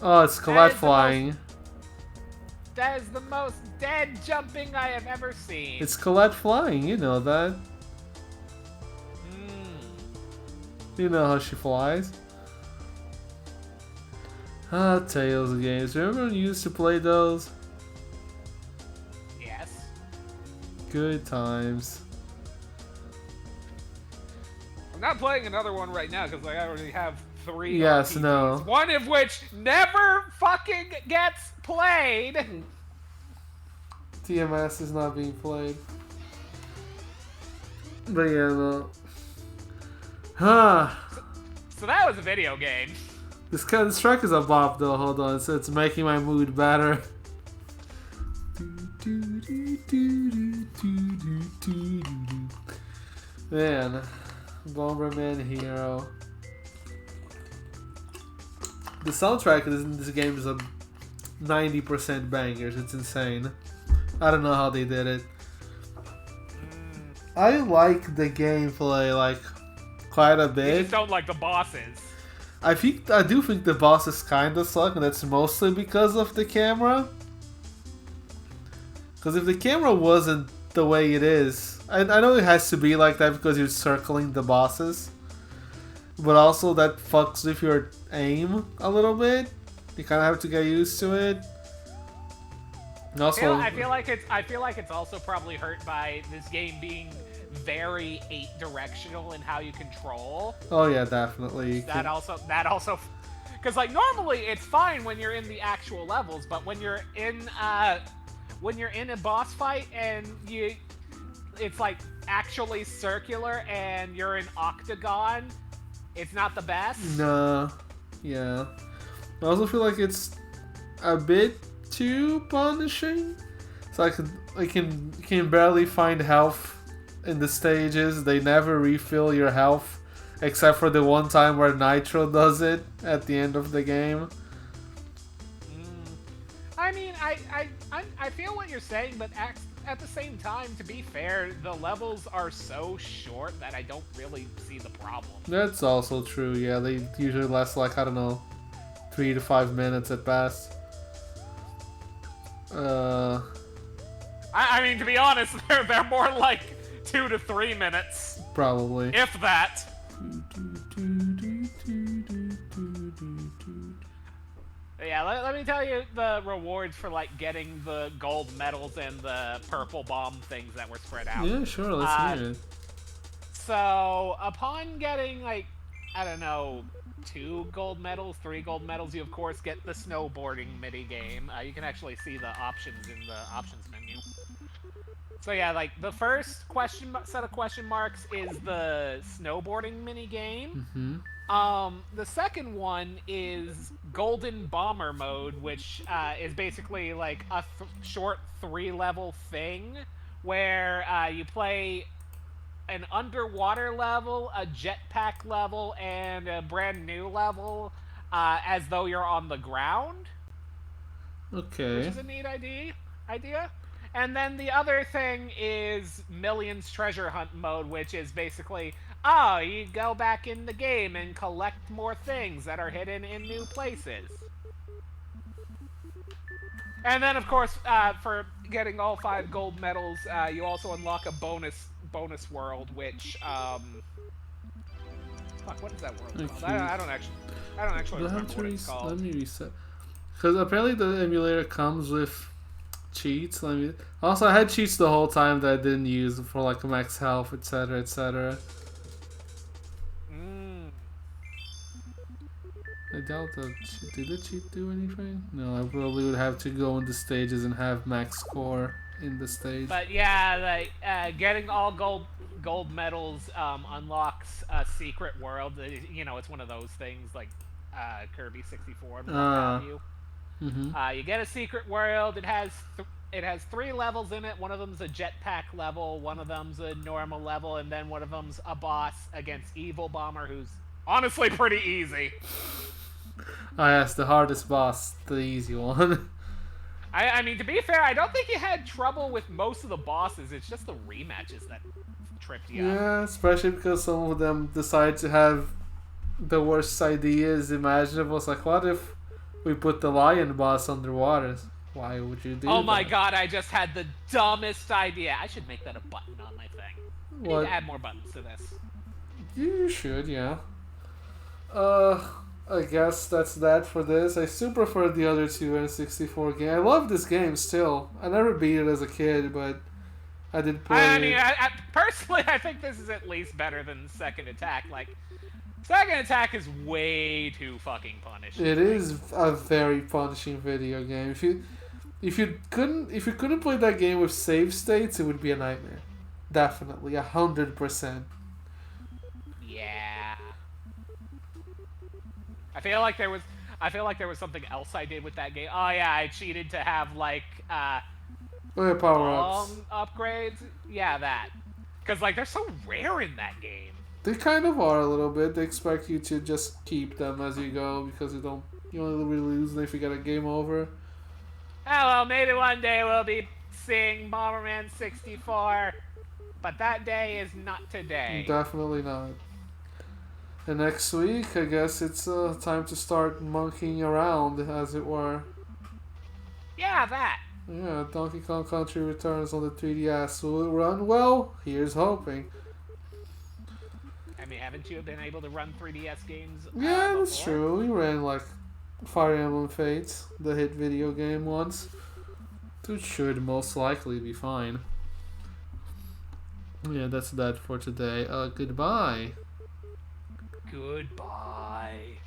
Oh, it's Colette flying. That is the most dead jumping I have ever seen. It's Colette flying, you know that. You know how she flies. Ah, Tales games. Remember when you used to play those? Yes. Good times. I'm not playing another one right now because I already have 3 Yes, RPGs, no. one of which never fucking gets played. TMS is not being played. But yeah, no. So that was a video game. This track is a bop though, hold on, so it's making my mood better. Man, Bomberman Hero. The soundtrack in this game is a 90% bangers, it's insane. I don't know how they did it. I like the gameplay like quite a You bit. just don't like the bosses. I do think the bosses kinda suck, and that's mostly because of the camera. Because if the camera wasn't the way it is, I know it has to be like that because you're circling the bosses, but also that fucks with your aim a little bit. You kind of have to get used to it. And also, I feel like it's also probably hurt by this game being very 8-directional in how you control. oh yeah, definitely. That also, because like normally it's fine when you're in the actual levels, but when you're in a boss fight and it's like actually circular and you're in octagon, it's not the best. No, yeah. I also feel like it's a bit too punishing. So I can barely find health in the stages. They never refill your health, except for the one time where Nitro does it at the end of the game. I mean, I feel what you're saying, but at the same time, to be fair, the levels are so short that I don't really see the problem. That's also true. Yeah, they usually last like, I don't know, 3 to 5 minutes at best. I mean, to be honest, they're more like 2 to 3 minutes, Probably. if that. Yeah, let me tell you the rewards for like getting the gold medals and the purple bomb things that were spread out. Yeah, sure. Let's hear it. So upon getting like, I don't know, 2 gold medals, 3 gold medals, you of course get the snowboarding mini game. You can actually see the options in the options menu. So yeah, like the first set of question marks is the snowboarding mini game. The second one is Golden Bomber mode, which is basically like a short 3-level thing where you play an underwater level, a jetpack level, and a brand new level as though you're on the ground. Okay. Which is a neat idea. And then the other thing is Millions Treasure Hunt mode, which is basically, you go back in the game and collect more things that are hidden in new places. And then, of course, for getting all 5 gold medals, you also unlock a bonus world, which, fuck, what is that world called? I don't actually remember what it's called. Let me reset. Because apparently the emulator comes with cheats. Also, I had cheats the whole time that I didn't use for like max health, etc., etc. I doubt that. Did the cheat do anything? No, I probably would have to go in the stages and have max score in the stage. But yeah, like getting all gold medals unlocks a secret world. You know, it's one of those things like Kirby 64 and what have you. You get a secret world. It has 3 levels in it. One of them's a jetpack level, one of them's a normal level, and then one of them's a boss against Evil Bomber, who's honestly pretty easy. Yes, the hardest boss, the easy one. I mean, to be fair, I don't think you had trouble with most of the bosses. It's just the rematches that tripped you up. Yeah, especially because some of them decide to have the worst ideas imaginable. It's like, what if we put the lion boss underwater? Why would you do that? Oh my god, I just had the dumbest idea. I should make that a button on my thing. I need to add more buttons to this. You should, yeah. I guess that's that for this. I still prefer the other 2 N64 games. I love this game still. I never beat it as a kid, but I did play I mean, personally, I think this is at least better than Second Attack. Like, Second Attack is way too fucking punishing. It is a very punishing video game. If you couldn't play that game with save states, it would be a nightmare. Definitely, 100%. Yeah. I feel like there was something else I did with that game. Oh yeah, I cheated to have like power-ups. Upgrades. Yeah, that. Because like they're so rare in that game. They kind of are a little bit. They expect you to just keep them as you go because you only really lose them if you get a game over. Oh well, maybe one day we'll be sing Bomberman 64, but that day is not today. Definitely not. And next week, I guess it's time to start monkeying around, as it were. Yeah, that. Yeah, Donkey Kong Country Returns on the 3DS. Will it run well? Here's hoping. I mean, haven't you been able to run 3DS games Yeah, before? that's true. We ran like Fire Emblem Fates, the hit video game once. It should most likely be fine. Yeah, that's that for today. Goodbye. Goodbye.